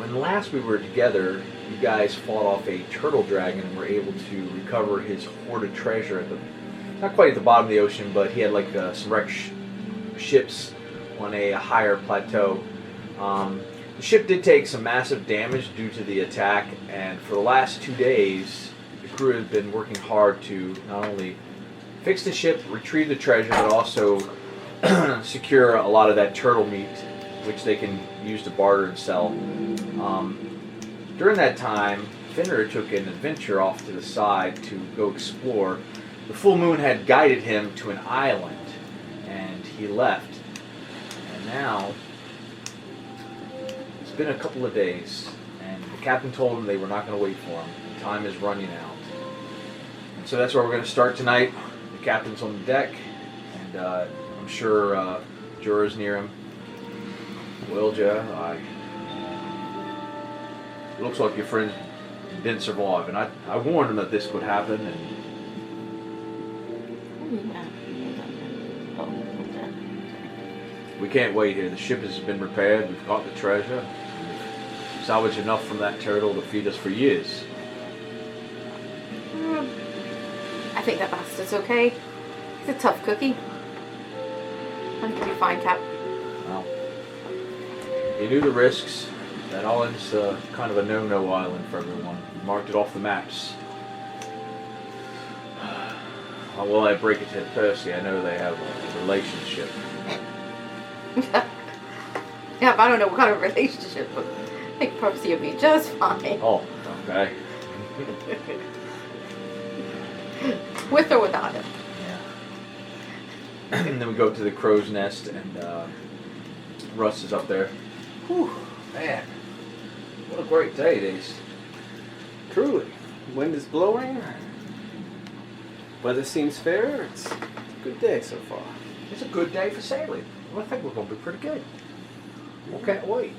when last we were together, you guys fought off a turtle dragon and were able to recover his hoarded treasure at the, not quite at the bottom of the ocean, but he had like some wrecked ships on a higher plateau. The ship did take some massive damage due to the attack, and for the last 2 days, the crew has been working hard to not only fix the ship, retrieve the treasure, but also secure a lot of that turtle meat, which they can use to barter and sell. During that time, Fenrir took an adventure off to the side to go explore. The full moon had guided him to an island, and he left. And now, it's been a couple of days, and the captain told him they were not going to wait for him. Time is running out. And so that's where we're going to start tonight. The captain's on the deck, and I'm sure Jorah's near him. Well, Joe, it looks like your friends didn't survive, and I warned them that this would happen. And we can't wait here. The ship has been repaired. We've got the treasure. We've salvaged enough from that turtle to feed us for years. I think that bastard's okay. He's a tough cookie. I think he'll be fine, Cap. Well, he knew the risks. That island's kind of a no-no island for everyone. He marked it off the maps. Well, I break it to Percy. I know they have a relationship. Yeah, but I don't know what kind of relationship, but I think Percy will be just fine. Oh, okay. With or without him. Yeah. And then we go to the crow's nest, and Russ is up there. Whew, man. What a great day it is. Truly. Wind is blowing. Weather seems fair. It's a good day so far. It's a good day for sailing. Well, I think we're going to be pretty good. I can't wait.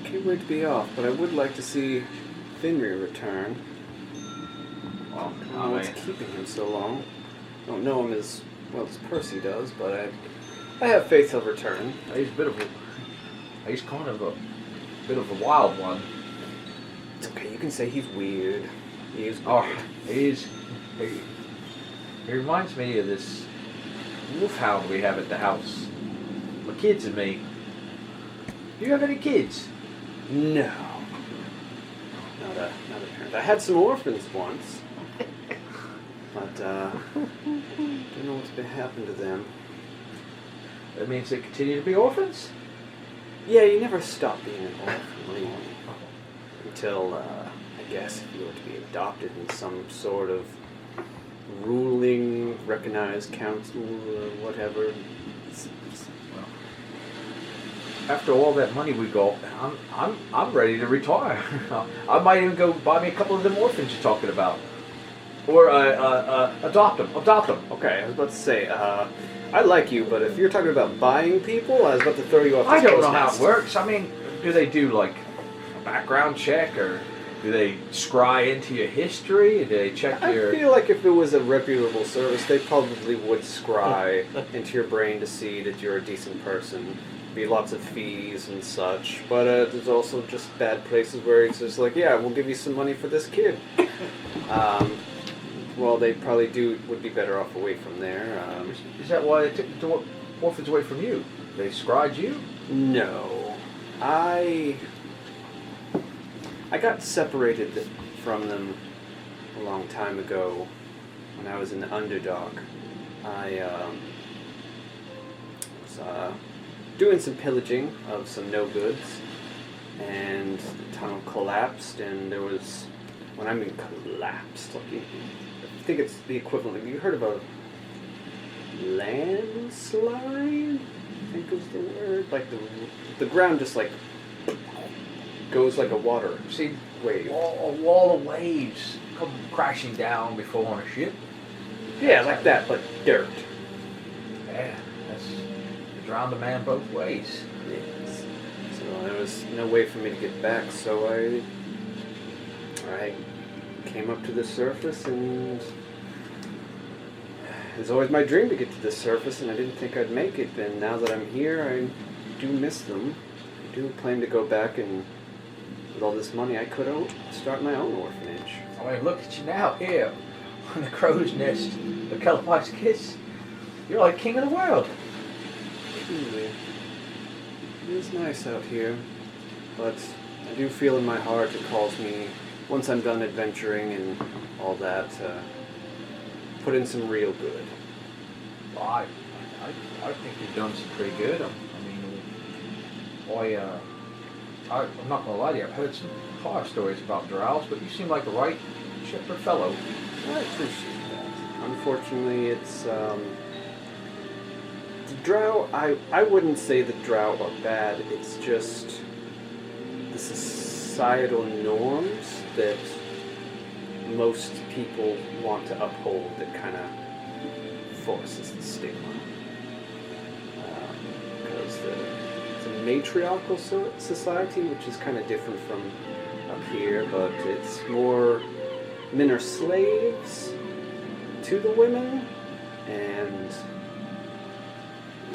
Can't wait to be off, but I would like to see Fenrir return. Well, I don't know what's keeping him so long. I don't know him as well as Percy does, but I have faith he'll return. He's he's kind of a bit of a wild one. It's okay, you can say he's weird. He is weird. Oh, he reminds me of this wolfhound we have at the house. My kids and me. Do you have any kids? No. Not a parent. I had some orphans once. But, don't know what's been happening to them. That means they continue to be orphans? Yeah, you never stop being an orphan, really. Until, I guess, if you were to be adopted in some sort of ruling, recognized council, or whatever. Well, after all that money we got, I'm ready to retire. I might even go buy me a couple of them orphans you're talking about. Or adopt them. Okay, I was about to say, I like you, but if you're talking about buying people, I was about to throw you off the I don't know crow's how nest. it works. I mean, do they do like a background check, or do they scry into your history? Do they check your... I feel like if it was a reputable service, they probably would scry into your brain to see that you're a decent person. Be lots of fees and such, but there's also just bad places where it's just like, yeah, we'll give you some money for this kid. Well, they probably would be better off away from there. Is that why they took the orphans away from you? They scried you? No. I got separated from them a long time ago when I was in the underdog. I was doing some pillaging of some no-goods, and the tunnel collapsed, and there was... When I mean collapsed, like I think it's the equivalent. Have you heard of a landslide? I think was the word. Like the ground just like goes like a water wave. A wall of waves come crashing down before on a ship. Yeah, like that, but dirt. Yeah, you drowned a man both ways. Yes. So there was no way for me to get back, so I came up to the surface, and it was always my dream to get to the surface, and I didn't think I'd make it, and now that I'm here, I do miss them. I do plan to go back, and with all this money, I could start my own orphanage. I mean, look at you now, here, on the crow's nest, the Kelpie's kiss. You're like king of the world. Truly. It is nice out here, but I do feel in my heart it calls me, once I'm done adventuring and all that, put in some real good. Well, I think you've done some pretty good. I'm not gonna lie to you. I've heard some horror stories about drows, but you seem like a right shepherd fellow. I appreciate that. Unfortunately, it's the drow. I wouldn't say the drow are bad. It's just the societal norms that most people want to uphold that kind of forces the stigma. Because it's a matriarchal society, which is kind of different from up here, but it's more men are slaves to the women, and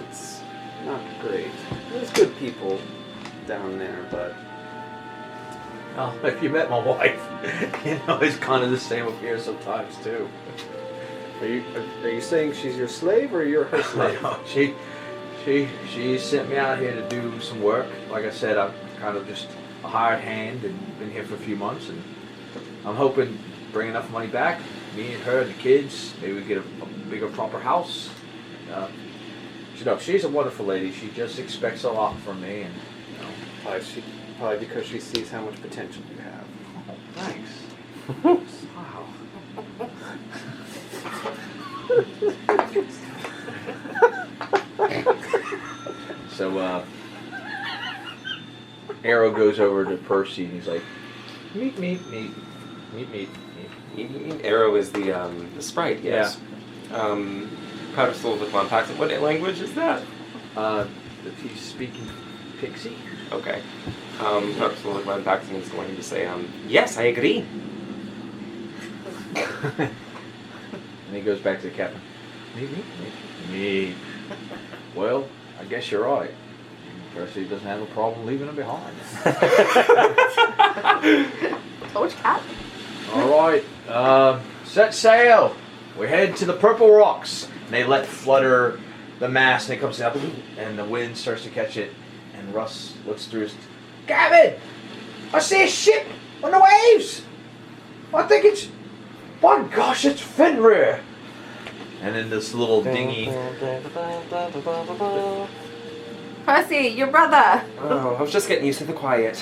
it's not great. There's good people down there, but Well, if you met my wife, you know it's kind of the same up here sometimes too. are you saying she's your slave or you're her slave? No, she sent me out here to do some work. Like I said, I'm kind of just a hired hand and been here for a few months, and I'm hoping to bring enough money back. Me and her and the kids, maybe we get a bigger, proper house. She's a wonderful lady. She just expects a lot from me, and Probably because she sees how much potential you have. Oh, thanks. Wow. So, Arrow goes over to Percy and he's like, meet. Arrow is the sprite, yes. Powder Soul with one pack. What language is that? He's speaking Pixie. Okay. Powder Soul with one pack is going to say, yes, I agree. And he goes back to the captain. Meet. Well, I guess you're right. Percy doesn't have a problem leaving him behind. Told you, Cap. All right, set sail. We're heading to the Purple Rocks. And they let flutter the mast, and it comes up, and the wind starts to catch it. And Russ looks through his... Gavin! I see a ship on the waves! I think it's... My gosh, it's Fenrir! And then this little dinghy... Percy, your brother. Oh, I was just getting used to the quiet.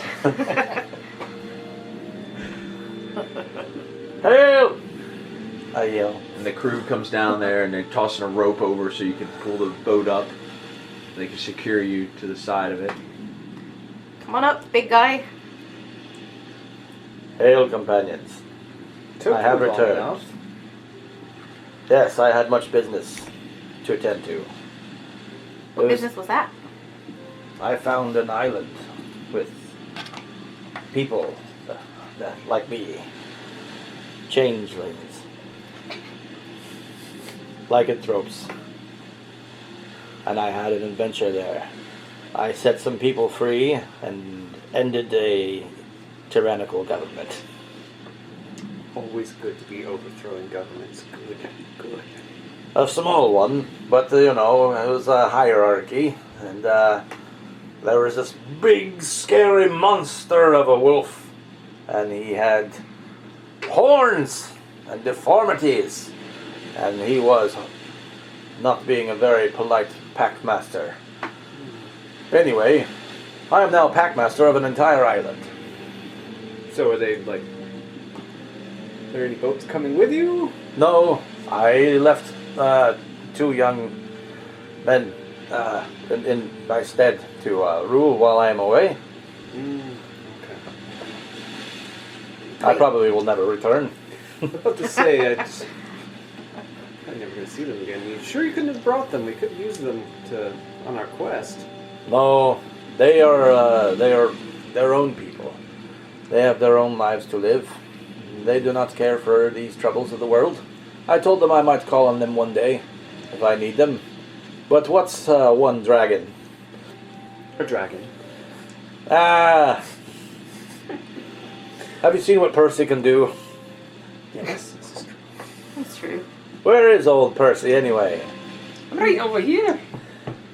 Help! I yell. And the crew comes down there, and they're tossing a rope over so you can pull the boat up. They can secure you to the side of it. Come on up, big guy. Hail, companions. I have long returned. enough. Yes, I had much business to attend to. What business was that? I found an island with people like me. Changelings. Lycanthropes. And I had an adventure there. I set some people free and ended a tyrannical government. Always good to be overthrowing governments. Good. A small one, but it was a hierarchy, and there was this big, scary monster of a wolf, and he had horns and deformities, and he was not being a very polite packmaster. Anyway, I am now packmaster of an entire island. So are they are there any boats coming with you? No, I left two young men in my stead to rule while I am away. Okay. I probably will never return. I was about to say, I'm never going to see them again. You sure you couldn't have brought them? We could use them on our quest. No, they are their own people. They have their own lives to live. They do not care for these troubles of the world. I told them I might call on them one day if I need them. But what's one dragon? A dragon. Ah. Have you seen what Percy can do? Yes, this is true. That's true. Where is old Percy anyway? I'm right over here.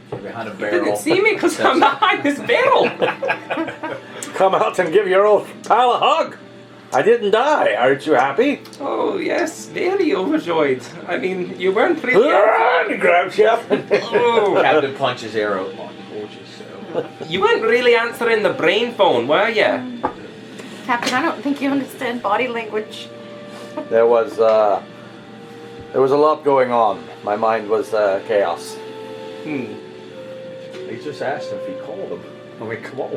Behind a You barrel. didn't see me because I'm behind this barrel. Come out and give your old pal a hug. I didn't die. Aren't you happy? Oh, yes, very overjoyed. I mean, you weren't pretty. And he grabs you up. Oh, Captain punches arrow. Oh, gorgeous. So. you weren't really answering the brain phone, were you? Captain, I don't think you understand body language. There was a lot going on. My mind was chaos. He just asked if he called him. I mean, come on.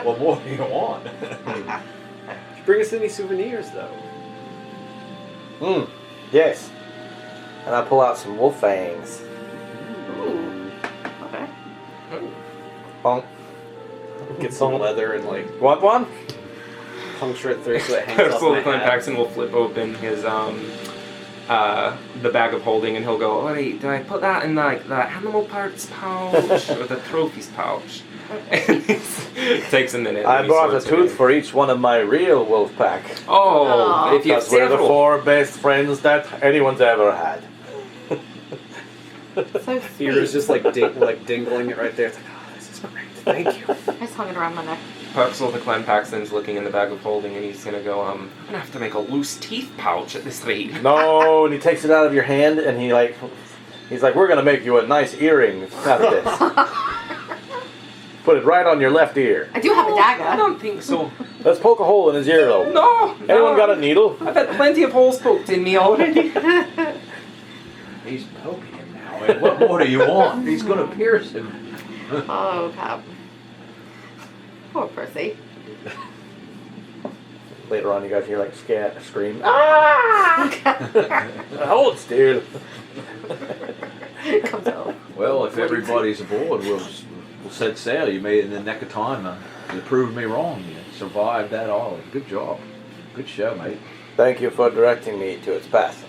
What more do you want? Did you bring us any souvenirs, though? Yes. And I pull out some wolf fangs. Ooh. Okay. Bonk. Get some leather and, like, Want one? puncture it through so it hangs off So my Clint hat. Paxton will flip open his the bag of holding and he'll go, alright, do I put that in like the animal parts pouch or the trophies pouch? And he takes a minute. I and he brought a sorts it tooth in. for each one of my real wolf pack. Oh, Aw. if you have Because we're the several. 4 best friends that anyone's ever had. So He was sweet. just like dingling it right there. It's like, oh, this is great. Thank you. I just hung it around my neck. Purxel the Clem Paxton's looking in the bag of holding and he's gonna go, I'm gonna have to make a loose teeth pouch at this rate. No, and he takes it out of your hand and he's like, we're gonna make you a nice earring out of this. Put it right on your left ear. I do have a I dagger. don't think so. Let's poke a hole in his earlobe. No! Anyone got a needle? I've had plenty of holes poked in me already. He's poking him now. And what more do you want? He's going to pierce him. Oh, Cap. Poor Percy. Later on, you guys hear like scream. Ah! Hold still. Comes out. Well, if everybody's aboard, we'll set sail. You made it in the neck of time. You proved me wrong. You survived that all. Good job. Good show, mate. Thank you for directing me to its path.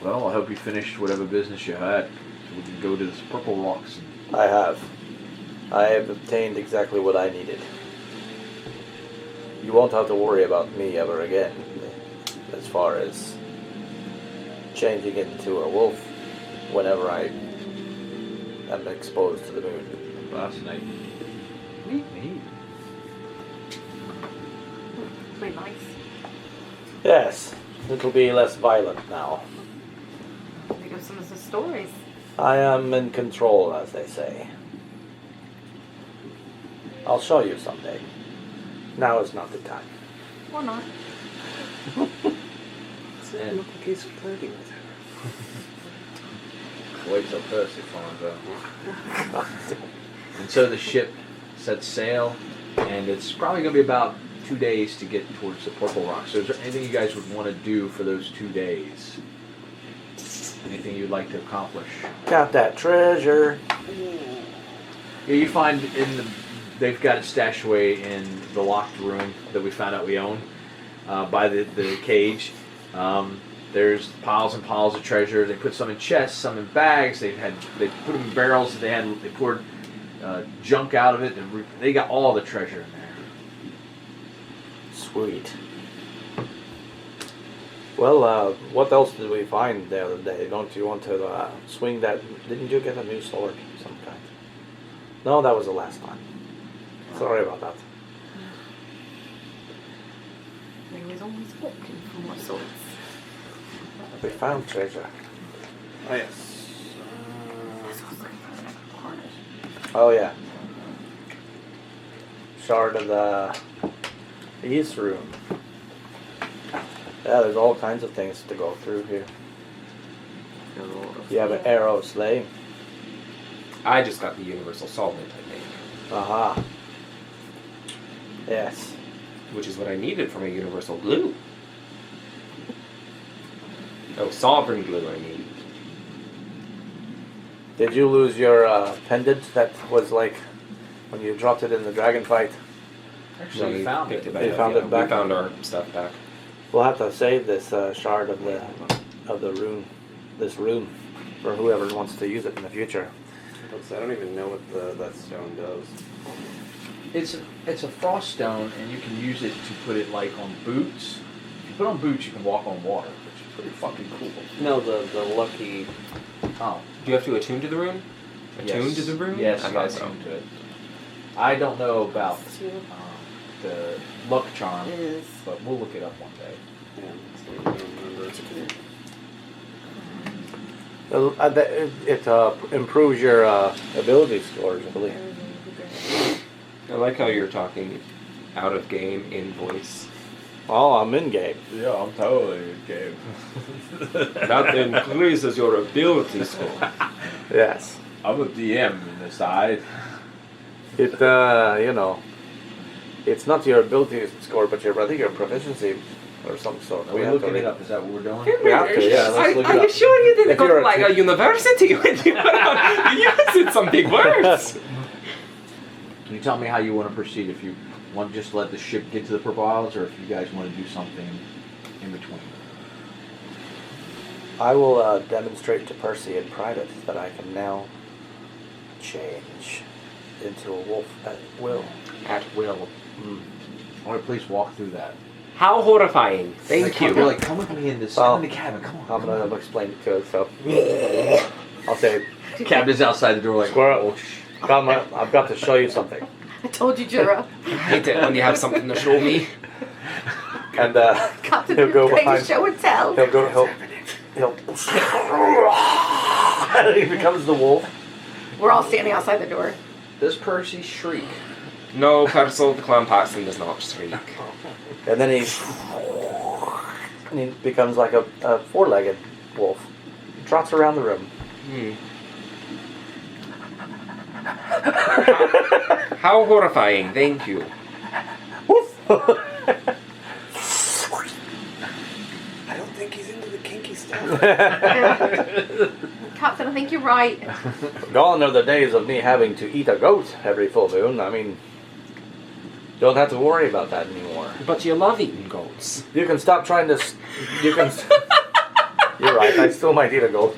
Well, I hope you finished whatever business you had. So we can go to this Purple Rocks. And I have obtained exactly what I needed. You won't have to worry about me ever again, as far as changing into a wolf whenever I am exposed to the moon. fascinating. Neat. Pretty nice. Yes, it'll be less violent now. Think of some of the stories. I am in control, as they say. I'll show you someday. Now is not the time. Or not. It's not the case of flirting with her. Wait till Percy finds out. And so the ship sets sail, and it's probably going to be about 2 days to get towards the Purple Rocks. So is there anything you guys would want to do for those 2 days? Anything you'd like to accomplish? Got that treasure. Yeah, you find they've got it stashed away in the locked room that we found out we own by the cage. There's piles and piles of treasure. They put some in chests, some in bags. They put them in barrels. They poured junk out of it, and they got all the treasure in there. Sweet. Well, what else did we find the other day? Don't you want to swing that? Didn't you get a new sword of some kind? No, that was the last time. Sorry about that. They was always walking from what sorts. We found treasure. Oh, yes. Oh yeah. Shard of the East Room. Yeah, there's all kinds of things to go through here. You have an arrow sleigh. I just got the universal solvent, I think. Aha. Yes. Which is what I needed for my universal glue. Oh, sovereign glue, I mean. Did you lose your pendant that was like when you dropped it in the dragon fight? Actually, we found picked it. back You up, found yeah. it back? We found our stuff back. We'll have to save this shard of the rune, for whoever wants to use it in the future. I don't even know what that stone does. It's a frost stone, and you can use it to put it like on boots. If you put on boots, you can walk on water, which is pretty fucking cool. No, the lucky. Oh, Do you have to attune to the rune? Attune yes. to the rune? Yes, I you thought got so. attuned to it. I don't know about Two the luck charm, is but we'll look it up one day. Yeah, that's what I don't remember. It improves your ability scores, I believe. I like how you're talking out of game in voice. Oh, I'm in game. Yeah, I'm totally in game. That increases your ability score. Yes. I'm a DM in the side. It, it's not your ability score, but I think your proficiency or some sort. Are we have to looking it read- up? Is that what we're doing? We have to, yeah, let's look it Are you up. sure you didn't If go you're to a like a university when you went on? You used some big words. Can you tell me how you want to proceed? If you want to just let the ship get to the Purple Isles, or if you guys want to do something in between? I will demonstrate to Percy in private that I can now change into a wolf at will. At will. All right, please walk through that. How horrifying. Thank you. You're like, come with me in this. Well, in the cabin. Come on. I'm gonna explain it to it. So I'll say, Cabin's outside the door, like Squirrel. I've got to show you something. I told you, Jura. I hate it when you have something to show me. And Captain, he'll go you're playing behind. show and tell. He'll and he becomes the wolf. We're all standing outside the door. Does Percy shriek? No, Percival the Clown Paxton does not shriek. And then he becomes like a four-legged wolf. He trots around the room. How horrifying. Thank you. Woof! I don't think he's into the kinky stuff. Captain, I think you're right. Gone are the days of me having to eat a goat every full moon. I mean, don't have to worry about that anymore. But you love eating goats. You can stop trying to. You can. You're right. I still might eat a goat.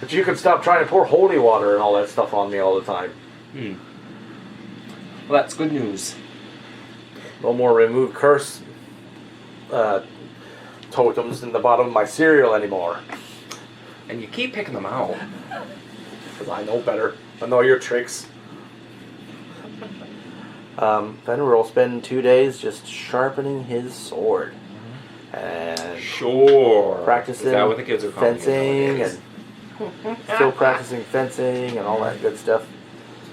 But you can stop trying to pour holy water and all that stuff on me all the time. Well, that's good news. No more remove curse totems in the bottom of my cereal anymore. And you keep picking them out. Because I know better. I know your tricks. Then we'll spend 2 days just sharpening his sword. And Sure. practicing Is that what the kids are calling it fencing nowadays? and still practicing fencing and all that good stuff.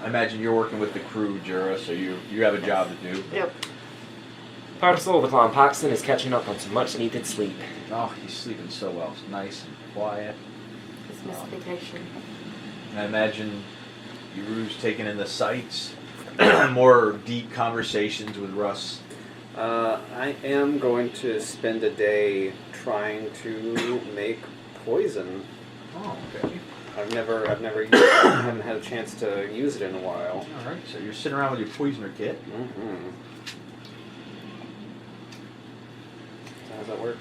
I imagine you're working with the crew, Jura, so you have a job to do. Yep. Percival the Clown Paxton is catching up on some much needed sleep. Oh, he's sleeping so well. It's nice and quiet. It's missed vacation. I imagine Yuru's taking in the sights. More deep conversations with Russ. I am going to spend a day trying to make poison. Oh, okay. I've never used it. I haven't had a chance to use it in a while. All right, so you're sitting around with your poisoner kit. Mm-hmm. So how's that work?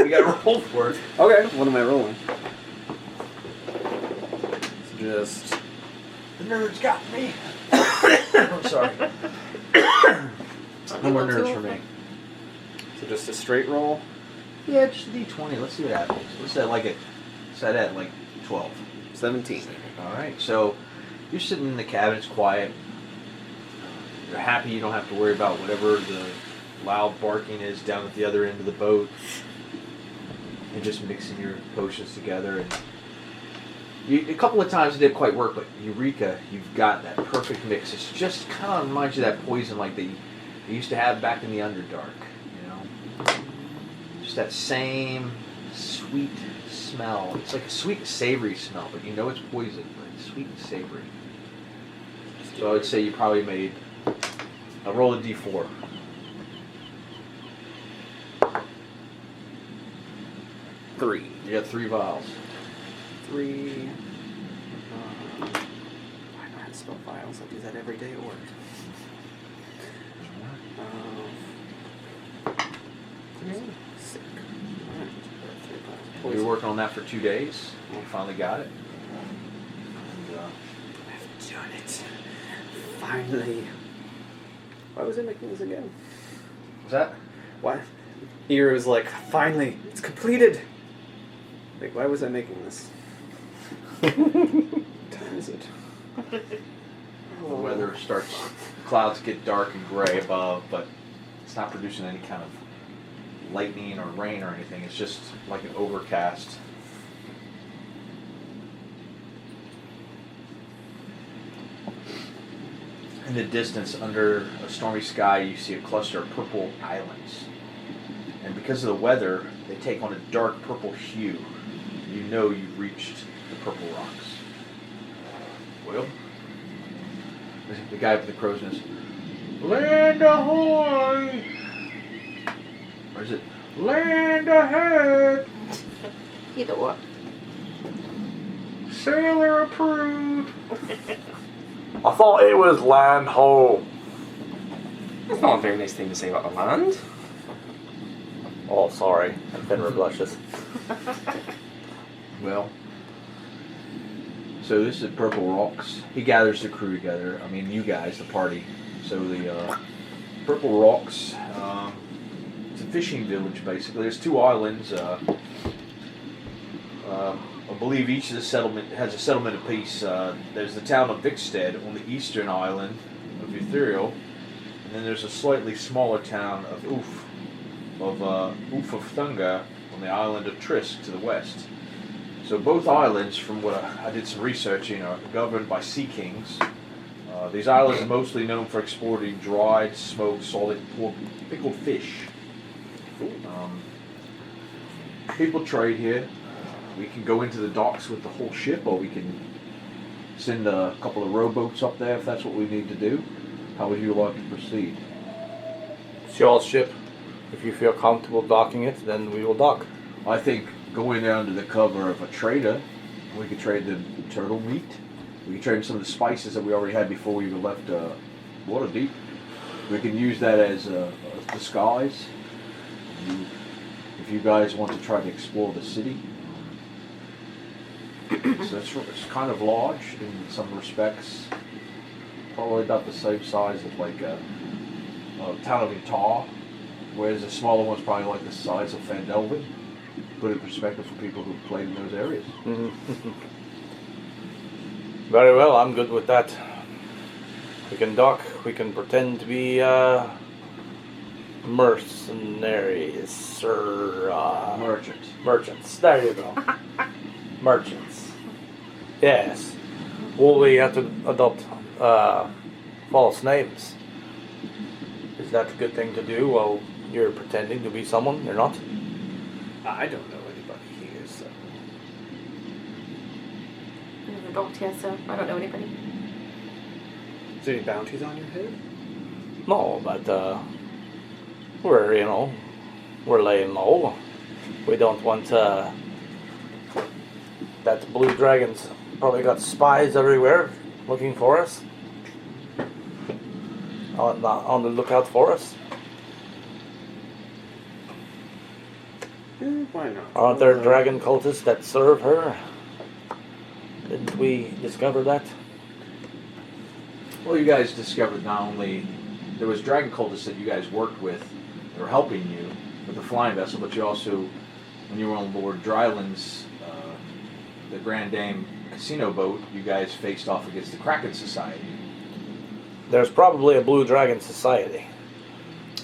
We got to roll for it. Okay, what am I rolling? So just The nerds got me. I'm sorry. No more nerds for me. so just a straight roll. Yeah, just a D20. Let's see what happens. Let's set at like 12. 17. All right, so you're sitting in the cabin. It's quiet. You're happy you don't have to worry about whatever the loud barking is down at the other end of the boat. You're just mixing your potions together. And a couple of times it didn't quite work, but Eureka, you've got that perfect mix. It's just kind of reminds you of that poison like they used to have back in the Underdark, you know? Just that same sweet smell. It's like a sweet and savory smell, but you know it's poison, but it's sweet and savory. So I would say you probably made a roll of D4. Three. You got 3 vials. 3. Why do I have to spell files? I do that every day at work. Sick. We were working on that for 2 days. We finally got it. done it. Finally. Why was I making this again? Was that? Why? Ear was like, finally, it's completed. Like, why was I making this? What time is it? The weather starts, clouds get dark and gray above, but it's not producing any kind of lightning or rain or anything. It's just like an overcast. In the distance, under a stormy sky, you see a cluster of purple islands. And because of the weather, they take on a dark purple hue. You know you've reached the purple rocks. Well, the guy with the crow's nest. Land ahoy! Or is it land ahead? Either or. Sailor approved. I thought it was land ho. That's not a very nice thing to say about the land. Oh, sorry. Fenrir blushes. Well, so this is Purple Rocks. He gathers the crew together. I mean, you guys, the party. So the Purple Rocks, it's a fishing village, basically. There's 2 islands. I believe each of the settlement has a settlement apiece. There's the town of Vikstead on the eastern island of Ethereal, and then there's a slightly smaller town of Oof of Thunga on the island of Trisk to the west. So both islands, from what I did some researching, are governed by sea kings. These islands are mostly known for exporting dried, smoked, salted pork, pickled fish. People trade here. We can go into the docks with the whole ship, or we can send a couple of rowboats up there if that's what we need to do. How would you like to proceed? It's your ship. If you feel comfortable docking it, then we will dock. I think going down to the cover of a trader, we could trade the turtle meat. We could trade some of the spices that we already had before we left Waterdeep. We can use that as a disguise. If you guys want to try to explore the city. So it's kind of large in some respects. Probably about the same size as like a town of Utah, whereas the smaller one's probably like the size of Fandelvin. Put it in perspective for people who've played in those areas. Very well, I'm good with that. We can dock, we can pretend to be mercenaries or merchants. There you go. Merchants. Yes. Will we have to adopt false names? Is that a good thing to do while you're pretending to be someone you're not? I don't know anybody here, so. I'm a docked here, so I don't know anybody. Is there any bounties on your head? No, but we're laying low. We don't want that blue dragon's probably got spies everywhere looking for us. On the lookout for us. Why not? Aren't there dragon cultists that serve her? Didn't we discover that? Well, you guys discovered not only there was dragon cultists that you guys worked with that were helping you with the flying vessel, but you also, when you were on board Dryland's, the Grand Dame casino boat, you guys faced off against the Kraken Society. There's probably a Blue Dragon Society.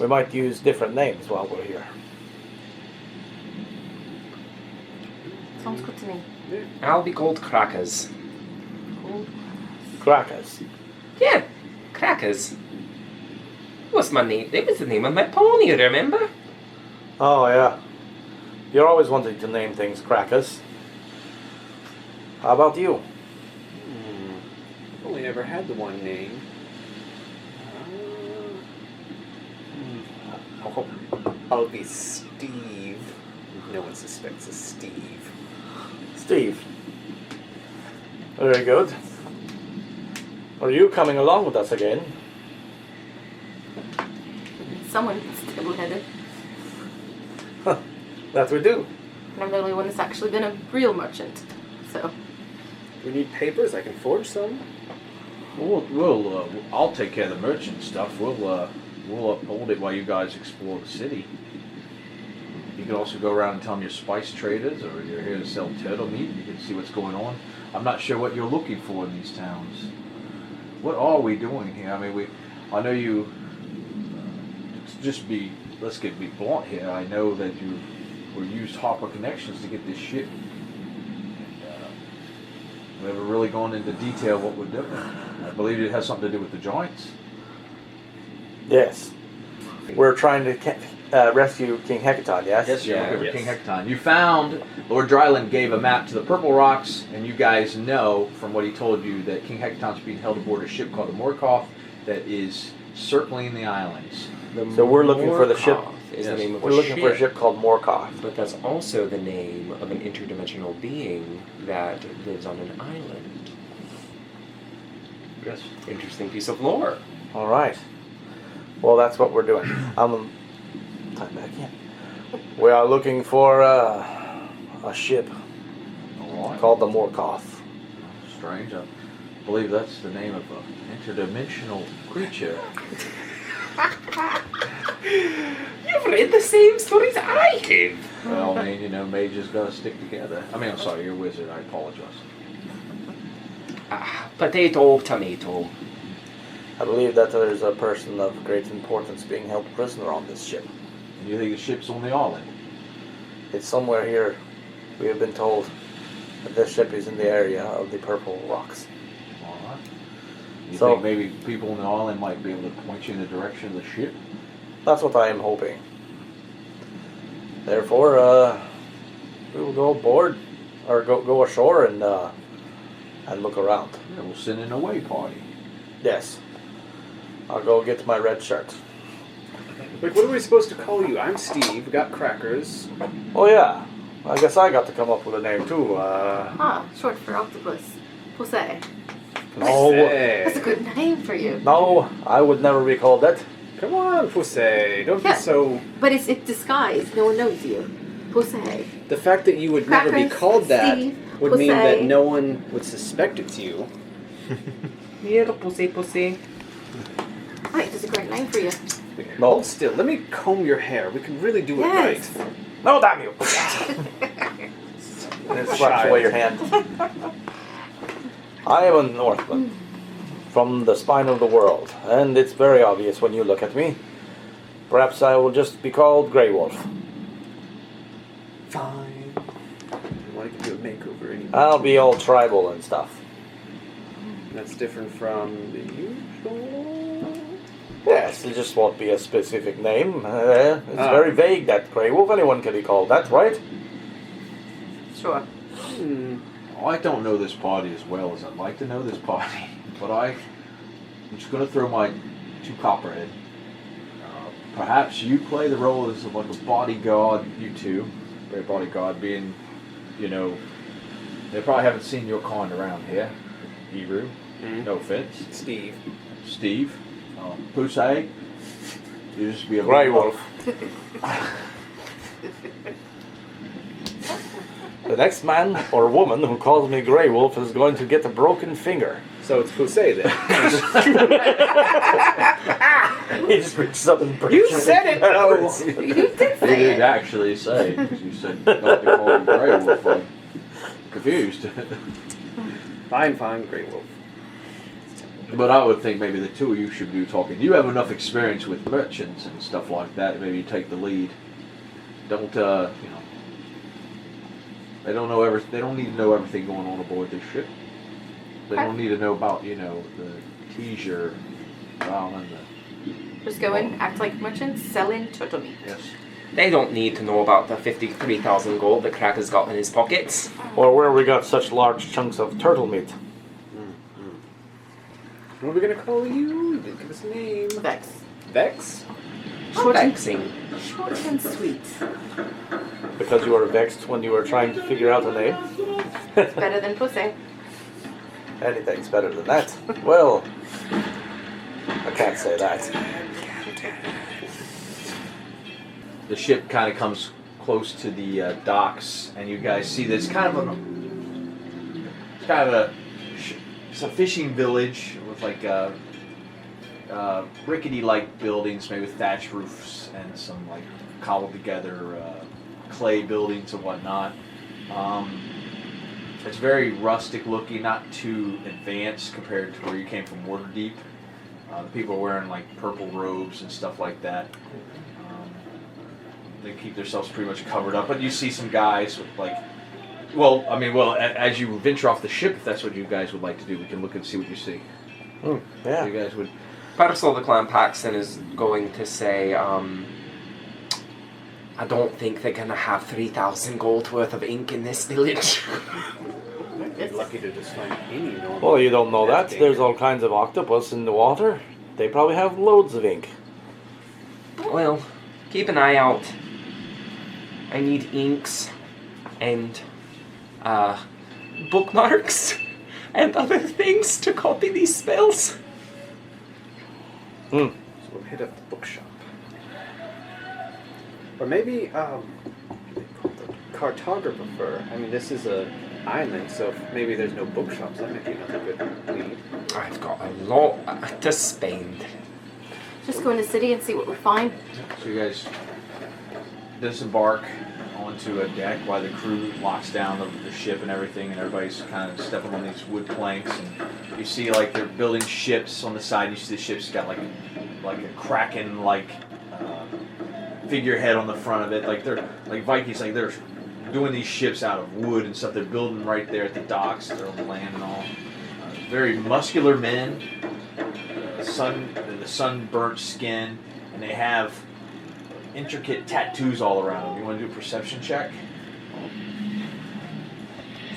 We might use different names while we're here. Sounds good to me. I'll be called Crackers. Crackers. Yeah, Crackers. What's my name? That was the name of my pony, remember? Oh, yeah. You're always wanting to name things Crackers. How about you? I've only ever had the one name. I'll be Steve. No one suspects a Steve. Steve. Very good. Are you coming along with us again? Someone stable-headed. That we do. And I'm the only one that's actually been a real merchant. So, We need papers. I can forge some. I'll take care of the merchant stuff. We'll uphold it while you guys explore the city. You can also go around and tell them you're spice traders or you're here to sell turtle meat. You can see what's going on. I'm not sure what you're looking for in these towns. What are we doing here? I mean, I know you. Let's be blunt here. I know that you used Hopper connections to get this ship. We haven't really gone into detail what we're doing. I believe it has something to do with the giants. Yes. We're trying to rescue King Heckaton, yes? Yes, you're Yeah, looking for yes. King Heckaton. You found Lord Dryland gave a map to the Purple Rocks, and you guys know from what he told you that King Heckaton's being held aboard a ship called the Morkoth that is circling the islands. So we're looking for the ship. Morkoth is Yes. the name of We're a looking ship. for a ship called Morkoth. But that's also the name of an interdimensional being that lives on an island. Yes. Interesting piece of lore. All right. Well, that's what we're doing. Time back in. We are looking for a ship All right. called the Morkoth. Strange. I believe that's the name of an interdimensional creature. You've read the same stories I have. Well, I mean, mages gotta stick together. I mean, I'm sorry, you're a wizard. I apologize. Potato, tomato. I believe that there's a person of great importance being held prisoner on this ship. And you think the ship's on the island? It's somewhere here. We have been told that this ship is in the area of the Purple Rocks. All right. You So- think maybe people on the island might be able to point you in the direction of the ship? That's what I am hoping. Therefore, we will go aboard, or go ashore and look around. Yeah, we'll send an away party. Yes. I'll go get my red shirt. Like, what are we supposed to call you? I'm Steve. We got crackers. Oh yeah. I guess I got to come up with a name too. Short for octopus. Pussy. No, Hey. That's a good name for you. no, I would never be called that. Come on, Pussy. Don't Yeah. be so... But it's disguised. No one knows you. Pussy. The fact that you would never be Crackers, called that Steve, would mean that Pussy. no one would suspect it's you. Little pussy. Right, that's a great name for you. No. Hold still. Let me comb your hair. We can really do it Yes. right. No, damn you! And it slaps away your hand. I am a Northman, from the spine of the world, and it's very obvious when you look at me. Perhaps I will just be called Grey Wolf. Fine. I want to give you a makeover anyway. I'll be all tribal and stuff. That's different from the usual. Yes, it just won't be a specific name. It's Ah. very vague, that Grey Wolf. Anyone can be called that, right? Sure. Hmm. I don't know this party as well as I'd like to know this party, but I'm just going to throw my 2 copper in. Perhaps you play the role as like a bodyguard, you two. Great bodyguard being, they probably haven't seen your kind around here. Hebrew, Mhm. no offense. Steve. Steve, Pusey, you just be a Grey Wolf. The next man or woman who calls me Grey Wolf is going to get a broken finger. So it's Pussy then. He just reaches up and breaks You your said it, though. finger. You did You say did it. actually say, because you said not to call him Grey Wolf. I'm confused. Fine, Grey Wolf. But I would think maybe the two of you should be talking. You have enough experience with merchants and stuff like that. Maybe you take the lead. Don't they don't know They don't need to know everything going on aboard this ship. They don't need to know about the teaser, and Just go in, act like merchants, selling turtle meat. yes. They don't need to know about the 53,000 gold that Cracker's got in his pockets. Or where we got such large chunks of turtle meat. What are we gonna call you? You didn't give us a name. Vex. Vex? Short and, Vexing. short and sweet. Because you were vexed when you were trying to figure out a name. It's better than pussy. Anything's better than that. Well, I can't say that. The ship kind of comes close to the docks, and you guys see this kind of a it's a fishing village with like rickety-like buildings made with thatch roofs and some like cobbled together clay buildings and whatnot. It's very rustic looking, not too advanced compared to where you came from Waterdeep. The people are wearing like purple robes and stuff like that. They keep themselves pretty much covered up, but you see some guys with like, as you venture off the ship, if that's what you guys would like to do, we can look and see what you see. Yeah. You guys would. Parasol the Clan Paxton is going to say, I don't think they're gonna have 3,000 gold worth of ink in this village. You're lucky to just find any normal. Well, you don't know that. ink. There's all kinds of octopus in the water. They probably have loads of ink. Well, keep an eye out. I need inks and bookmarks and other things to copy these spells. So we'll hit up the bookshop. Or maybe, what do they call the cartographer. I mean, this is a island, so maybe there's no bookshops. That might be another good lead. I've got a lot to spend. Just go in the city and see what we find. So you guys disembark onto a deck while the crew locks down the ship and everything, and everybody's kind of stepping on these wood planks, and you see like they're building ships on the side. And you see the ship's got like a Kraken figurehead on the front of it. Like they're like Vikings, like they're doing these ships out of wood and stuff. They're building right there at the docks. They're on the land and all. Very muscular men. The sunburnt skin, and they have intricate tattoos all around them. You want to do a perception check?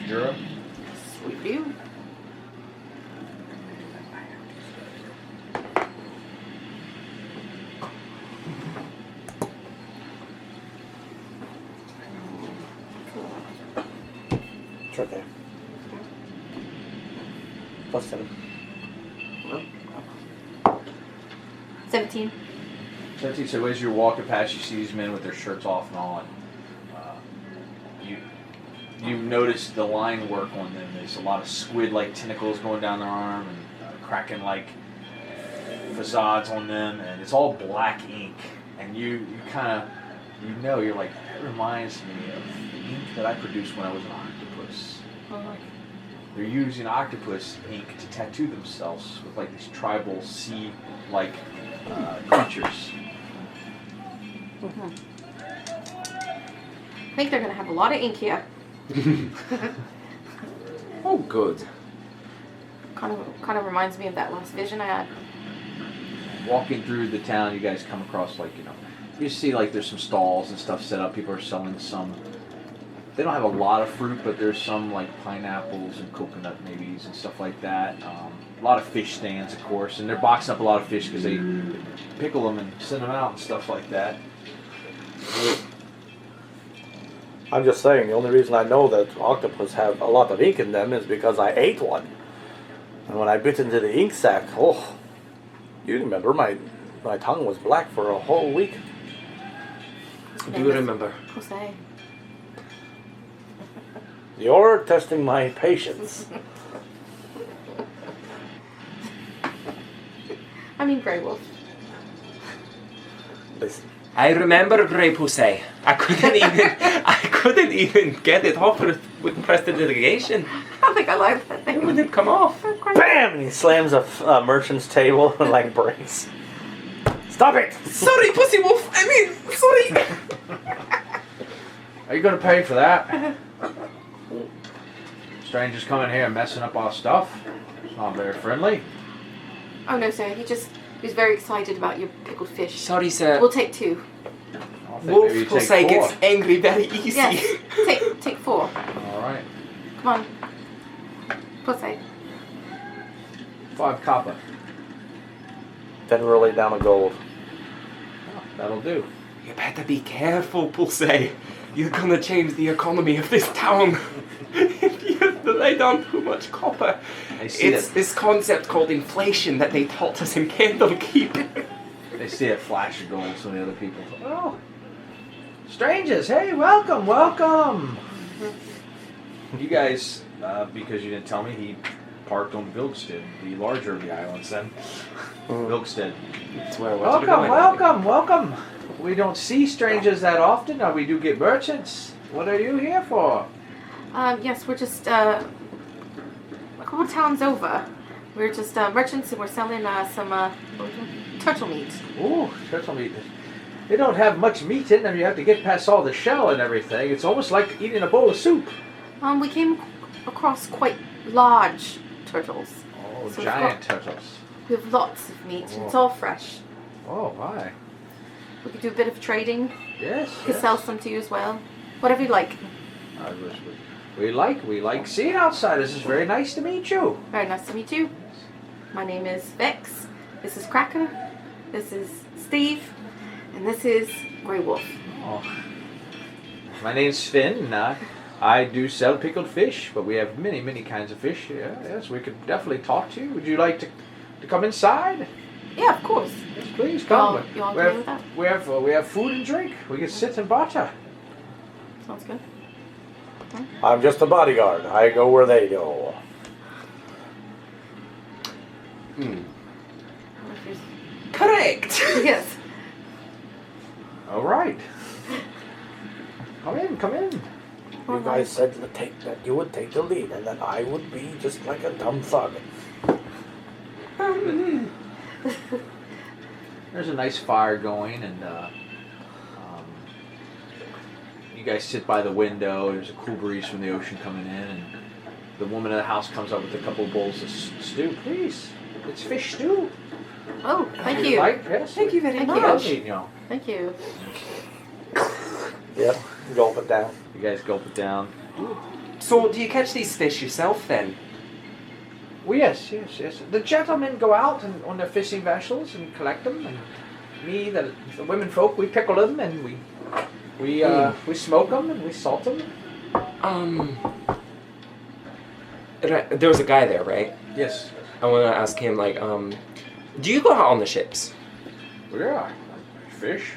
Jura? Sweet view. It's right there. +7. 17. 17. So as you're walking past, you see these men with their shirts off and on. You notice the line work on them. There's a lot of squid-like tentacles going down their arm and Kraken-like facades on them, and it's all black ink. And you kind of, you're like, that reminds me of the ink that I produced when I was an octopus. They're using octopus ink to tattoo themselves with like these tribal sea-like creatures. I think they're going to have a lot of ink here. Oh, good. Kind of reminds me of that last vision I had. Walking through the town, you guys come across you see like there's some stalls and stuff set up. People are selling some. They don't have a lot of fruit, but there's some like pineapples and coconut maybes and stuff like that. A lot of fish stands, of course, and they're boxing up a lot of fish because they pickle them and send them out and stuff like that. I'm just saying, the only reason I know that octopus have a lot of ink in them is because I ate one. And when I bit into the ink sac, you remember, my tongue was black for a whole week. Do you remember? Jose. You're testing my patience. I mean, Grey Wolf. Listen, I remember Grey Pussy. I couldn't even get it off with prestidigitation. I think I like that It thing. wouldn't come off. bam! And he slams a merchant's table and like breaks. Stop it! Sorry, Pussy Wolf. I mean, sorry. Are you going to pay for that? Strangers coming here and messing up our stuff. It's not very friendly. Oh no, sir. He was very excited about your pickled fish. Sorry, sir. We'll take 2. I think Wolf maybe you Pussy take 4. gets angry very easy. Yes. Take 4. All right. Come on. Pussy. 5 copper. Federally down a gold. That'll do. You better be careful, Pussy. You're gonna change the economy of this town. If you have to lay down too much copper. They see It's it. this concept called inflation that they taught us in Candlekeep. They see a flash of gold. Some of the other people. Oh, strangers! Hey, welcome. You guys, because you didn't tell me, he parked on Vilkstead, the larger of the islands then. Vilkstead. That's where I wanted to go anyway. Welcome. We don't see strangers that often, or we do get merchants. What are you here for? Yes, we're just a couple towns over. We're just merchants and we're selling some turtle meat. Ooh, turtle meat. They don't have much meat in them. You have to get past all the shell and everything. It's almost like eating a bowl of soup. We came across quite large turtles. Oh, So giant turtles. We have lots of meat. Oh. It's all fresh. Oh, my. We could do a bit of trading. Yes. We could sell some to you as well. Whatever you like. We like seeing outsiders. It's very nice to meet you. Very nice to meet you. My name is Vex. This is Kraken. This is Steve. And this is Grey Wolf. Oh. My name's Finn. And I do sell pickled fish, but we have many kinds of fish. Yeah, yes, we could definitely talk to you. Would you like to come inside? Yeah, of course. Yes, please come. You all agree with that? We have food and drink. We can sit and barter. Sounds good. I'm just a bodyguard. I go where they go. Correct! Yes. All right. Come in. You guys said that you would take the lead, and that I would be just like a dumb thug. There's a nice fire going, and you guys sit by the window. There's a cool breeze from the ocean coming in, and the woman of the house comes up with a couple of bowls of stew. Please, it's fish stew. Oh, thank Would you. like? Yes. Thank you very Thank much. you. Love eating y'all. Thank you. Yep, gulp it down. You guys gulp it down. So, do you catch these fish yourself then? Well, yes. The gentlemen go out and on their fishing vessels and collect them, and me, the women folk, we pickle them and we smoke them and we salt them. There was a guy there, right? Yes. I want to ask him, like, do you go out on the ships? Yeah. Fish.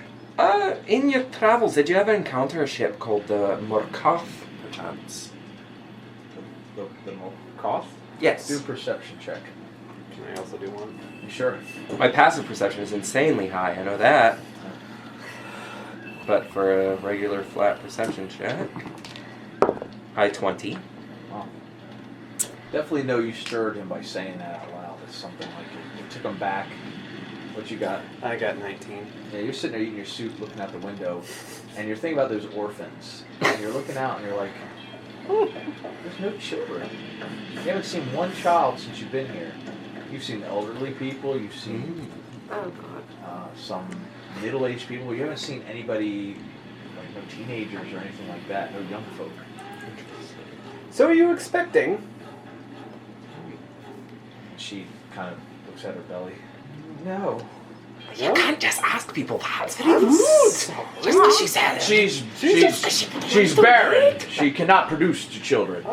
In your travels, did you ever encounter a ship called the Morkoth, perchance? The Morkoth? Yes. Do a perception check. Can I also do one? You sure? My passive perception is insanely high, I know that. But for a regular flat perception check, high 20. Wow. Definitely know you stirred him by saying that out loud. It's something like it took him back. What you got? I got 19. Yeah, you're sitting there eating your soup, looking out the window, and you're thinking about those orphans. And you're looking out, and you're like, oh, there's no children. You haven't seen one child since you've been here. You've seen elderly people. You've seen Oh, God. some middle-aged people. You haven't seen anybody, like no teenagers or anything like that. No young folk. So are you expecting? She kind of looks at her belly. No. You can't just ask people that. It's very rude. Just because she said it. She's barren. She cannot produce children.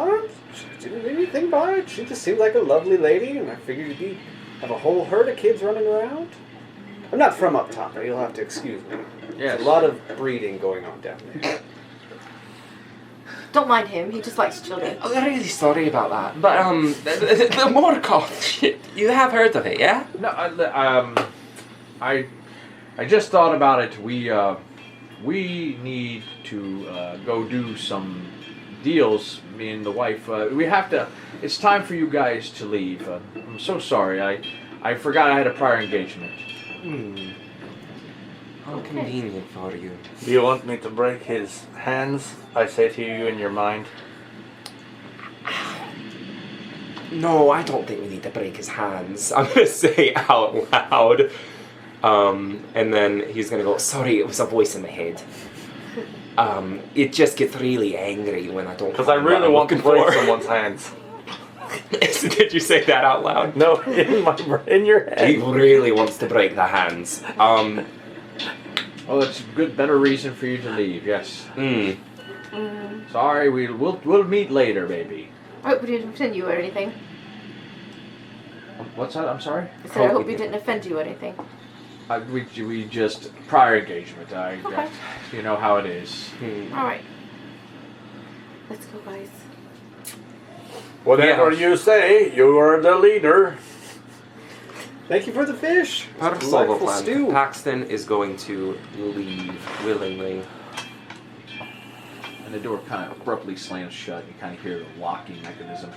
Didn't anything by it. She just seemed like a lovely lady, and I figured you'd have a whole herd of kids running around. I'm not from up top, you'll have to excuse me. Yes. There's a lot of breeding going on down there. Don't mind him. He just likes children. I'm really sorry about that. But, the Morkoth ship, you have heard of it, yeah? No, I just thought about it. We need to go do some deals. Me and the wife. We have to. It's time for you guys to leave. I'm so sorry. I forgot I had a prior engagement. How convenient for you. Do you want me to break his hands? I say to you in your mind. No, I don't think we need to break his hands. I'm going to say out loud. And then he's going to go, sorry, it was a voice in my head. It just gets really angry when I don't. Because I really want to break someone's hands. Did you say that out loud? No, in your head. He really wants to break the hands. Well, it's a good, better reason for you to leave. Yes. Sorry, we'll meet later, baby. I hope we didn't offend you or anything. What's that? I'm sorry. I said I hope we didn't offend you or anything. We just prior engagement. Okay. You know how it is. All right. Let's go, guys. Whatever Yeah. you say, you are the leader. Thank you for the fish. Part of the Delightful plan. stew. Paxton is going to leave willingly. And the door kind of abruptly slams shut. You kind of hear the locking mechanism.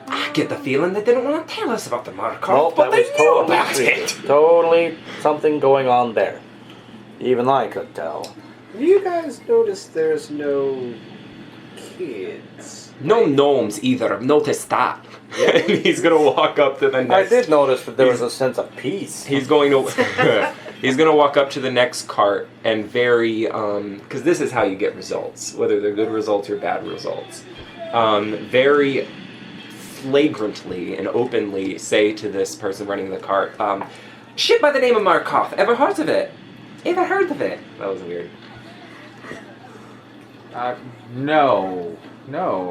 I get the feeling they didn't want to tell us about the Markov, Nope, but that they was knew totally about creepy. it. Totally something going on there. Even I could tell. Have you guys noticed there's no kids? No gnomes either. I've noticed that. And he's gonna walk up to the I next. did notice that there was a sense of peace. He's going to. He's gonna walk up to the next cart and very, because this is how you get results, whether they're good results or bad results. Very flagrantly and openly say to this person running the cart, "Shit by the name of Markov. Ever heard of it? Ever heard of it?" That was weird. No.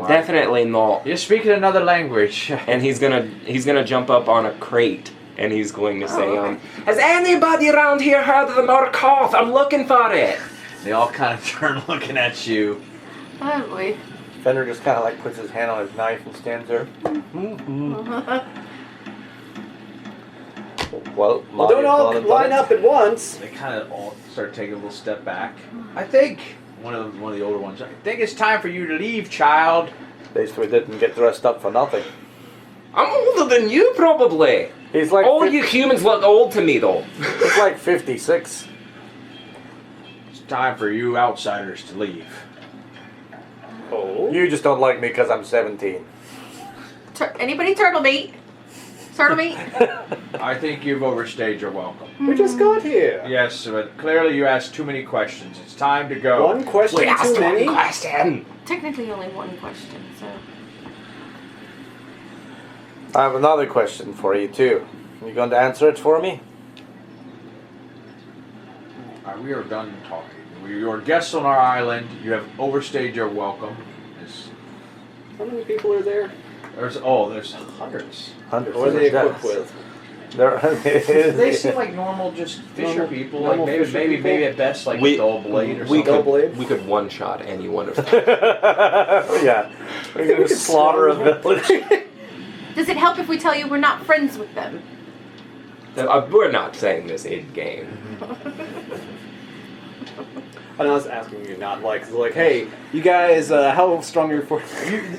Definitely not. You're speaking another language. And he's gonna jump up on a crate and he's going to say, okay. "Has anybody around here heard of the Markov? I'm looking for it." They all kind of turn looking at you. Oh boy. Fender just kind of like puts his hand on his knife and stands there. Well, Well, don't all line up at once. They kind of all start taking a little step back. I think one of the older ones. I think it's time for you to leave, child. Basically didn't get dressed up for nothing. I'm older than you, probably. He's like All you humans look old to me, though. he's like 56. It's time for you outsiders to leave. Oh. You just don't like me because I'm 17. Anybody turtle meat? Turtle meat? I think you've overstayed your welcome. We just got here. Yes, but clearly you asked too many questions. It's time to go. One question We asked too one many. question. Technically only one question, so. I have another question for you too. You going to answer it for me? We are done talking. You are guests on our island. You have overstayed your welcome. How many people are there? There's hundreds. Hundreds. What are they of equipped deaths. with? They seem like normal, just fisher people. Like normal fisher maybe people? at best like We- a dull blade or We something. blade? we could one shot any one of them. Yeah. We're going to slaughter a village. Does it help if we tell you we're not friends with them? We're not saying this in game. And I was asking you, not like, hey, you guys, how strong are your force?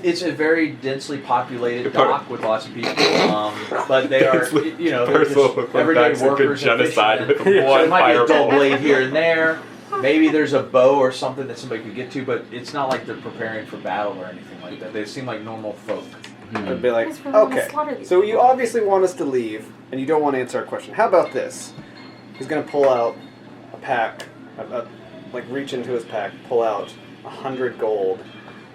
It's a very densely populated Part- dock with lots of people, but they are, they're Personal just everyday workers. and genocide with fishermen. one There might be a dull fireball. blade here and there. Maybe there's a bow or something that somebody could get to, but it's not like they're preparing for battle or anything like that. They seem like normal folk. I'd be like, Guys really wanna okay, slaughter these so you people. obviously want us to leave, and you don't want to answer our question. How about this? He's gonna pull out a pack, like reach into his pack, pull out 100 gold,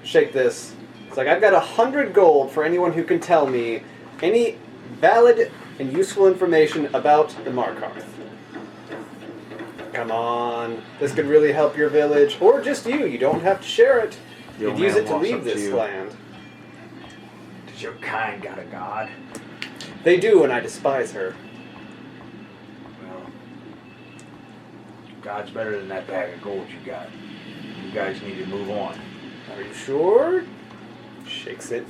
shake this. It's like, I've got 100 gold for anyone who can tell me any valid and useful information about the Markarth. Come on, this could really help your village, or just you. You don't have to share it. The You'd old use man it to walks leave up to this you. land. Does your kind got a god? They do, and I despise her. Well, God's better than that bag of gold you got. You guys need to move on. Are you sure? Shakes it.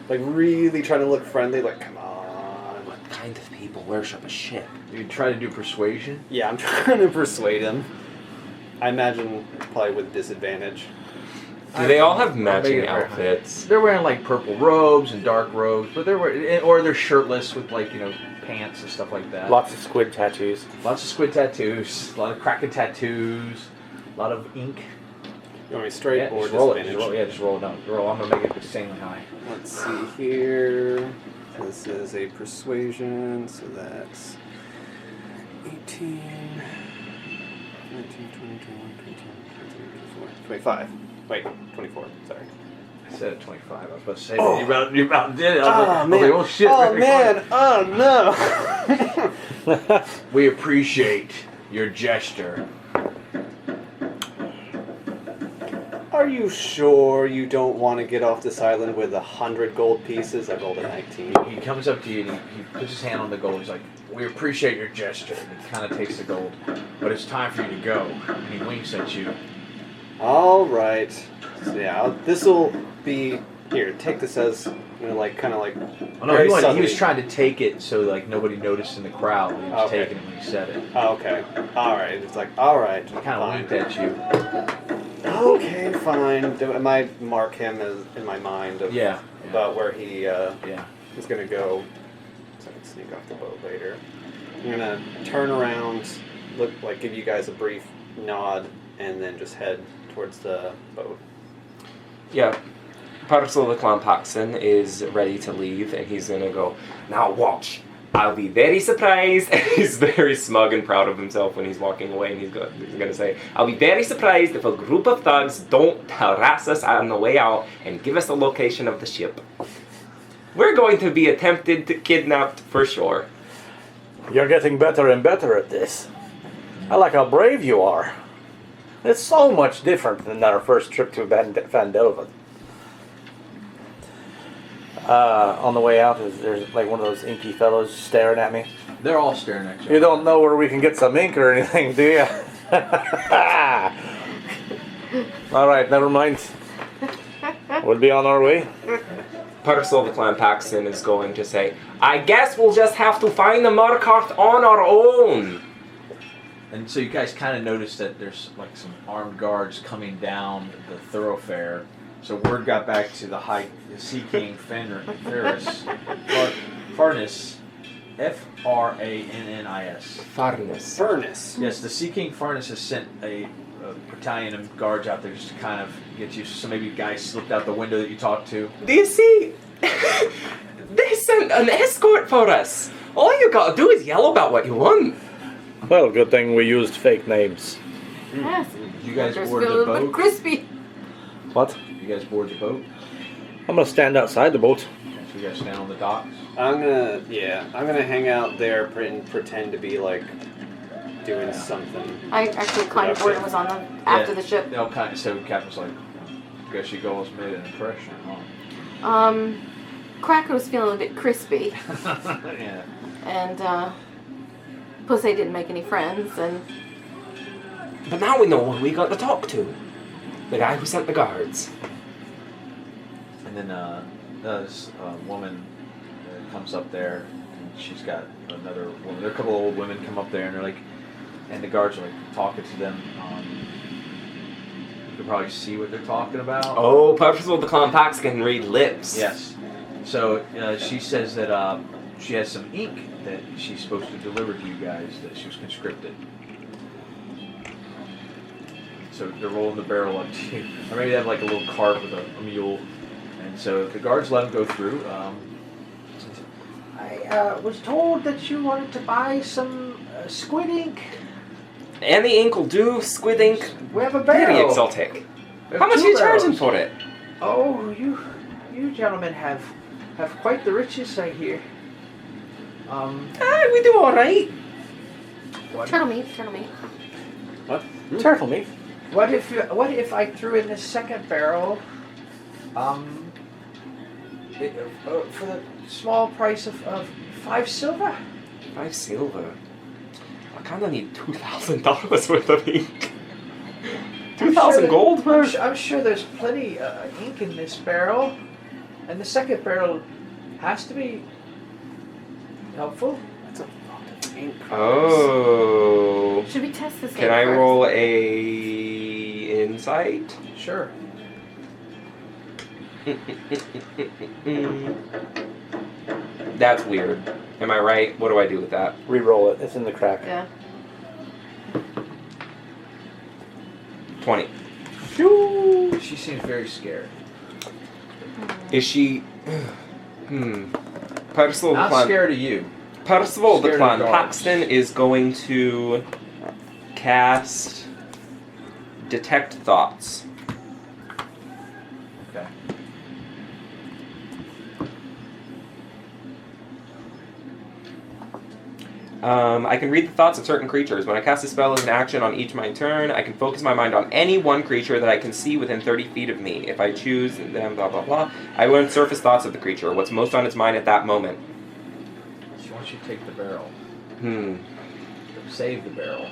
Like, really trying to look friendly, like, come on. What kind of people worship a ship? You try to do persuasion. Yeah, I'm trying to persuade him. I imagine probably with disadvantage. Do they all have matching Maybe- outfits? They're wearing like purple robes and dark robes, but they're shirtless with like pants and stuff like that. Lots of squid tattoos. Lots of squid tattoos, a lot of Kraken tattoos, a lot of ink. You want me straight Yeah, or just roll it. disadvantage? Just roll it down. Roll. I'm gonna make it insanely high. Let's see here. This is a persuasion, so that's 18, 19, 20, 21, 22, 23, 24, 25. Wait, 24, sorry. I said at 25. I was about to say that. You about did it. I was Oh, like, man. oh shit. Oh, very man. funny. Oh, no. We appreciate your gesture. Are you sure you don't want to get off this island with 100 gold pieces? I rolled a 19. He comes up to you and he puts his hand on the gold. He's like, we appreciate your gesture. And he kind of takes the gold. But it's time for you to go. And he winks at you. All right. So yeah, this will be Here, take this as, like, kind of like... Oh, no, very he was subtly. trying to take it so like nobody noticed in the crowd. He was Okay. taking it when he said it. Oh, okay. Alright. It's like, alright. He kind of winked at you. Okay, fine. I might mark him as in my mind of Yeah. about where he Yeah. is going to go. So I can sneak off the boat later. I'm going to turn around, give you guys a brief nod, and then just head towards the boat. Yeah. Parcel the Clan Paxton is ready to leave, and he's gonna go, now watch. I'll be very surprised. And he's very smug and proud of himself when he's walking away, and he's gonna say, I'll be very surprised if a group of thugs don't harass us on the way out and give us the location of the ship. We're going to be attempted to kidnapped for sure. You're getting better and better at this. I like how brave you are. It's so much different than our first trip to Van Delven. On the way out, there's like one of those inky fellows staring at me. They're all staring at you. You don't know where we can get some ink or anything, do you? All right, never mind. We'll be on our way. Parcel the Clan Paxton is going to say, I guess we'll just have to find the Markart on our own. And so you guys kind of notice that there's like some armed guards coming down the thoroughfare. So word got back to the Sea King Farnis, F-R-A-N-N-I-S. Farness. Furnace. Yes, the Sea King Farnis has sent a battalion of guards out there just to kind of get you. So maybe guys slipped out the window that you talked to. Do you see? They sent an escort for us. All you gotta do is yell about what you want. Well, good thing we used fake names. Yes. You guys Just board feel a the little bit boat? crispy. What? You guys board the boat? I'm gonna stand outside the boat. So you guys stand on the docks? I'm gonna hang out there and pretend to be like doing something. I actually climbed aboard and was on them after the ship. No, kind of. So Captain's like, guess you girls made an impression, huh? Cracker was feeling a bit crispy, Yeah. and plus they didn't make any friends, and But now we know who we got to talk to. The guy who sent the guards. And then this woman comes up there, and she's got another woman. There are a couple of old women come up there, and they're like, and the guards are like talking to them. You can probably see what they're talking about. Oh, Parcel the Clan Paxton can read lips. Yes. So she says that she has some ink that she's supposed to deliver to you guys, that she was conscripted. So they're rolling the barrel up to you. Or maybe they have like a little cart with a mule. And so the guards let him go through. I was told that you wanted to buy some squid ink. Any ink will do, squid ink. We have a Very barrel. exotic. We have How much are two you charging barrels. for it? Oh, you gentlemen have quite the riches, I hear. We do alright. turtle meat. What? Turtle meat. What if I threw in this second barrel, for the small price of 5 silver? 5 silver. I kinda need $2,000 worth of ink. 2,000 gold? I'm sure there's plenty ink in this barrel, and the second barrel has to be helpful. That's a lot of ink. Oh. Should we test this? Can I roll a insight? Sure. That's weird. Am I right? What do I do with that? Reroll it. It's in the crack. Yeah. 20. She seems very scared. Is she... Percival the Not Clan... scared of you. Percival the Scared of Clan dogs. Paxton is going to cast Detect Thoughts. Okay. I can read the thoughts of certain creatures. When I cast a spell as an action on each my turn, I can focus my mind on any one creature that I can see within 30 feet of me. If I choose them, blah, blah, blah, I learn surface thoughts of the creature, what's most on its mind at that moment. She wants you to take the barrel. Hmm. Save the barrel.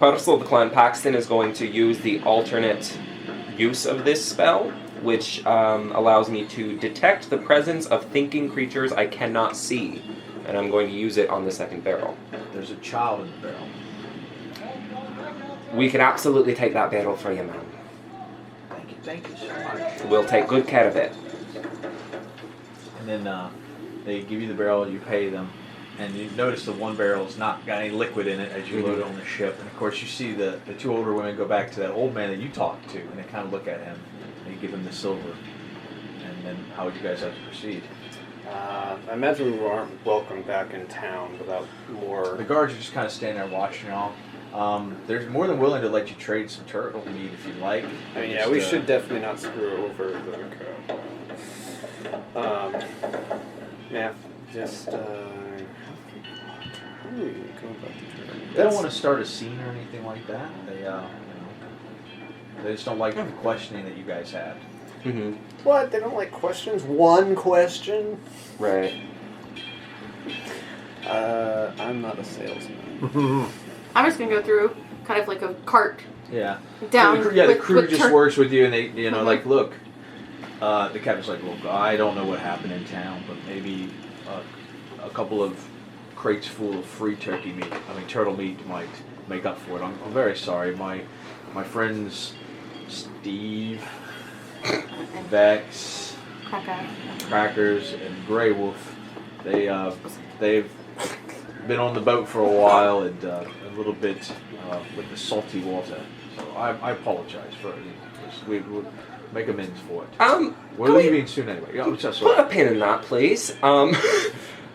Parcel the Clan Paxton is going to use the alternate use of this spell, which allows me to detect the presence of thinking creatures I cannot see. And I'm going to use it on the second barrel. There's a child in the barrel. We can absolutely take that barrel for you, man. Thank you so much. We'll take good care of it. And then they give you the barrel, you pay them, and you notice the one barrel's not got any liquid in it as you load it on the ship. And of course you see the two older women go back to that old man that you talked to, and they kind of look at him, and you give him the silver. And then how would you guys have to proceed? I imagine we aren't welcome back in town without more... The guards are just kind of standing there watching y'all. They're more than willing to let you trade some turtle meat if you like. I mean, yeah, we should definitely not screw over the... yeah, just... how do we go about the turtle? They don't want to start a scene or anything like that. They just don't like the questioning that you guys had. Mm-hmm. What? They don't like questions? One question? Right. I'm not a salesman. I'm just gonna go through kind of like a cart Yeah. down. So the crew with just works with you, and they, like, look. The captain's like, look, I don't know what happened in town, but maybe a couple of crates full of free turtle meat might make up for it. I'm very sorry. My friends, Steve, Vex, Crackers, and Grey Wolf, they've been on the boat for a while and a little bit with the salty water. So I apologize for it. We would make amends for it. We're leaving soon anyway. Yeah, I'm just Put a pin in that, please.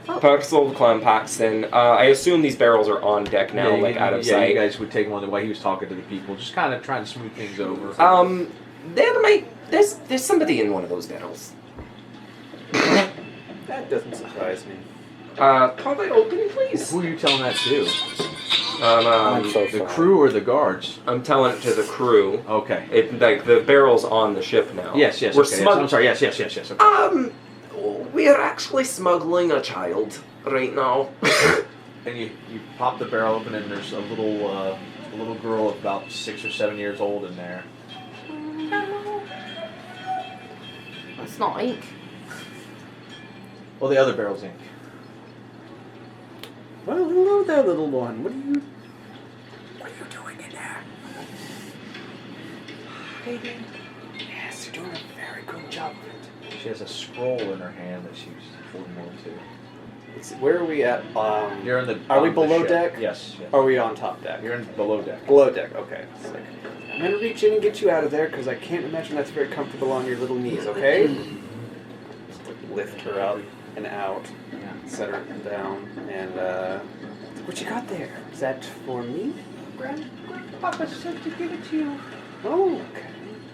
Percival the Clown Paxton. I assume these barrels are on deck now, out of sight. You guys would take one while he was talking to the people, just kind of trying to smooth things over. There's somebody in one of those barrels. That doesn't surprise me. Can't I open, please? Who are you telling that to? I'm so The sorry. crew or the guards? I'm telling it to the crew. Okay. The barrel's on the ship now. Yes. We're Okay, yes, I'm sorry. Yes. Okay. We are actually smuggling a child right now. And you pop the barrel open, and there's a little girl of about 6 or 7 years old in there. It's not ink. Well, the other barrel's ink. Well, hello there, little one. What are you doing in there? Hiding. Yes, you're doing a very good job of it. She has a scroll in her hand that she's holding on to. Where are we at? You're in the. Are we on the below ship. deck? Yes. Are we on top deck? You're in below deck. Below deck, okay. It's like, I'm going to reach in and get you out of there because I can't imagine that's very comfortable on your little knees, okay? Just like lift her up and out, Yeah. set her down, and what you got there? Is that for me? Grandpapa said to give it to you. Oh, okay.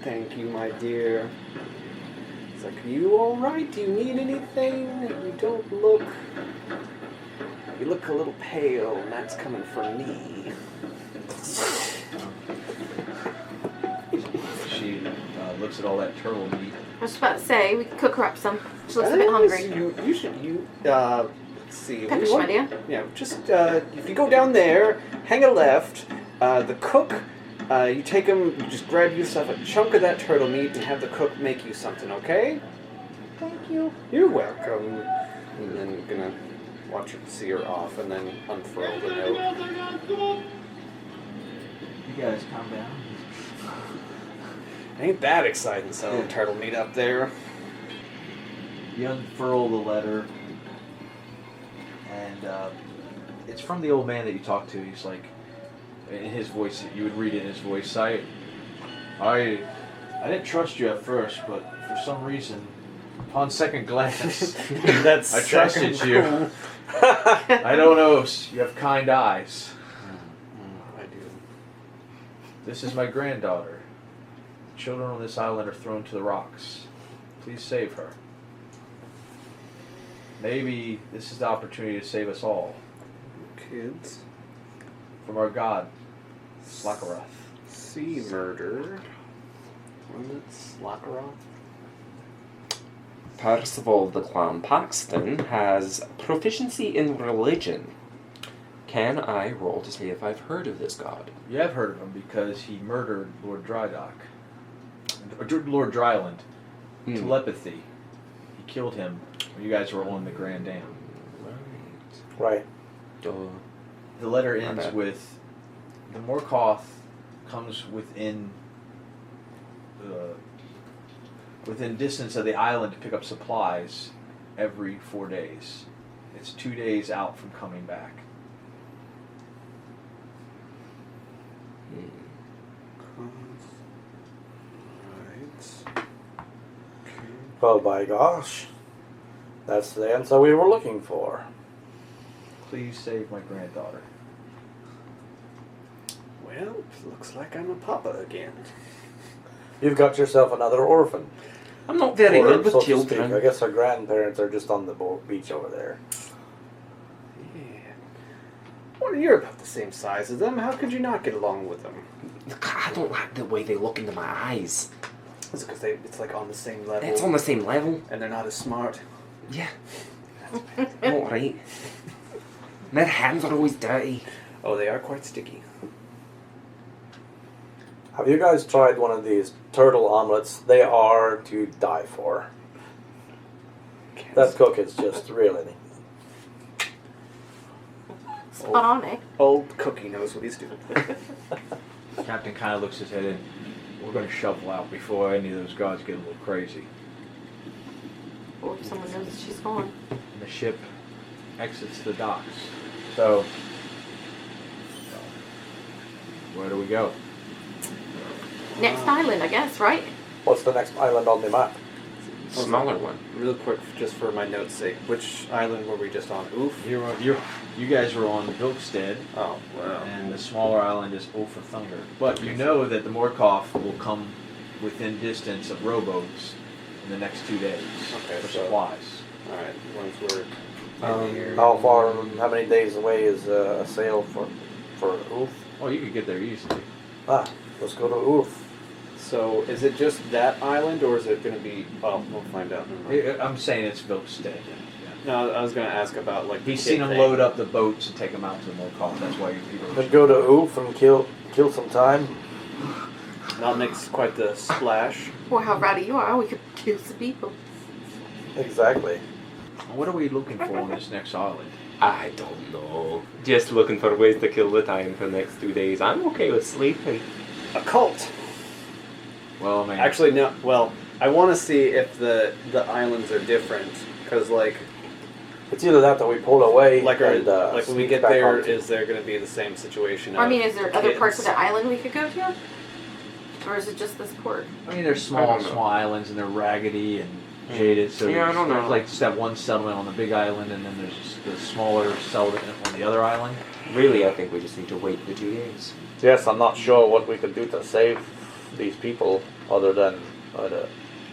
Thank you, my dear. It's like, are you alright? Do you need anything? You don't look... You look a little pale, and that's coming from me. She looks at all that turtle meat. I was just about to say, we could cook her up some. She looks a bit hungry. You should, let's see. Peppish idea. Yeah, just, if you go down there, hang a left, the cook, you take him, you just grab yourself a chunk of that turtle meat and have the cook make you something, okay? Thank you. You're welcome. And then you're gonna watch her see her off and then unfurl the note. You guys calm down. Ain't that exciting selling turtle meat up there? You unfurl the letter, and it's from the old man that you talked to. He's like, in his voice, you would read it in his voice. I didn't trust you at first, but for some reason, upon second glance, That's I trusted you. I don't know. You have kind eyes. I do. This is my granddaughter. Children on this island are thrown to the rocks. Please save her. Maybe this is the opportunity to save us all. Kids. From our god, Slakaroth. Sea murder. Was it Slakaroth? Percival the Clown Paxton has proficiency in religion. Can I roll to see if I've heard of this god? You have heard of him because he murdered Lord Drydock. Lord Dryland. telepathy. He killed him when you guys were on the Grand Dam. Right. Duh. The letter ends bad. with, the Morkoth comes within distance of the island to pick up supplies every 4 days. It's 2 days out from coming back. Right. Well, by gosh. That's the answer we were looking for. Please save my granddaughter. Well, looks like I'm a papa again. You've got yourself another orphan. I'm not very Or, good with so to speak. children. I guess her grandparents are just on the beach over there. Yeah. Well, you're about the same size as them. How could you not get along with them? I don't like the way they look into my eyes. Is it because it's like on the same level? It's on the same level. And they're not as smart. Yeah. Not right. Their hands are always dirty. Oh, they are quite sticky. Have you guys tried one of these turtle omelets? They are to die for. That cook is just really... Spot on, eh? Old Cookie knows what he's doing. Captain kind of looks his head in. We're going to shovel out before any of those guys get a little crazy. Or if someone knows that she's gone. And the ship exits the docks. So, where do we go? Next island, I guess, right? What's the next island on the map? Smaller one. Real quick, just for my notes' sake, which island were we just on? Oof. You guys were on Vilkstead, Oh, wow. and the smaller island is Ulfa Thunder. But you know that the Morkoth will come within distance of rowboats in the next 2 days Okay, for so- supplies. Alright, once we're How far, how many days away is a sail for Oof? Oh, you could get there easily. Ah, let's go to Oof. So, is it just that island, or is it going to be... Well, we'll find out. Never mind. I'm saying it's Vilkstead. Yeah. No, I was going to ask about, like... He's the seen kid them thing. load up the boats and take them out to the Morkoth. That's why people. Let's go to Oof and kill some time. Not makes quite the splash. Or how rowdy you are, we could kill some people. Exactly. What are we looking for on this next island? I don't know. Just looking for ways to kill the time for the next 2 days. I'm okay with sleeping. A cult! Well, I mean, Actually, no. Well, I want to see if the islands are different. Because, like It's either that or we pull away like and when we sneak get back there, onto- is there going to be the same situation? I mean, is there other kids? parts of the island we could go to? Or is it just this port? I mean, they're I small don't know. islands and they're raggedy and jaded. So Yeah, I don't there's know. like just that one settlement on the big island, and then there's just the smaller settlement on the other island. Really, I think we just need to wait the 2 days. Yes, I'm not sure what we could do to save these people other than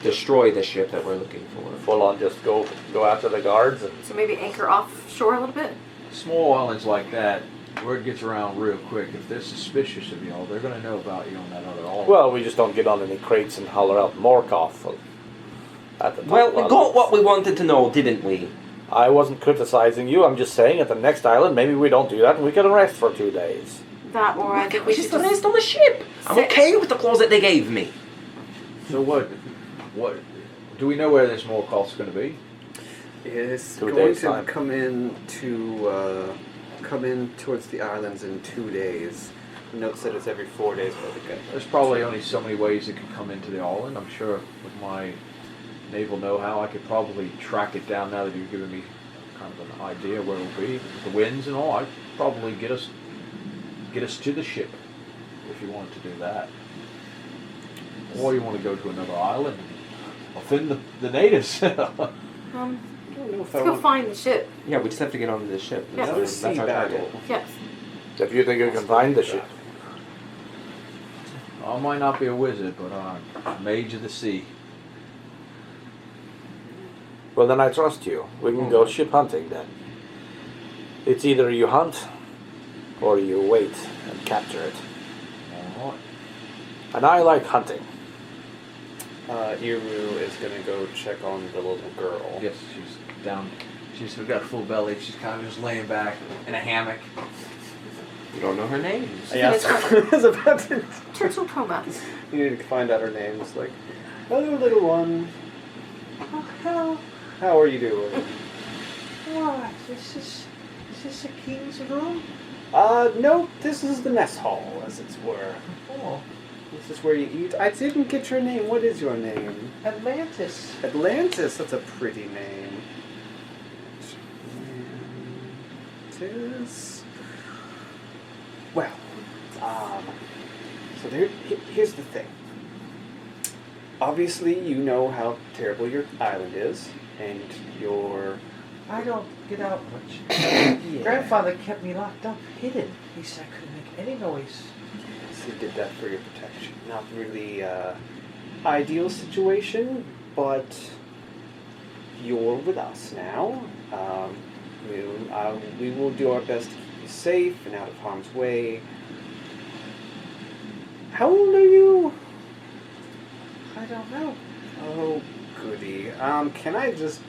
Destroy the ship that we're looking for. full on just go after the guards and So maybe anchor offshore a little bit? Small islands like that, word gets around real quick. If they're suspicious of y'all, they're gonna know about you on that other island. well, we just don't get on any crates and holler out Morkoth at the top. Well, we got what we wanted to know, didn't we? I wasn't criticizing you. I'm just saying at the next island, maybe we don't do that and we can rest for 2 days. That, or I think we should just just... rest on the ship. I'm Sit. okay with the closet they gave me. So what do we know where this Morkoth's gonna be? It's 2 going days' to time. come in towards the islands in 2 days. The note said it's every 4 days, but again. There's probably only so many ways it could come into the island. I'm sure with my naval know-how, I could probably track it down now that you've given me kind of an idea where it'll be. With the winds and all, I'd probably get us to the ship if you wanted to do that. Or you want to go to another island and offend the natives. I don't know if Let's I go want find the ship. Yeah, we just have to get onto the ship. Yeah. another That's sea our battle. target. Yes. If you think you can find the ship. I might not be a wizard, but I'm a mage of the sea. Well, then I trust you. We can go ship hunting then. It's either you hunt or you wait and capture it. All right. And I like hunting. Iru is going to go check on the little girl. Yes, she's down. She's got a full belly. She's kind of just laying back in a hammock. We don't know her name. Yeah, I was about to... Turtle coma. You need to find out her names. Like, hello, little one. Oh, hello. How are you doing? What? Is this a king's room? No, this is the mess hall, as it were. Oh, This is where you eat. I didn't get your name. What is your name? Atlantis. Atlantis. That's a pretty name. Atlantis. Well, so here's the thing. Obviously, you know how terrible your island is, and your... I don't get out much. Grandfather kept me locked up, hidden. He said I couldn't make any noise. So you did that for your protection. Not really ideal situation, but you're with us now. We will do our best to keep you safe and out of harm's way. How old are you? I don't know. Oh, goody. Can I just...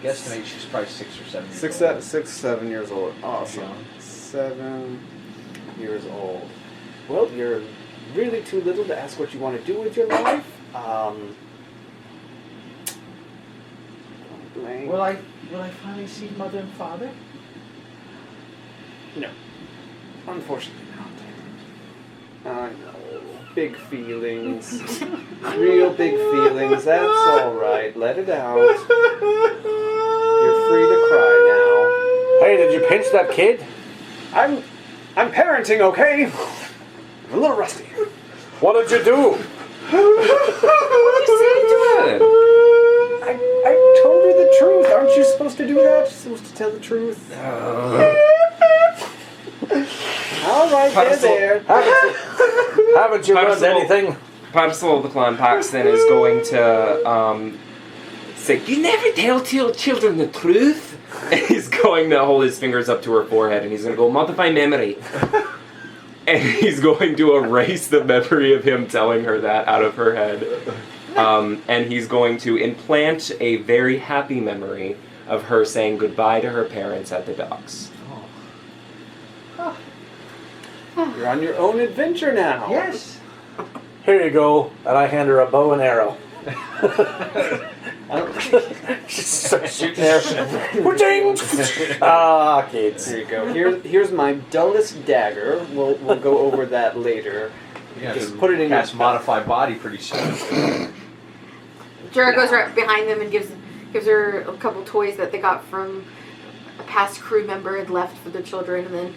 Guesstimate she's probably 6 or 7 years old. 7 years old. Awesome. Young. 7 years old. Well, you're really too little to ask what you want to do with your life. Blank. Will I finally see Mother and Father? No. Unfortunately not. I know. Big feelings. Real big feelings. That's alright. Let it out. You're free to cry Hey, did you pinch that kid? now. I'm parenting, okay? I'm a little rusty. What did you do? What did you say to it? I told her the truth. Aren't you supposed to do that? You're supposed to tell the truth. Alright, there. Haven't you learned anything? Percival the Clown Paxton is going to say, "You never tell children the truth." And he's going to hold his fingers up to her forehead, and he's going to go, "Modify memory." And he's going to erase the memory of him telling her that out of her head. And he's going to implant a very happy memory of her saying goodbye to her parents at the docks. You're on your own adventure now. Yes. Here you go. And I hand her a bow and arrow. She starts shooting arrows. Ah, kids. There you go. Here's my dullest dagger. We'll go over that later. Yeah, Just put it in cast your modify body pretty soon. Jura goes right behind them and gives her a couple toys that they got from a past crew member had left for their children, and then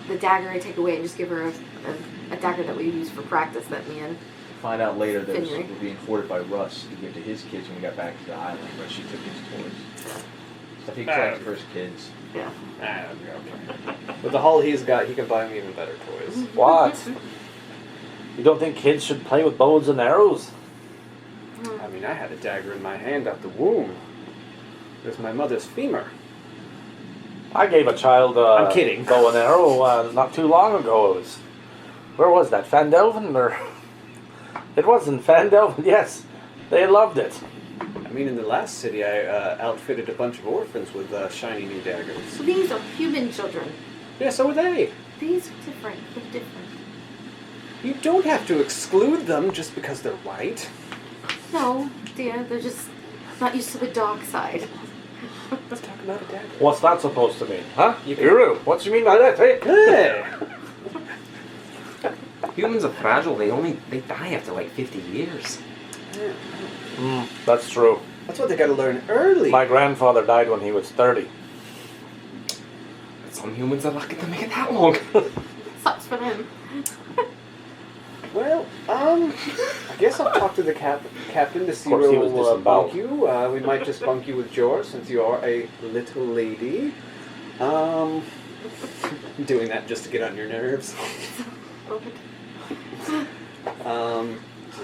the dagger I take away and just give her a dagger that we use for practice that me and Find out later that Finley. we're being hoarded by Russ to give to his kids when we got back to the island, but she took his toys. So he collected for his kids. yeah. Okay. With the haul he's got, he can buy me even better toys. What? You don't think kids should play with bows and arrows? I mean, I had a dagger in my hand out the womb. It was my mother's femur. I gave a child I'm kidding. bow and arrow not too long ago. It was, where was that? Fandelvin? Or it wasn't Fandelvin. Yes, they loved it. I mean, in the last city, I outfitted a bunch of orphans with shiny new daggers. So these are human children. Yeah, so were they. These are different. They're different. You don't have to exclude them just because they're white. No, dear, they're just not used to the dark side. Let's talk about a dagger. What's that supposed to mean? Huh? You can- Guru, what do you mean by that? Hey? Hey! Humans are fragile. They die after like 50 years. That's true. That's what they gotta learn early. My grandfather died when he was 30. Some humans are lucky to make it that long. Sucks for them. Well, I guess I'll talk to the captain to see Of course, where he was we'll bunk disemboweled. you. We might just bunk you with George since you are a little lady. I'm doing that just to get on your nerves.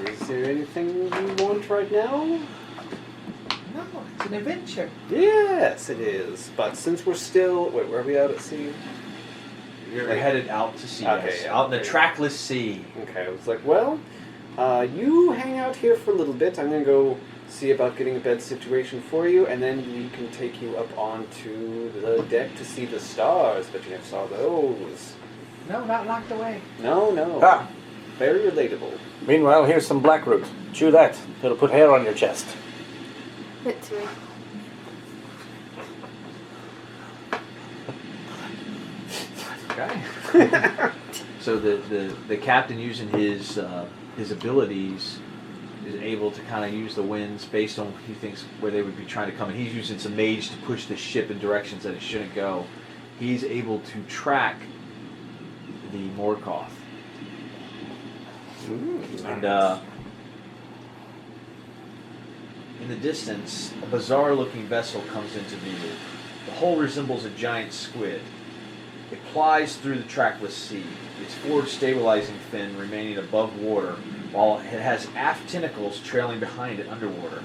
Is there anything you want right now? No, it's an adventure. Yes, it is. But since we're still... Wait, where are we out at sea? You're headed out to sea, Okay, yes. yeah. Out in the trackless sea. Okay, I was like, well, you hang out here for a little bit. I'm going to go see about getting a bed situation for you, and then we can take you up onto the deck to see the stars. But you never saw those. No, not locked away. No. Ah, Very relatable. meanwhile, here's some blackroot. Chew that. It'll put hair on your chest. Hit to me. Okay. So the captain, using his abilities, is able to kind of use the winds based on he thinks where they would be trying to come. And he's using some mage to push the ship in directions that it shouldn't go. He's able to track the Morkoth. And in the distance, a bizarre-looking vessel comes into view. The hull resembles a giant squid. It plies through the trackless sea, its forward stabilizing fin remaining above water, while it has aft tentacles trailing behind it underwater.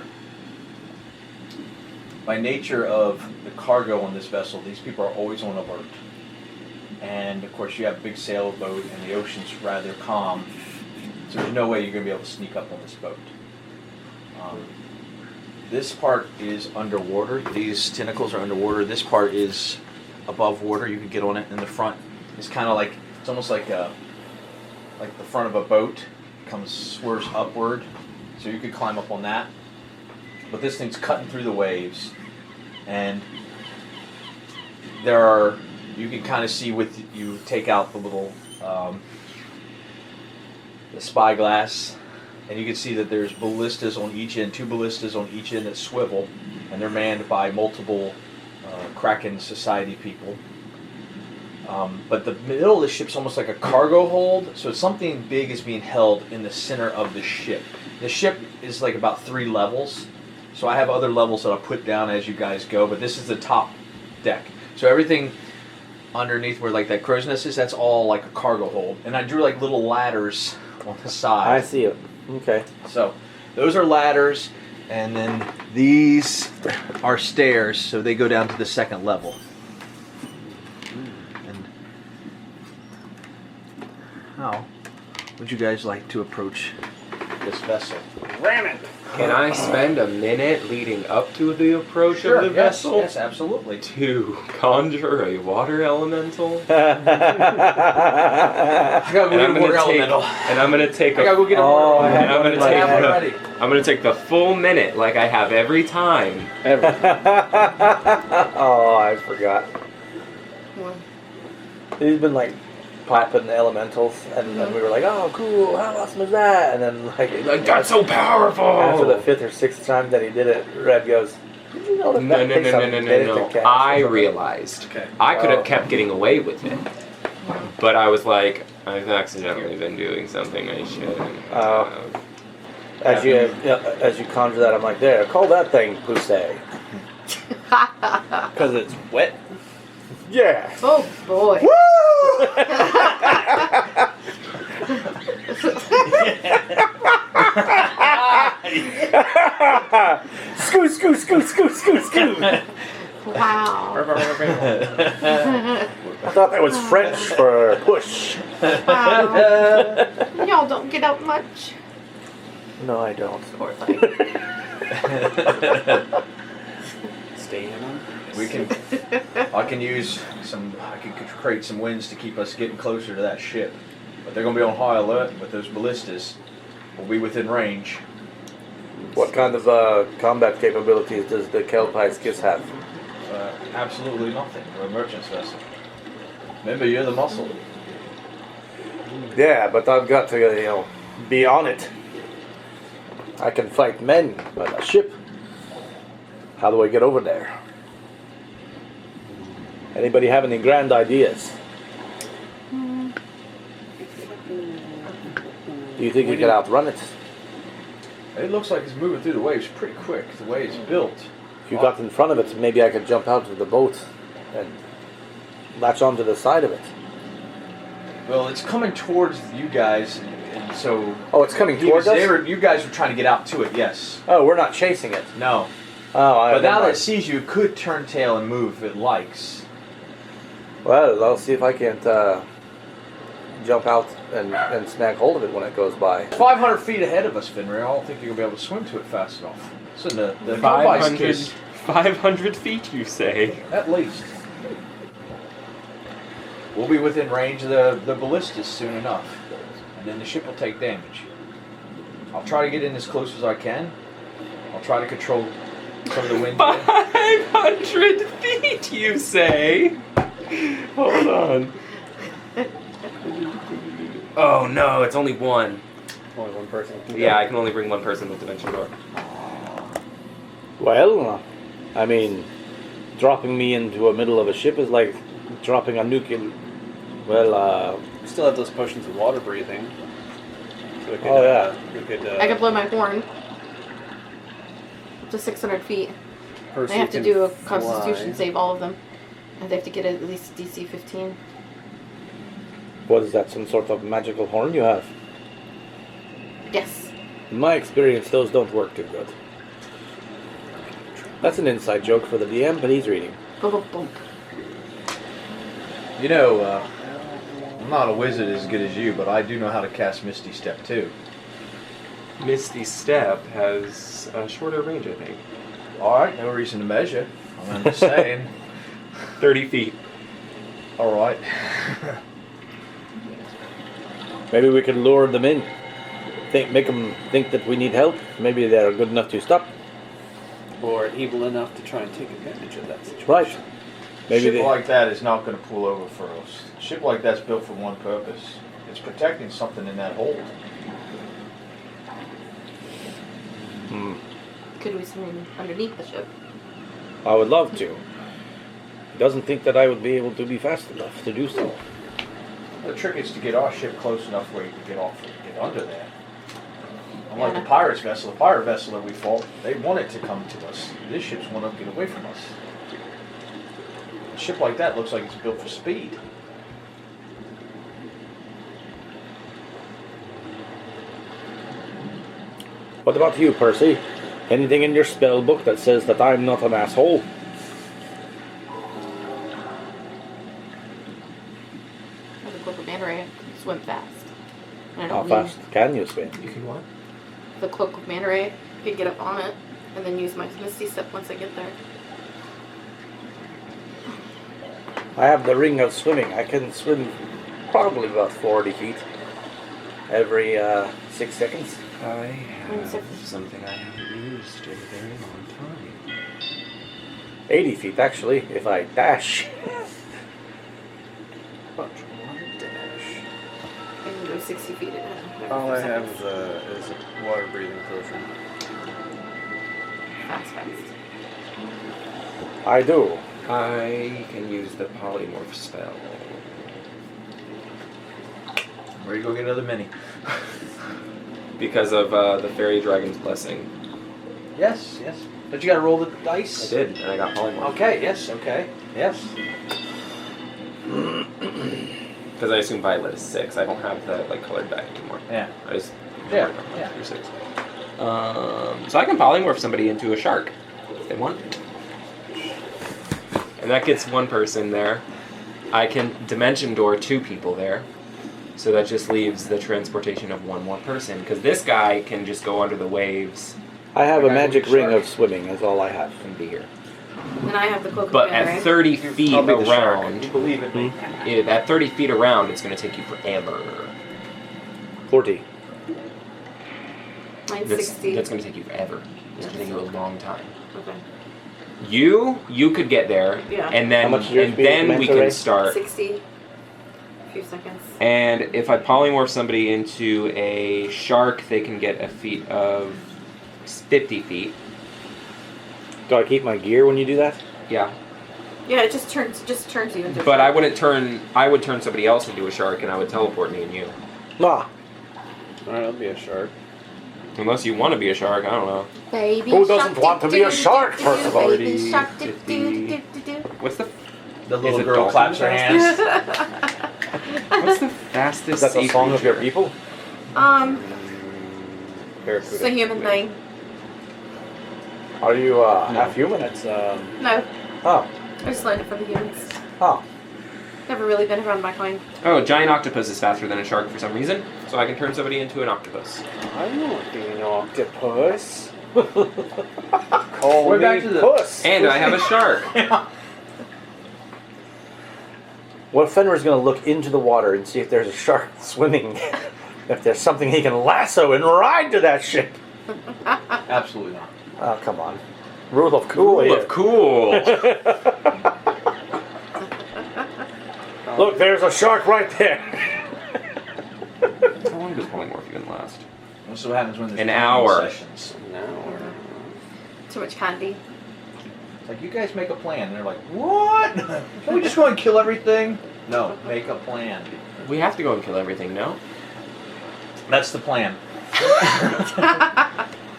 By nature of the cargo on this vessel, these people are always on alert. And of course you have a big sailboat and the ocean's rather calm, so there's no way you're going to be able to sneak up on this boat. This part is underwater. These tentacles are underwater. This part is above water. You can get on it in the front. It's kind of like, it's almost like the front of a boat. Swerves upward, so you could climb up on that. But this thing's cutting through the waves, and you can kind of see with you take out the little the spyglass, and you can see that there's ballistas on each end, 2 ballistas on each end that swivel, and they're manned by multiple Kraken Society people. But the middle of the ship's almost like a cargo hold, so something big is being held in the center of the ship. The ship is like about 3 levels, so I have other levels that I'll put down as you guys go, but this is the top deck. So everything underneath where like that crow's nest is, that's all like a cargo hold. And I drew like little ladders on the side. I see it. Okay. So those are ladders, and then these are stairs, so they go down to the 2nd level. And how would you guys like to approach this vessel? Ram it! Can I spend a minute leading up to the approach of the Yes, vessel yes, absolutely. to conjure a water elemental? I gotta go get a water elemental. And I'm gonna take I gotta go get a water and I'm elemental. gonna I have one ready. I'm gonna take the full minute like I have every time. Oh, I forgot. One. He's been like popping elementals, and then we were like, "Oh, cool! How awesome is that?" And then Like, that's so powerful! after the 5th or 6th time that he did it, Red goes, "Did you know that No. takes a minute to cast or I something?" realized Okay. I could have kept getting away with it, but I was like, I've accidentally been doing something I shouldn't. As you conjure that, I'm like, "There, call that thing Pusey." Because it's wet. Yeah. Oh boy. Woo! Scoot, scoot, scoot, scoot, scoot, scoot. Wow. I thought that was French for push. Wow. Y'all don't get out much. No, I don't. Poor thing. Stay in on. I can create some winds to keep us getting closer to that ship. But they're going to be on high alert with those ballistas. We'll be within range. What kind of combat capabilities does the Kelpie Skiss have? Absolutely nothing. We're a merchant's vessel. Remember, you're the muscle. Yeah, but I've got to, be on it. I can fight men, but a ship? How do I get over there? Anybody have any grand ideas? Do you think you could outrun it? It looks like it's moving through the waves pretty quick, the way it's built. If you got in front of it, maybe I could jump out of the boat and latch onto the side of it. Well, it's coming towards you guys, and so... Oh, it's coming towards us? You guys were trying to get out to it, yes. Oh, we're not chasing it. No. Oh, But now that it sees you, it could turn tail and move if it likes. Well, I'll see if I can't jump out and snag hold of it when it goes by. 500 feet ahead of us, Finray. I don't think you're going to be able to swim to it fast enough. So the 500 feet, you say? At least. We'll be within range of the ballistas soon enough. And then the ship will take damage. I'll try to get in as close as I can. I'll try to control From the wind. 500 feet, you say? Hold on. Oh no, it's only one. Only one person can go. Yeah, I can only bring one person with Dimension Door. Well, I mean, dropping me into the middle of a ship is like dropping a nuke in. Well, We still have those potions of water breathing. So we could, Oh, yeah. We could. I could blow my horn. Up to 600 feet. Percy They have to can do a fly. Constitution save, all of them. And they have to get at least DC 15. what is that? Some sort of magical horn you have? Yes. In my experience, those don't work too good. That's an inside joke for the DM, but he's reading. Boom, boom, boom. You know, I'm not a wizard as good as you, but I do know how to cast Misty Step too. Misty Step has a shorter range, I think. All right, no reason to measure. I'm just saying. 30 feet. All right. Maybe we could lure them in. Make them think that we need help. Maybe they're good enough to stop. Or evil enough to try and take advantage of that situation. Right. Maybe Ship they... like that is not going to pull over for us. A ship like that's built for one purpose. It's protecting something in that hold. Hmm. Could we swim underneath the ship? I would love to. He doesn't think that I would be able to be fast enough to do so. The trick is to get our ship close enough where you can get off and get under there. Unlike Yeah. the pirate's vessel, the pirate vessel that we fought, they want it to come to us. This ship's want to get away from us. A ship like that looks like it's built for speed. What about you, Percy? Anything in your spell book that says that I'm not an asshole? As a cloak of manta ray, I can swim fast. And I How don't fast can you swim? You can what? need the cloak of manta ray. I could get up on it and then use my Misty Step once I get there. I have the ring of swimming. I can swim probably about 40 feet every 6 seconds. I have something I haven't used in a very long time. 80 feet, actually, if I dash. But one dash. I can go 60 feet in it. All I have is a water breathing potion. Fast. I do. I can use the polymorph spell. Where you go get another mini? Because of the fairy dragon's blessing. Yes, yes. But you got to roll the dice. I did, and I got polymorph. Okay. Yes. Okay. Yes. Because I assume Violet is 6. I don't have the colored die anymore. Yeah. I just Yeah, mark on yeah. through 6. So I can polymorph somebody into a shark if they want. And that gets one person there. I can dimension door 2 people there. So that just leaves the transportation of one more person. Because this guy can just go under the waves I have a Okay, magic shark. ring of swimming, is all I have. and be here. And I have the cloak of But manta ray. at 30 feet I'll be the shark. around, You believe in me. at 30 feet around, it's going to take you forever. 40. Mine's That's 60. going to take you forever. It's going to take you a long time. Okay. You could get there, Yeah. and then How much is your and speed then we manta can ray? start. 60. A few seconds. And if I polymorph somebody into a shark, they can get a feet of 50 feet. Do I keep my gear when you do that? Yeah, Yeah, it just turns you into a but shark. I wouldn't turn. I would turn somebody else into a shark, and I would teleport me and you. Nah. Alright, I'll be a shark. Unless you want to be a shark, I don't know. Baby Who doesn't shark, want to be a shark, do-do-do-do-do, first of all? baby 30, shark, 50. do-do-do-do-do-do. What's the The Is little it girl dolphin claps her hands. what's the fastest Is that the sea song of your creature? people? It's a human thing. Are you half human? That's, No, Oh. I just learned it from the humans. Oh. Never really been around my kind. Oh, giant octopus is faster than a shark for some reason, so I can turn somebody into an octopus. I want being an octopus. Call We're me back to the- puss. And I have a shark. Well, Fenrir's going to look into the water and see if there's a shark swimming. If there's something he can lasso and ride to that ship. Absolutely not. Oh, come on. Rule of cool Rule here. of cool. Look, there's a shark right there. How long does polymorph even last? That's what happens when there's An planning hour. sessions. No. Too much candy. It's like, you guys make a plan. And they're like, what? Can we just go and kill everything? No, make a plan. We have to go and kill everything, no? That's the plan.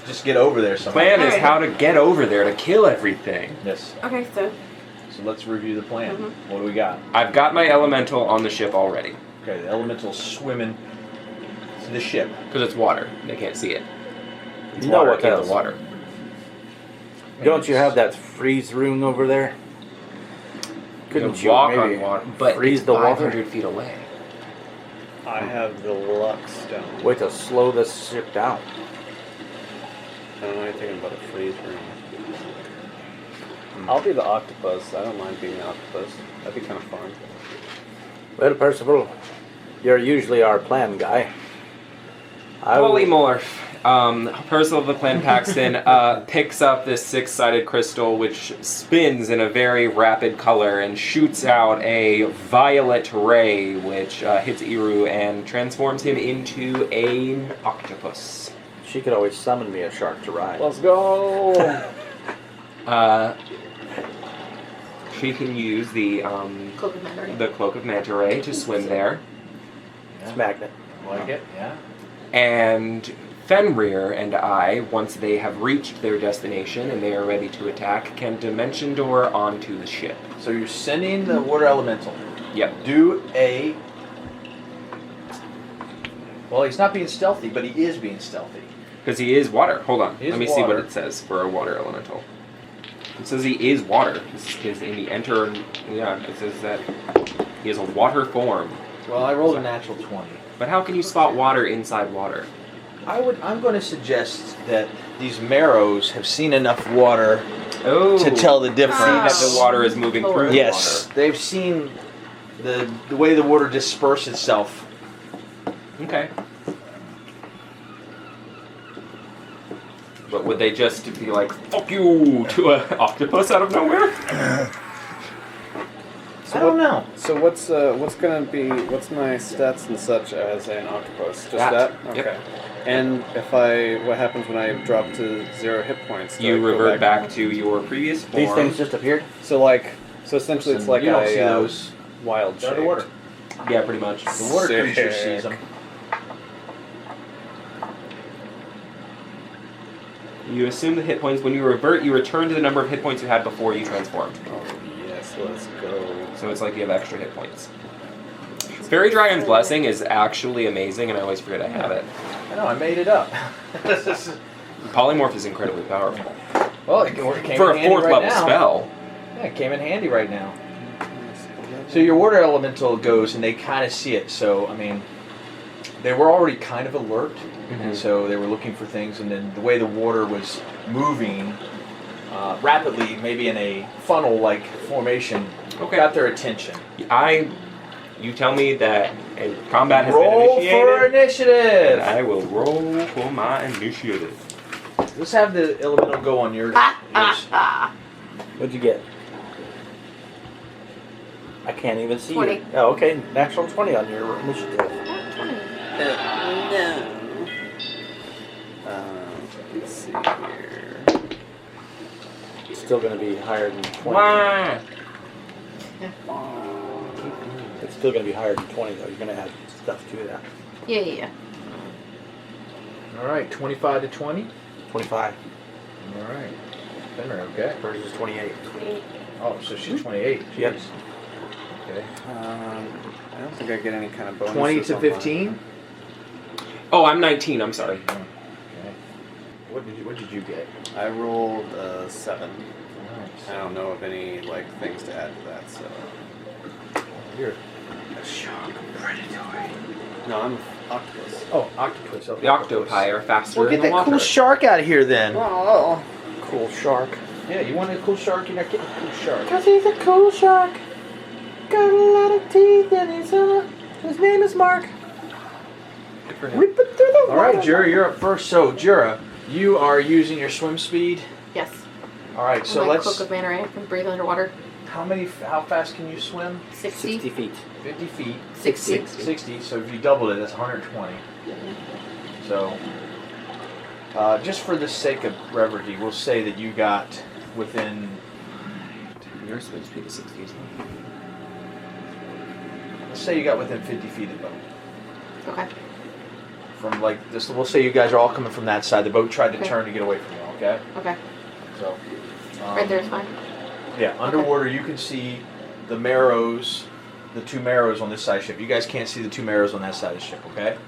Just get over there somehow. Plan is Alright. how to get over there to kill everything. Yes. Okay, so So let's review the plan. Mhm. What do we got? I've got my elemental on the ship already. Okay, the elemental's swimming to the ship. Because it's water. They can't see it. It's You know water what in the else? water. Don't you have that freeze rune over there? Couldn't can you walk maybe on water, but freeze it's the water? 500 feet away. I have the luck stone. Way to slow this ship down. I don't know anything about a freeze room. I'll be the octopus. I don't mind being the octopus. That'd be kind of fun. Well, Percival, you're usually our plan guy. I will- Polymorph. Percival the Clan Paxton picks up this 6-sided crystal, which spins in a very rapid color and shoots out a violet ray, which hits Iru and transforms him into an octopus. She could always summon me a shark to ride. Let's go! She can use the cloak of memory. Cloak of Manta Ray to swim there. It's magnet. Like it? Yeah. And Fenrir and I, once they have reached their destination and they are ready to attack, can dimension door onto the ship. So you're sending the water elemental. Yep. Do a... Well, he's not being stealthy, but he is being stealthy. Because he is water. Hold on. He is Let me see what water. it says for a water elemental. It says he is water. This is in the enter... Yeah, it says that he is a water form. Well, I rolled a natural 20. But how can you spot water inside water? I'm going to suggest that these marrows have seen enough water Oh. to tell the See difference. that the water is moving through the Yes, they've seen the way the water disperse itself. water. Okay. But would they just be like, fuck you, to an octopus out of nowhere? I don't know. So what's what's my stats and such as an octopus? Just That. that? Yep. Okay. And what happens when I drop to 0 hit points? Do I You go revert back to your previous form. These things just appeared? So essentially it's like you don't a see those. wild They're shape. underwater. Yeah, pretty much. The water creature Sick. sees them. You assume the hit points. When you revert, you return to the number of hit points you had before you transformed. Oh yes, let's go. So it's like you have extra hit points. Fairy Dragon's Blessing is actually amazing, and I always forget I have it. I know, I made it up. Polymorph is incredibly powerful. Well, it came For in a handy 4th right level now. spell. Yeah, it came in handy right now. So your water elemental goes, and they kind of see it. So, I mean, they were already kind of alert, and so they were looking for things. And then the way the water was moving rapidly, maybe in a funnel-like formation, Okay. got their attention. You tell me that a combat has Roll been for initiated, initiative. and I will roll for my initiative. Let's have the elemental go on yours. What'd you get? I can't even see 20. you. Oh, okay. Natural 20 on your initiative. No. Let's see here. It's still going to be higher than 20. Wah! It's still going to be higher than 20, though. You're going to add stuff to that. Yeah. All right, 25 to 20. 25 All right. Fenrir, okay. versus 28. Oh, so she's 28. Yep. Jeez. Okay. I don't think I get any kind of bonus. 20 to 15. Oh, I'm 19. I'm sorry. Okay. What did you get? I rolled 7. Nice. I don't know of any things to add to that. So You're a shark predatory. no, I'm octopus. Oh, octopus. Okay, The octopi are faster Well, in get the that water. cool shark out of here then. Oh, Cool shark. Yeah, you want a cool shark? You're not getting a cool shark. Because he's a cool shark. Got a lot of teeth and his name is Mark. Good for him. Rip it through the All right, water. Jura, you're up first. So, Jura, you are using your swim speed. Yes. All right, so my let's. cloak of mana ray. I can breathe underwater. How fast can you swim? 60. 60 feet. 50 feet. 60. 60. So if you doubled it, that's 120. So, just for the sake of brevity, we'll say that you got within. Your swim speed is 60, isn't it? Let's say you got within 50 feet of the boat. Okay. From like this, we'll say you guys are all coming from that side. The boat tried to Okay. turn to get away from you. Okay. Okay. So. Right there is fine. Yeah, underwater you can see the marrows, the 2 marrows on this side of the ship. You guys can't see the 2 marrows on that side of the ship, okay?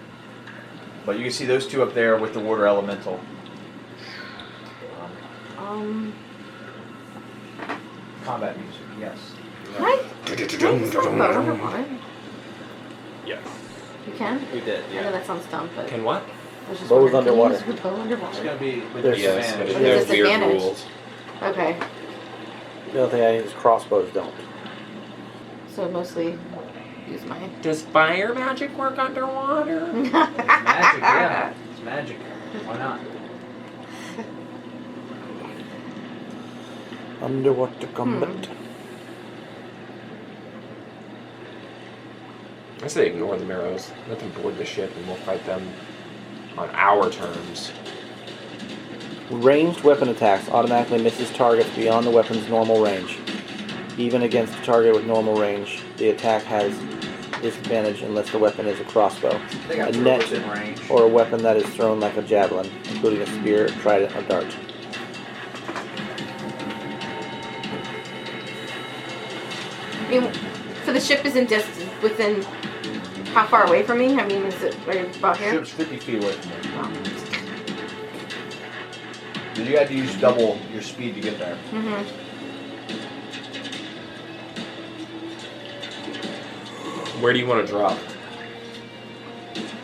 But you can see those 2 up there with the water elemental. Combat music, yes. What? Can I swim a boat underwater? Yes. You can? We did, I know that sounds dumb, but Can what? I was just Bows wondering, underwater. Can you use a bow It's underwater? going to be with There's- Yes, but disadvantage. With there's weird disadvantage. rules. Okay. The only thing I use is crossbows don't. So mostly use my. Does fire magic work underwater? Magic, yeah. It's magic. Why not? Underwater combat. I say ignore the marrows. Let them board the ship and we'll fight them on our terms. Ranged weapon attacks automatically misses targets beyond the weapon's normal range. Even against a target with normal range, the attack has disadvantage unless the weapon is a crossbow, They got a 2 net, within range. or a weapon that is thrown like a javelin, including a spear, trident, or dart. I mean, so the ship is in distance within. How far away from me? I mean, is it right about here? Ship's 50 feet away from you. Oh. You had to use double your speed to get there. Mm-hmm. Where do you want to drop?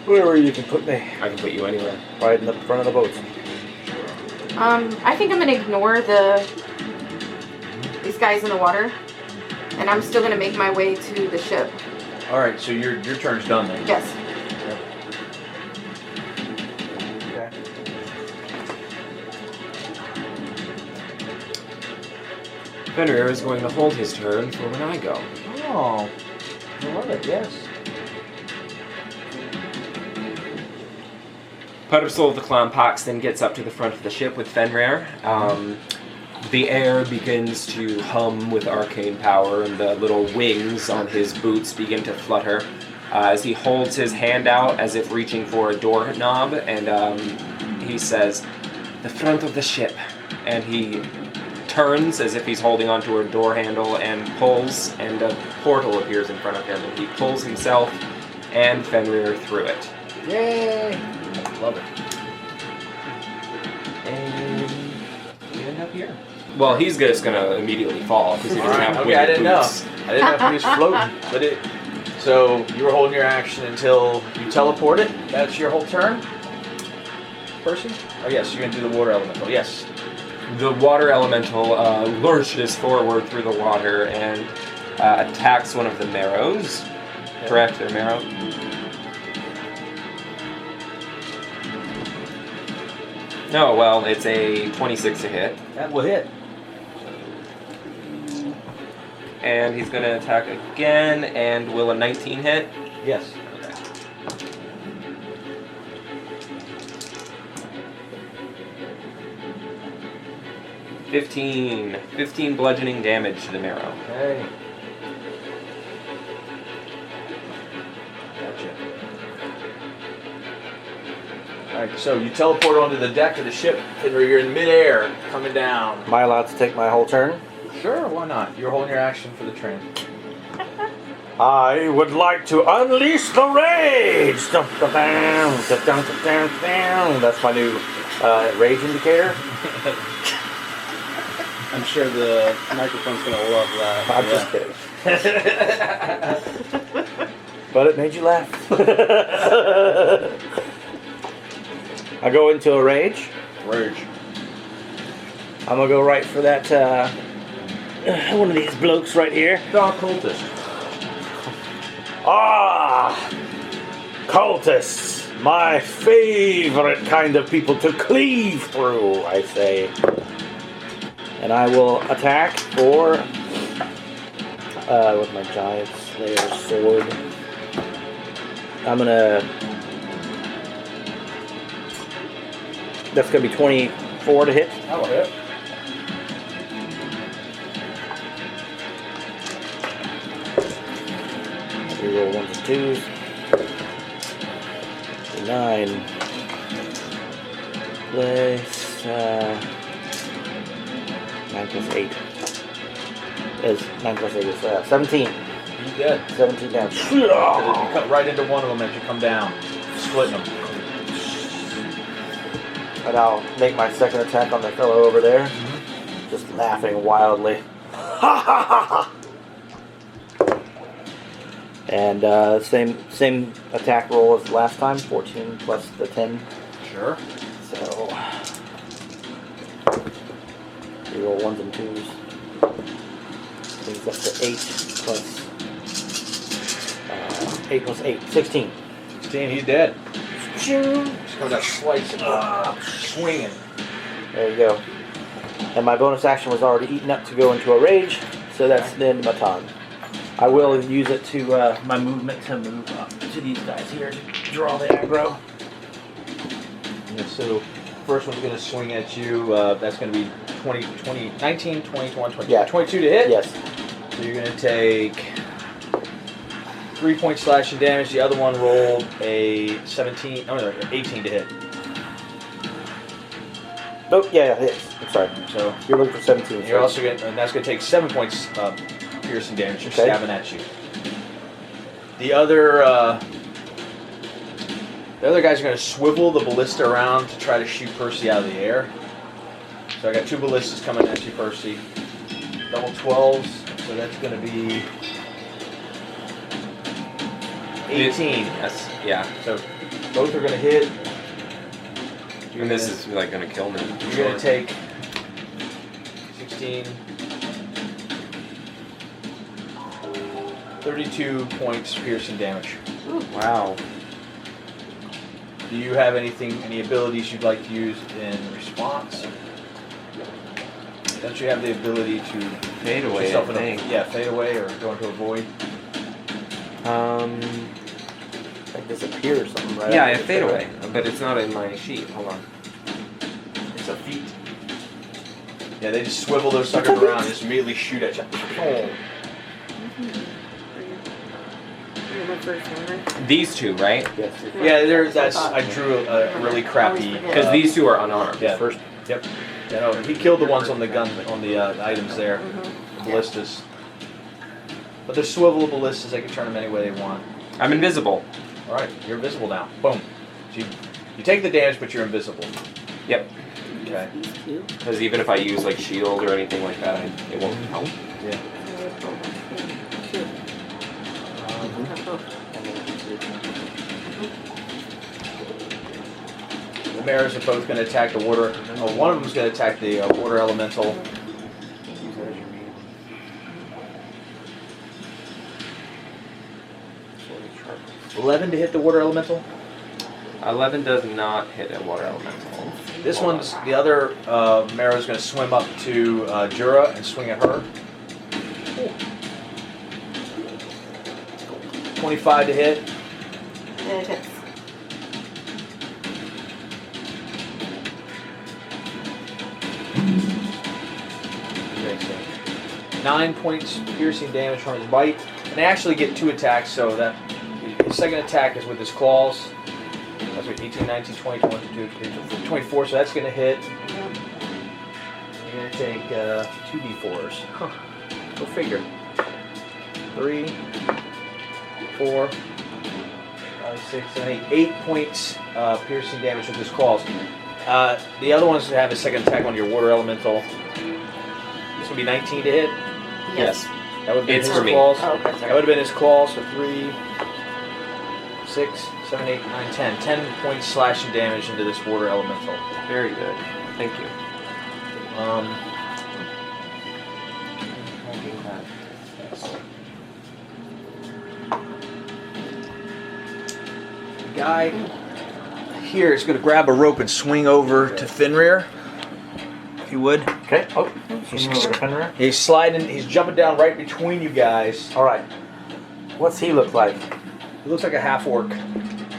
Wherever you can put me. I can put you anywhere. Right in the front of the boat. I think I'm gonna ignore these guys in the water, and I'm still gonna make my way to the ship. All right, so your turn's done then. Yes. Okay. Fenrir is going to hold his turn for when I go. Oh, I love it. Yes. Putter of the Clown Pox then gets up to the front of the ship with Fenrir. The air begins to hum with arcane power, and the little wings on his boots begin to flutter as he holds his hand out as if reaching for a doorknob, and he says, "The front of the ship," and he turns as if he's holding onto a door handle and pulls, and a portal appears in front of him, and he pulls himself and Fenrir through it. Yay! Love it. And we end up here. Well, he's just gonna immediately fall because he doesn't Alright, have okay, I winged didn't know. boots. I didn't know if he was floating, but it. So you were holding your action until you teleport it. That's your whole turn. Percy? Oh yes, you're gonna do the water elemental. Yes. The water elemental lurches forward through the water and attacks one of the marrows. Okay. Correct, they're marrow. No, well, it's a 26 to hit. That will hit. And he's going to attack again, and will a 19 hit? Yes. 15 bludgeoning damage to the marrow. Okay. Gotcha. Alright, so you teleport onto the deck of the ship, and you're in midair, coming down. Am I allowed to take my whole turn? Sure, why not? You're holding your action for the train. I would like to unleash the rage! That's my new rage indicator. I'm sure the microphone's gonna love that. I'm just kidding. But it made you laugh. I go into a rage. Rage. I'm gonna go right for that, one of these blokes right here. The occultist. Ah! Cultists! My favorite kind of people to cleave through, I say. And I will attack for with my Giant Slayer sword. I'm gonna. That's gonna be 24 to hit. That'll hit. Reroll 1s and 2s. 9 plus 9 plus 8 is 9 plus 8 is 17. He's dead. 17 damage. You cut right into one of them as you come down, splitting them. And I'll make my second attack on the fellow over there, just laughing wildly. And same attack roll as last time, 14 plus the 10. Sure. So we roll 1s and 2s. Brings up to 8 plus 8, 16. 16, he's dead. Just comes out slicing, swinging. There you go. And my bonus action was already eaten up to go into a rage, so that's the end of my turn. I will use it to my movement to move up to these guys here to draw the aggro. Yeah, so first one's going to swing at you. That's going to be 19, 20, 21, 22. Yeah. 22 to hit? Yes. So you're going to take 3 points slashing damage. The other one rolled a 18 to hit. Oh, yeah, it hits. I'm sorry. So You're looking for 17. you're also going, and that's going to take 7 points piercing damage. You're Okay. stabbing at you. The other guys are going to swivel the ballista around to try to shoot Percy out of the air. So I got 2 ballistas coming at you, Percy. Double 12s, so that's going to be 18. Yes. Yeah. So both are going to hit. And this is like gonna kill me. You're going to take 16, 32 points piercing damage. Wow. Do you have any abilities you'd like to use in response? Don't you have the ability to Fade away, yourself I in a- think. yeah, fade away or go into a void? Like disappear or something, right? Yeah, I fade away, but it's not in my sheet. Hold on. It's a feat. Yeah, they just swivel those suckers around and just immediately shoot at you. Oh. You're the first one, right? These two, right? Yes. Yeah, I drew a really crappy. Because these two are unarmed. Yeah. First. Yep. Yeah, no, he killed the ones on the gun, on the items there, the ballistas. But they're swivelable ballistas. They can turn them any way they want. I'm invisible. All right, you're invisible now. Boom. So you take the damage, but you're invisible. Yep. Okay. These two. Because even if I use like shield or anything like that, it won't help. Yeah. Two. The mares are both going to attack the water. Oh, one of them is going to attack the water elemental. 11 to hit the water elemental. 11 does not hit a water elemental. This one's the other mare is going to swim up to Jura and swing at her. 25 to hit. And it hits. Okay, so 9 points piercing damage from his bite. And they actually get 2 attacks, so that his second attack is with his claws. That's what, 18, 19, 20, 22, 23, 24, so that's going to hit. You're going to take 2 d4s. Huh. Go figure. 3, 4, 5, 6, 7, 8. 8 points piercing damage with his claws. The other ones have a second attack on your water elemental. This would be 19 to hit. Yes. That would be It's his for me. claws. Oh, okay, That sorry. would have been his claws, so 3, 6, 7, 8, 9, 10. 10 points slashing damage into this water elemental. Very good. Thank you. The guy here is going to grab a rope and swing over to Fenrir. if you would. Okay. Oh, He's sliding. He's jumping down right between you guys. All right. What's he look like? He looks like a half orc.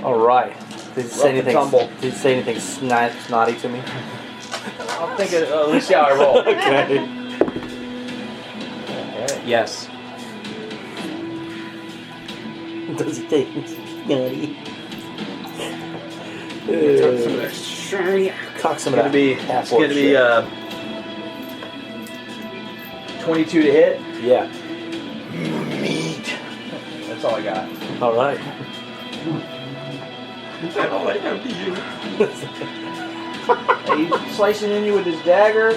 All right. Did he say and anything? tumble. Did he say anything snotty to me? I'm thinking. Let me see how I roll. Okay. Yes. Does he take snotty? Cock some of that. It's gonna be 22 to hit. Yeah. Meat. That's all I got. All right. He's slicing in you with his dagger.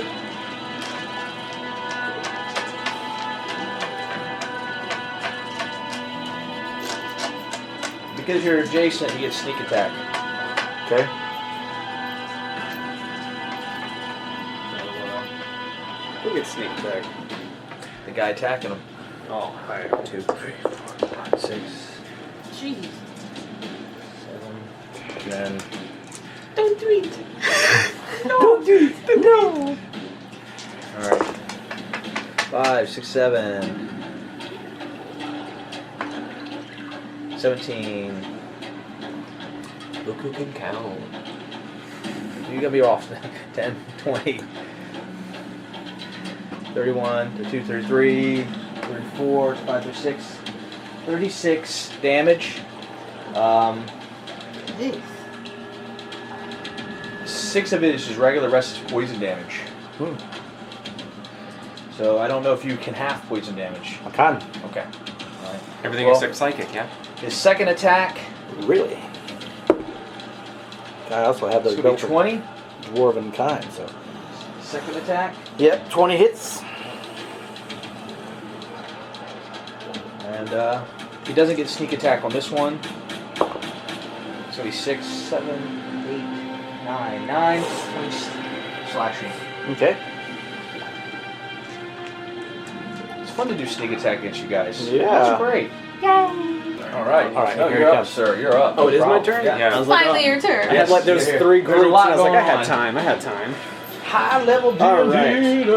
Because you're adjacent, you get sneak attack. Okay. Who gets sneak attack? The guy attacking him. Oh, hi. 2, 3, 4, 5, 6, Jeez. 7, 10. Don't do it. Don't do it. No. Alright. 5, 6, 7. 17. Look who can count. You're gonna be off. 10, 20. 31, 32, 33, 34, 35, 36, 36 damage. Jeez. 6 of it is just regular, rest is poison damage. So I don't know if you can half poison damage. I can. Okay. All right. Everything Well, except psychic, yeah? His second attack Really? I also have is those going to be 20. dwarven kind, so. Second attack. Yep, 20 hits. And he doesn't get sneak attack on this one. So he's 6, 7, 8, 9, 9. 20 slashing. Okay. It's fun to do sneak attack against you guys. Yeah. That's great. Yay. All right. All right, No, here you're it up, comes. sir. You're up. Oh, it is my problem. turn? Yeah. I was like, Finally, your turn. I had like, there's Yes, 3 there's a groups, lot and I was like, I going had on. time. I had time. High level D&D. All right,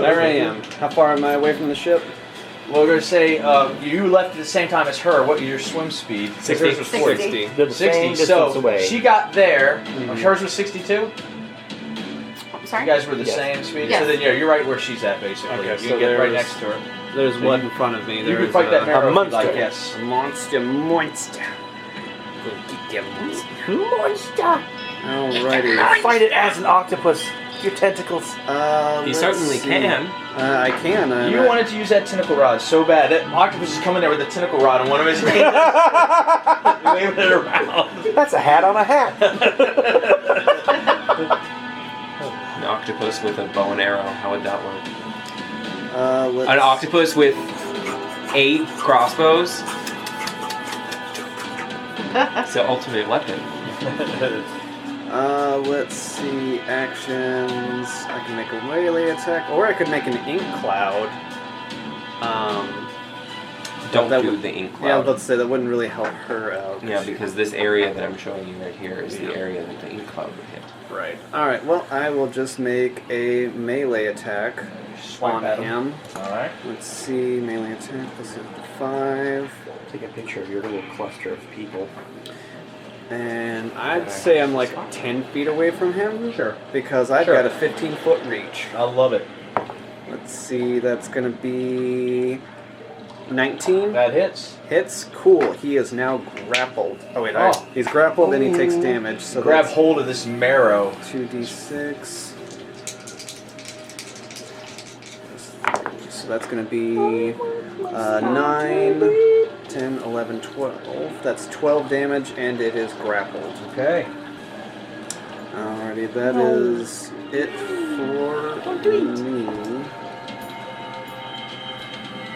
there I am. How far am I away from the ship? Well, we're going to say you left at the same time as her. What your swim speed? 60. Hers was 40. 60. They're the 60. same distance So away. she got there. Hers was 62. I'm sorry? You guys were the Yes. same speed. Yes. So then, yeah, you're right where she's at, basically. Okay, you so can get right there's- next to her. There's So what you- in front of me. You There's can fight that marrow if you'd monster. like, yes. a monster. Go get that monster. Monster! Alrighty. Fight it as an octopus. Your tentacles. He Let's certainly see. can. I can. You wanted to use that tentacle rod so bad. That octopus is coming there with a tentacle rod in one of his hands, waving it around. That's a hat on a hat. An octopus with a bow and arrow. How would that work? Let's An octopus with 8 crossbows. It's the ultimate weapon. Let's see. Actions. I can make a melee attack, or I could make an ink cloud. Don't That do would- the ink Yeah, cloud. let's say that wouldn't really help her out. Yeah, because this area that I'm showing you right here is the area that the ink cloud would hit. Right. Alright, well, I will just make a melee attack Swipe on at him. him. All right. Let's see, melee attack, let's hit the 5. Take a picture of your little cluster of people. And I'd say I'm like 10 feet away from him. Sure. Because I've Sure. got a 15-foot reach. I love it. Let's see, that's gonna be 19. That hits. Hits. Cool. He is now grappled. Oh wait, Oh. he's grappled and he takes damage. So Grab that's hold of this marrow. 2d6. So that's going to be 9, 10, 11, 12. That's 12 damage and it is grappled. Okay. Alrighty, that is it for me.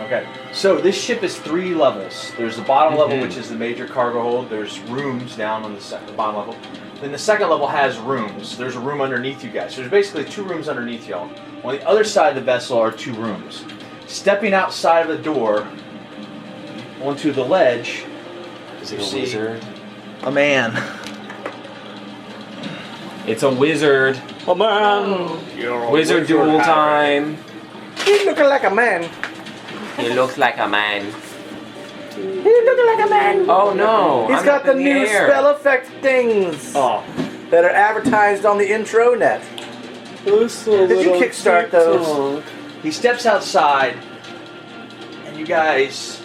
Okay. So this ship is 3 levels. There's the bottom level, which is the major cargo hold. There's rooms down on the bottom level. Then the second level has rooms. There's a room underneath you guys. So there's basically 2 rooms underneath y'all. On the other side of the vessel are 2 rooms. Stepping outside of the door onto the ledge, Is it You a see- wizard? a man. It's a wizard. Oh man! You're a Wizard duel Harry. time. He's looking like a man. He looks like a man. He's looking like a man. Oh no! He's I'm got up the in new air. spell effect things Oh. that are advertised on the intro net. Did Did you kickstart those? He steps outside, and you guys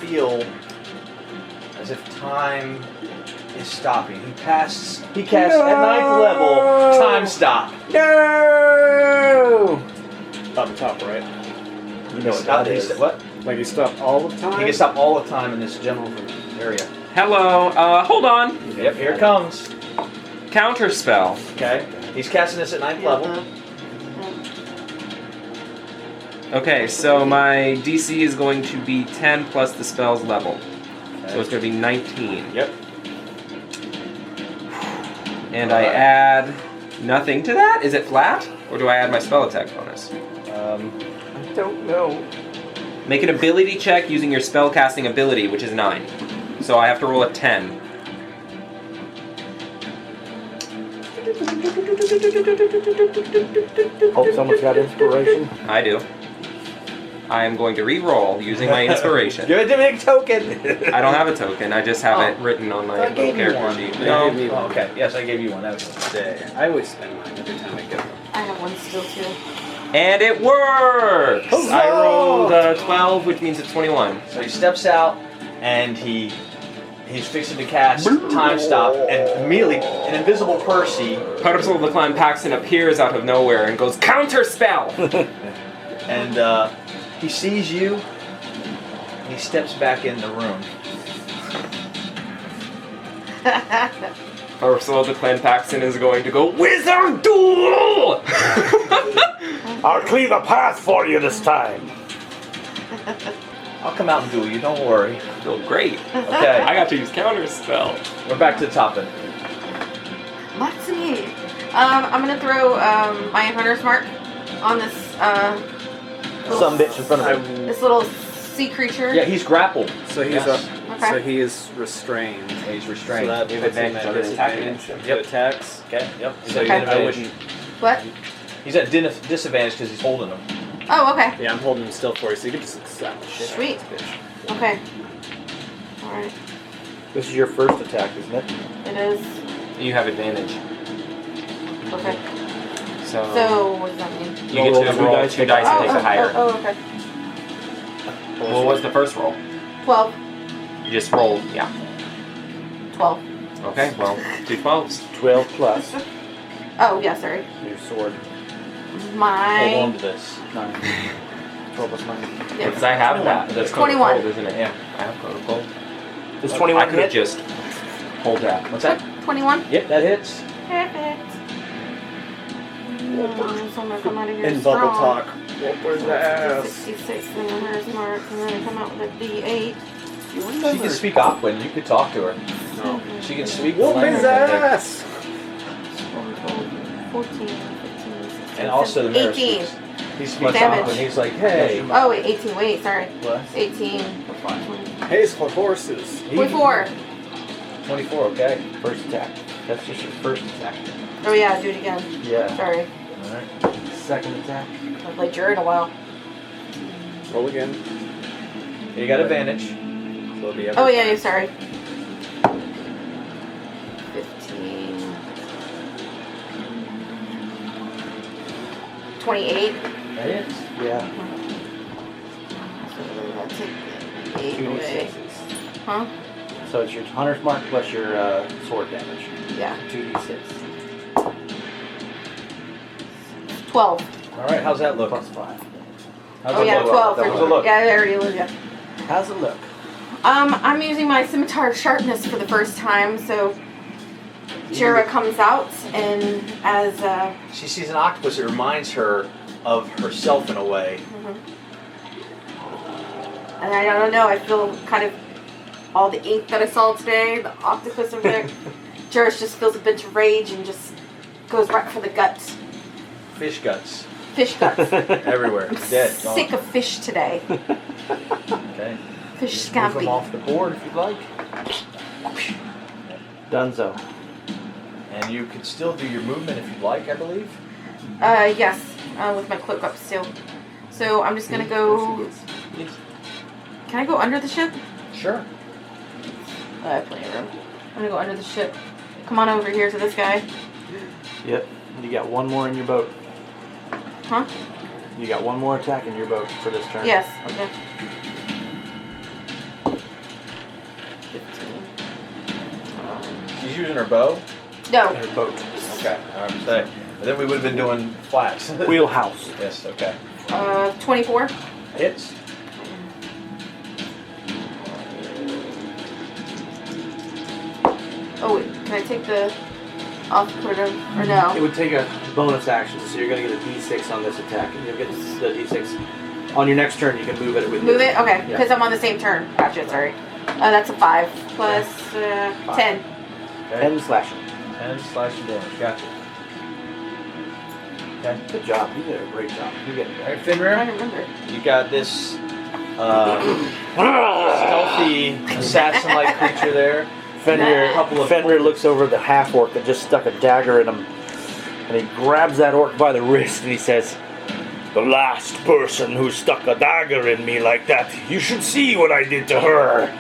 feel as if time is stopping. He casts at 9th level, time stop. No! Up top, right? You know what that is. What? Like you stop all the time? He can stop all the time in this general area. Hello. Hold on. Yep, here it comes. Counter spell. Okay. He's casting this at 9th level. Okay, so my DC is going to be 10 plus the spell's level. So it's going to be 19. Yep. And I add nothing to that? Is it flat? Or do I add my spell attack bonus? I don't know. Make an ability check using your spell casting ability, which is 9. So I have to roll a 10. Hope someone's got inspiration. I do. I am going to re-roll using my inspiration. Give it to me, token. I don't have a token, I just have Oh. it written on my I little gave you character one. sheet. No. No. Oh, okay. Yes, I gave you one. That was I always spend mine every time I get them. I have one still too. And it works! Huzzah! I rolled 12, which means it's 21. So he steps out, and he's fixing to cast time stop, and immediately an invisible Percy, Puddle of the Clan Paxton appears out of nowhere and goes, counter spell! and he sees you, and he steps back in the room. Puddle of the Clan Paxton is going to go, Wizard Duel! I'll cleave a path for you this time. I'll come out and duel you, don't worry. Oh, great. Okay, I got to use counter spell. we're back to the top then. Matsumi. I'm gonna throw my hunter's mark on this Some bitch in front of him. this little sea creature. Yeah, he's grappled. So he's Yes. Okay. So he is restrained. Yeah, he's So restrained. that You have puts him advantage at on his attack disadvantage Yep. to attacks. Okay, yep. He's So at Okay. I disadvantage. wouldn't. What? He's at disadvantage because he's holding him. Oh, okay. Yeah, I'm holding him still for you, so you can just slap the shit Sweet. out of this bitch. Okay. All right. This is your first attack, isn't it? It is. You have advantage. Okay. So, So what does that mean? you get to roll two dice and take a higher. Oh, okay. What was the first roll? 12. You just rolled, yeah. 12. Okay, well, 2 12s. 12 plus. Oh, yeah, sorry. Your sword. Hold on My. to this. 9. 12 plus 9. Yeah. Because I have that. That's code of 21. cold, isn't it? Yeah. I have code of cold. Does I 21 could have hit? just pulled that. What's that? 21? Yep, that hits. Perfect. So I'm gonna come out of here In bubble strong. talk. Whoop his ass. 66 and then there's mark and then I come out with a D8. She can speak Aquan. You could talk to her. No. She can speak the Whoop language. his I think. ass! 14, 15, 16, And also the mirror 18. speaks. He speaks Damage. Aquan. He's like, hey. Oh, wait, 18. Wait, sorry. What? 18. That's fine. Hayes for horses. 24. 24, okay. First attack. That's just your first attack. Oh, yeah, do it again. Yeah. Sorry. Alright. Second attack. I've played Jura in a while. Roll again. You got advantage. So it'll be every Oh, yeah, time. yeah, sorry. 15. 28. That hits. Yeah. So I'll take the 8 2d6s. away. Huh? So it's your hunter's mark plus your sword damage. Yeah. 2d6 12. Alright, how's that look? plus 5. How's Oh, it yeah, look? 12. How's it look? Yeah, there you go, yeah. How's it look? I'm using my scimitar sharpness for the first time, so Jira comes out and as She sees an octopus. It reminds her of herself in a way. and I don't know, I feel kind of all the ink that I saw today, the octopus over there. Jira just feels a bunch of rage and just goes right for the guts. Fish guts. Fish guts. Everywhere. Dead. Gone. Sick of fish today. Okay. Fish Move them scampi. off the board if you'd like. Dunzo. And you can still do your movement if you'd like, I believe. Yes, with my cloak up still. So I'm just gonna go. Can I go under the ship? Sure. I have plenty of room. I'm gonna go under the ship. Come on over here to this guy. Yep. You got one more in your boat. Huh? You got one more attack in your boat for this turn. Yes. Okay. 15. She's using her bow. No. Your boat. Okay. I'm saying. Then we would have been doing flats. Wheelhouse. Yes. Okay. 24. Hits. Oh wait, can I take the off put or no? It would take a bonus action, so you're going to get a d6 on this attack, and you'll get the d6 on your next turn. You can move it with Move it? Okay, Yeah. because I'm on the same turn. Gotcha, sorry. That's a 5 plus 10. 10 10 slashing. 10 slashing damage. Gotcha. Okay. Good job. You did a great job. You get it. All right, I Fenrir. don't remember. You got this stealthy assassin-like creature there. Fenrir looks over at the half-orc that just stuck a dagger in him, and he grabs that orc by the wrist and he says, "The last person who stuck a dagger in me like that, you should see what I did to her."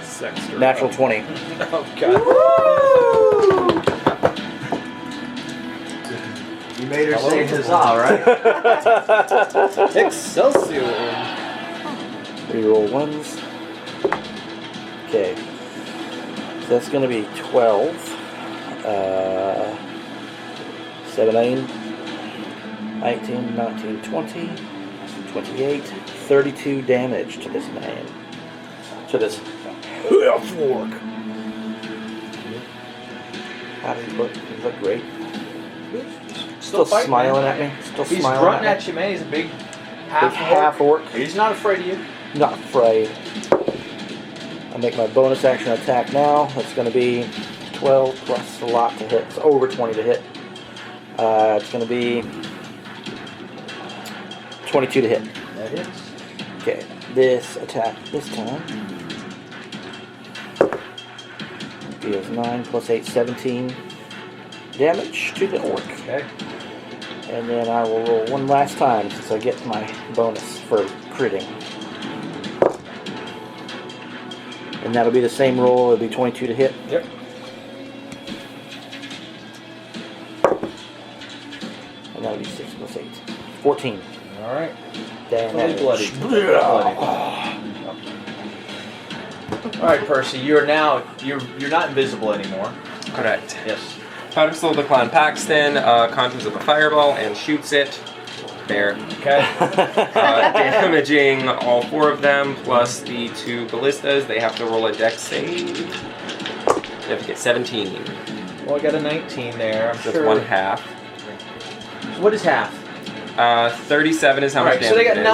Sexter. Natural 20. Oh, God. You made her say huzzah, right? Excelsior. Reroll ones. Okay. So that's going to be 12. 17, 19, 19, 20, 28, 32 damage to this man. To this half-orc. How does he look? He look great. Still fighting, smiling man. at me. Still He's smiling grunting at at you, man. He's a big me. Big half-orc. half-orc. He's not afraid of you. Not afraid. I'll make my bonus action attack now. That's going to be 12 plus a lot to hit. It's over 20 to hit. It's going to be 22 to hit. That hits. Okay, this attack this time deals 9 plus 8, 17 damage to the orc. Okay. And then I will roll one last time since I get my bonus for critting. And that'll be the same roll. It'll be 22 to hit. Yep. And that'll be 6 plus 8. 14. All right. Damage. Bloody. All right, Percy. You're now you're not invisible anymore. Correct. Yes. Pedestal the clown Paxton conjures up a fireball and shoots it. There. Okay. Damaging all 4 of them, plus the 2 ballistas. They have to roll a dex save. They have to get 17. Well, I got a 19 there. I'm That's sure. 1/2. What is half? 37 is how All much right. damage So they got it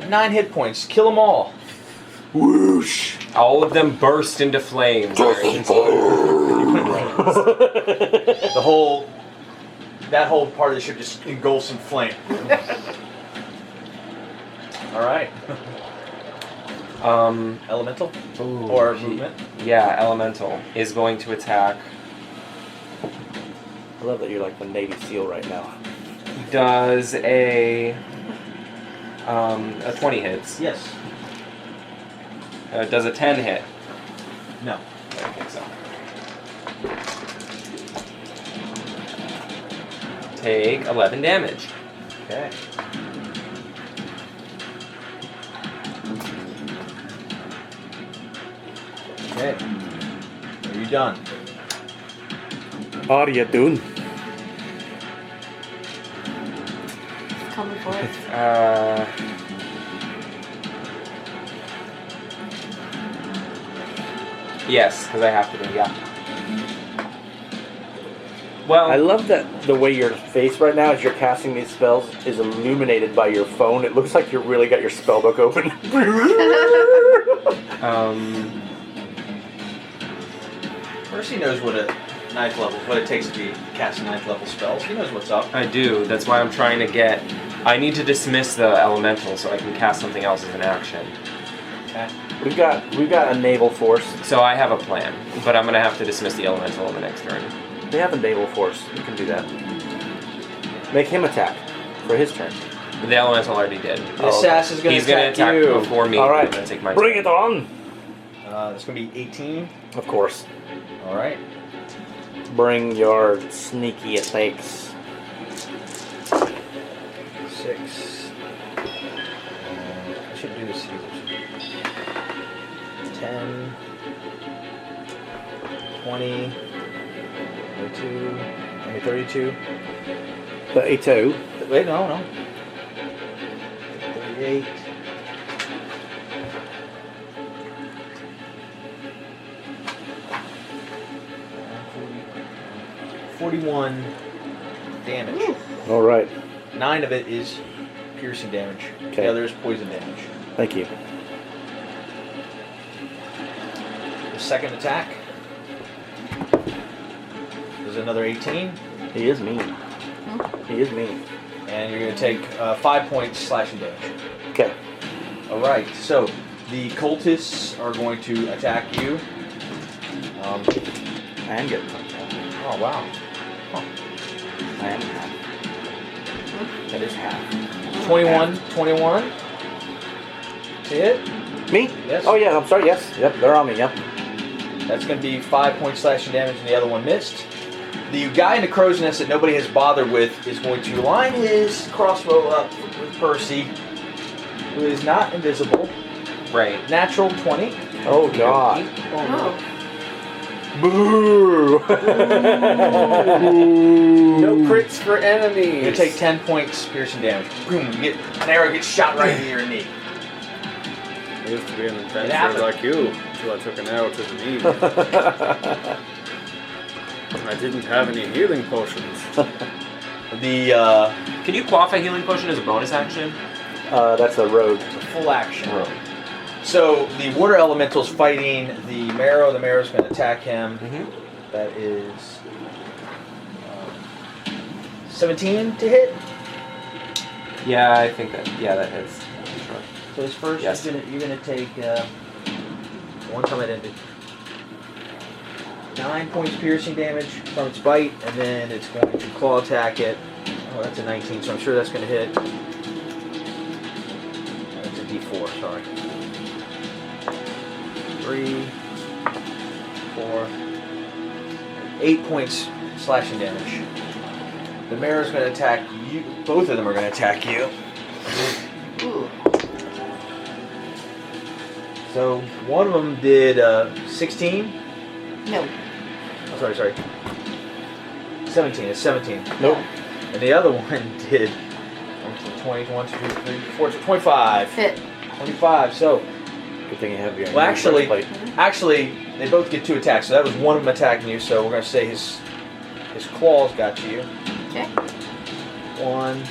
is. 9 hit points. Kill them all. Whoosh! All of them burst into flames. The whole. That whole part of the ship just engulfs in flame. All right. Elemental or movement. Yeah, Elemental is going to attack. I love that you're like the Navy SEAL right now. Does a 20 hits. Yes. Does a 10 hit? No. I don't think so. Take 11 damage. Okay. Okay. Are you done? Are you doing? Coming for it. Yes, because I have to do, yeah. Well, I love that the way your face right now as you're casting these spells is illuminated by your phone. It looks like you really got your spellbook open. Percy knows what a ninth level, what it takes to be casting ninth level spells. He knows what's up. I do. That's why I'm trying to get... I need to dismiss the elemental so I can cast something else as an action. Okay. We've got a naval force. So I have a plan, but I'm gonna have to dismiss the elemental in the next turn. They have a naval force. You can do that. Make him attack for his turn. The elemental already did. The assassin's going to He's gonna attack you. before me. All right. I'm gonna take my Bring turn. it on. It's going to be 18. Of course. All right. Bring your sneaky attacks. 6. I should do this. 10. 20. 22. I mean 32. 32. Wait, no. 38. 41 damage. All right. 9 of it is piercing damage. Okay. The other is poison damage. Thank you. The second attack is another 18. He is mean. He is mean. And you're going to take 5 points slashing damage. Okay. Alright, so the cultists are going to attack you. I am getting some. Oh, wow. I am half. That is half. 21. Hit. Me? Yes. Oh yeah. I'm sorry. Yes. Yep. They're on me. Yep. That's going to be 5 points slashing damage, and the other one missed. The guy in the crow's nest that nobody has bothered with is going to line his crossbow up with Percy, who is not invisible. Right. Natural 20. Oh God. Oh. Boo! No crits for enemies. You're going to take 10 points piercing damage. Boom. An arrow gets shot right into your knee. I used to be an happened. adventurer like you until I took an arrow to the knee. I didn't have any healing potions. Can you quaff a healing potion as a bonus action? That's a rogue. Full action. So the water elemental's fighting the Marrow. The Marrow's going to attack him. Mm-hmm. That is 17 to hit. Yeah, I think that. Yeah, that hits. Sure. So his first, Yes. you're gonna take one time it ended. 9 points piercing damage from its bite, and then it's going to claw attack it. Oh, that's a 19, so I'm sure that's going to hit. That's a D4, sorry. 3, 4, 8 points slashing damage. The Marrow's going to attack you. Both of them are going to attack you. Ooh. So one of them did 16. No. Oh, sorry. 17. It's 17. Nope. And the other one did 20, 1, 2, 3, 4, 25. Hit. 25. So, Good thing you have your. well, actually, breastplate. they both get 2 attacks. So that was one of them attacking you. So we're gonna say his claws got to you. Okay. 1,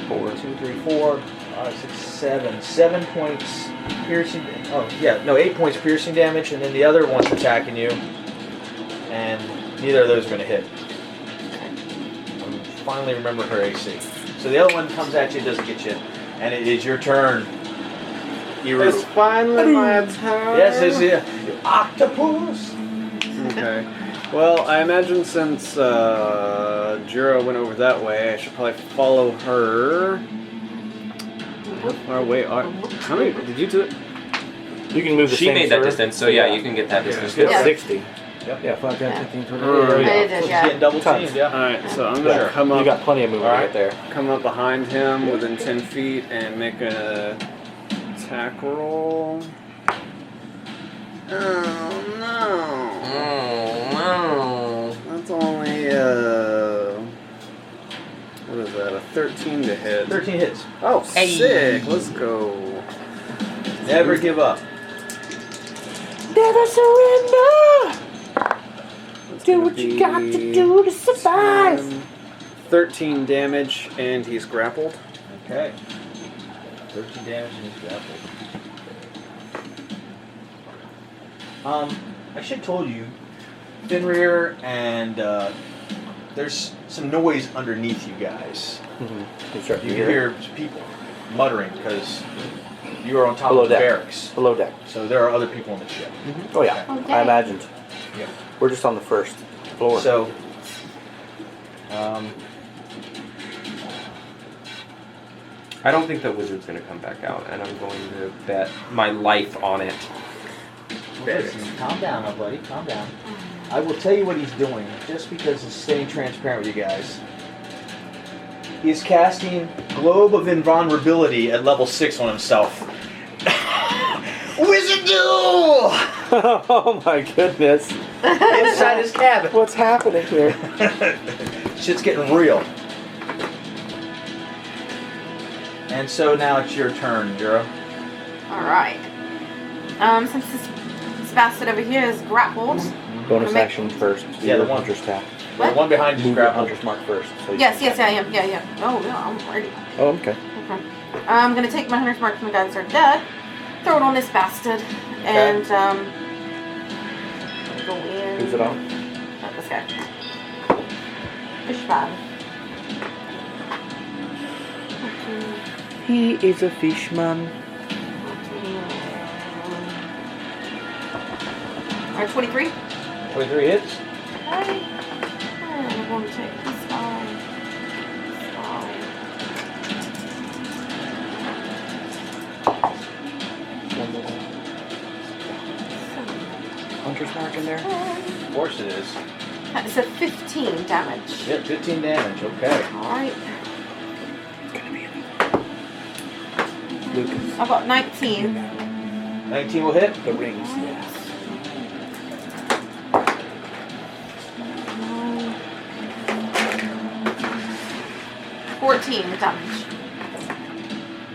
4, 2, 3, 4, 5, 6, 7. 7 points piercing. Oh yeah, no, 8 points piercing damage, and then the other one's attacking you, and neither of those are gonna hit. Finally remember her AC. So the other one comes at you, doesn't get you, and it is your turn. Iru. It's finally my turn. Yes, it's you. Octopus. Okay. Well, I imagine since Jura went over that way, I should probably follow her. How far away are? How many? Did you do it? You can move the She same made that sort of- distance, so yeah, you can get that distance. Get Yeah. 60. Yep. Yeah, 5, 10, Yeah. 15, 20. Oh, There we I go. did, She's yeah. getting double Tons. teamed, yeah. All right, so I'm gonna Sure. come You up, got plenty of movement All right. right there. come up behind him within 10 feet and make an attack roll. Oh no! Oh, That's only what is that? A 13 to hit. 13 hits. Oh, Hey. sick! Let's go. Never give up. Never surrender! That's Do gonna what you got to be do to survive! 13 damage, and he's grappled. Okay. 13 damage and he's grappled. I should have told you, Fenrir and there's some noise underneath you guys. Mm-hmm. You can hear people muttering because You are on top Below of the deck. barracks. Below deck. So there are other people on the ship. Oh yeah, Okay. I imagined. Yeah. We're just on the first floor. So, I don't think the wizard's gonna come back out, and I'm going to bet my life on it. listen, calm down, now, buddy. Calm down. I will tell you what he's doing, just because he's staying transparent with you guys. He's casting Globe of Invulnerability at level 6 on himself. Wizard duel! Oh my goodness. Inside his cabin. What's happening here? Shit's getting real. And so now it's your turn, Juro. Alright. Since this bastard over here is grappled. Bonus Make- action first. Do Yeah, your the one- hunter's tap. The one behind you Move is your grappled. hunter's mark first. So you- Yes, I am. Yeah. Oh, yeah, I'm ready. Oh, okay. Okay. I'm gonna take my hunter's mark from the guys that are dead, throw it on this bastard, and go in. Who's it on? This guy. Fish bad. He is a fishman. Alright, 23. 23 hits. Okay. And I'm going to take this guy. This guy. Hunter's mark in there? Of course it is. That's a 15 damage. Yep, 15 damage. Okay. Alright. Lucas. I've got 19. 19 will hit. The rings. Yes. 14 damage.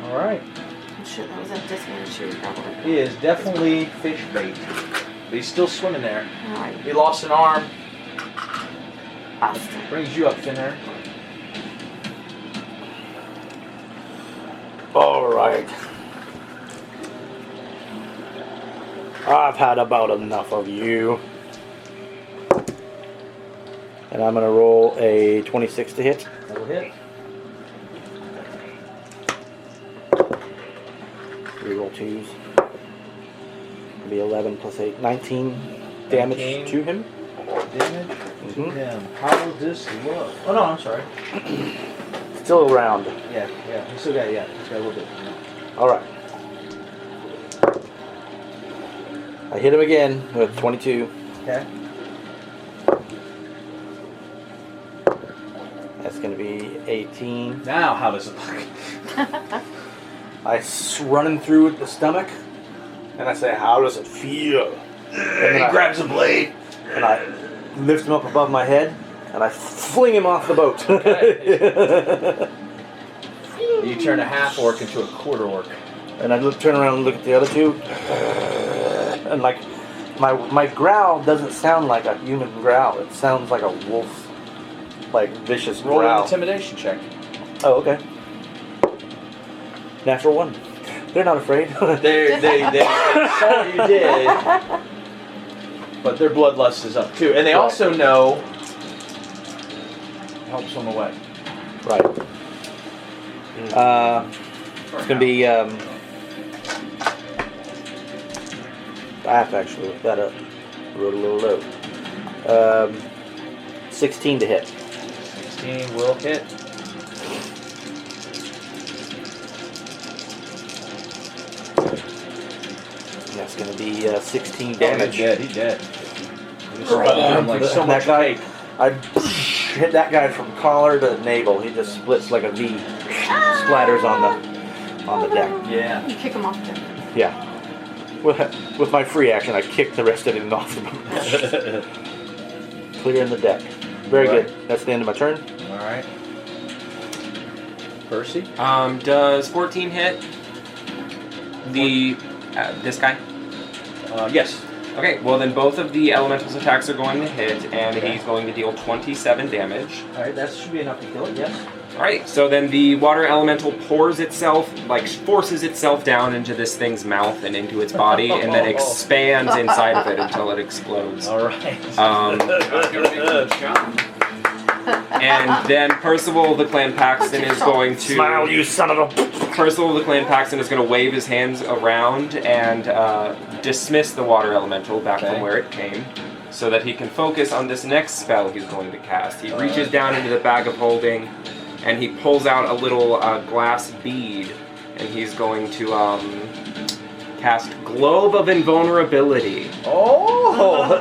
All right. Oh, shit, that was a disadvantage. He is definitely fish bait. But he's still swimming there. Alright, He lost an arm. bastard. Brings you up, Finner. Alright. I've had about enough of you. And I'm gonna roll a 26 to hit. That will hit. Reroll twos. It'll be 11 plus 8. 19 damage 19. to him. Damage to Mhm. him. How will this look? Oh no, I'm sorry. Still around. Yeah. He's still got he's got a little bit. Alright. I hit him again with 22. Okay. That's going to be 18. Now how does it look? Run him through the stomach, and I say, "How does it feel?" And He grabs a blade. and I lift him up above my head, and I fling him off the boat. You turn a half orc into a quarter orc. And I turn around and look at the other two, and like my growl doesn't sound like a human growl. It sounds like a wolf, like vicious Roll an growl. intimidation check. Oh, okay. Natural 1. They're not afraid. They saw what you did, but their bloodlust is up too, and they Right. also know helps them away. Right. It's gonna be. I have to actually look that up. Wrote a little note. 16 to hit. 16 will hit. That's gonna be 16 damage. He's dead. He's dead. You just spun him like so That much guy- cake. I hit that guy from collar to navel. He just splits like a V. Splatters on the deck. Yeah. You kick him off there. Yeah. With my free action, I kicked the rest of him off the boat. Clearing the deck. Very Right. good. That's the end of my turn. All right. Percy. Does 14 hit the this guy? Yes. Okay, well then both of the elemental's attacks are going to hit, and Okay. he's going to deal 27 damage. All right. That should be enough to kill it. Yes. Alright, so then the water elemental pours itself, like forces itself down into this thing's mouth and into its body, and then expands inside of it until it explodes. All right. Um, And then Percival the Clan Paxton is going to... Smile, you son of a... Percival the Clan Paxton is going to wave his hands around and dismiss the water elemental back from where it came, so that he can focus on this next spell he's going to cast. He reaches down into the bag of holding, and he pulls out a little glass bead, and he's going to cast Globe of Invulnerability. Oh!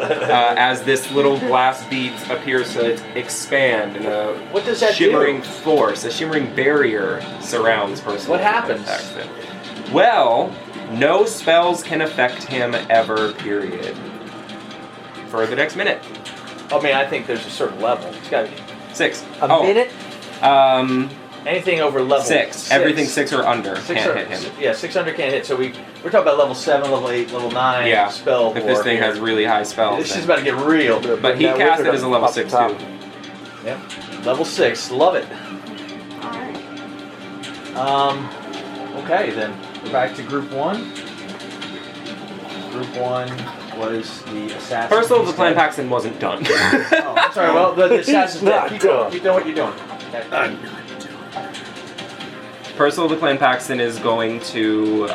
As this little glass bead appears to expand, and What does that shimmering do? force, a shimmering barrier surrounds Percival. What happens? Well, no spells can affect him ever, period. For the next minute. I mean, I think there's a certain level. It's got to be 6. A minute? anything over level 6. Everything 6 or under can't hit him. Yeah, 600 can't hit. So we're talking about level 7, level 8, level 9 Yeah. spell. If this thing here. has really high spells. This then. is about to get real. But he That cast it wizard as a level up 6 top. too. Yep. Level 6. Love it. Alright. Okay, then we're back to group 1. Group 1 was the assassin. Percival the Clan Paxton wasn't done. Oh, sorry. Well, the assassin's not dead. done. Keep doing what you're doing. Okay. Percival the Clan Paxton is going to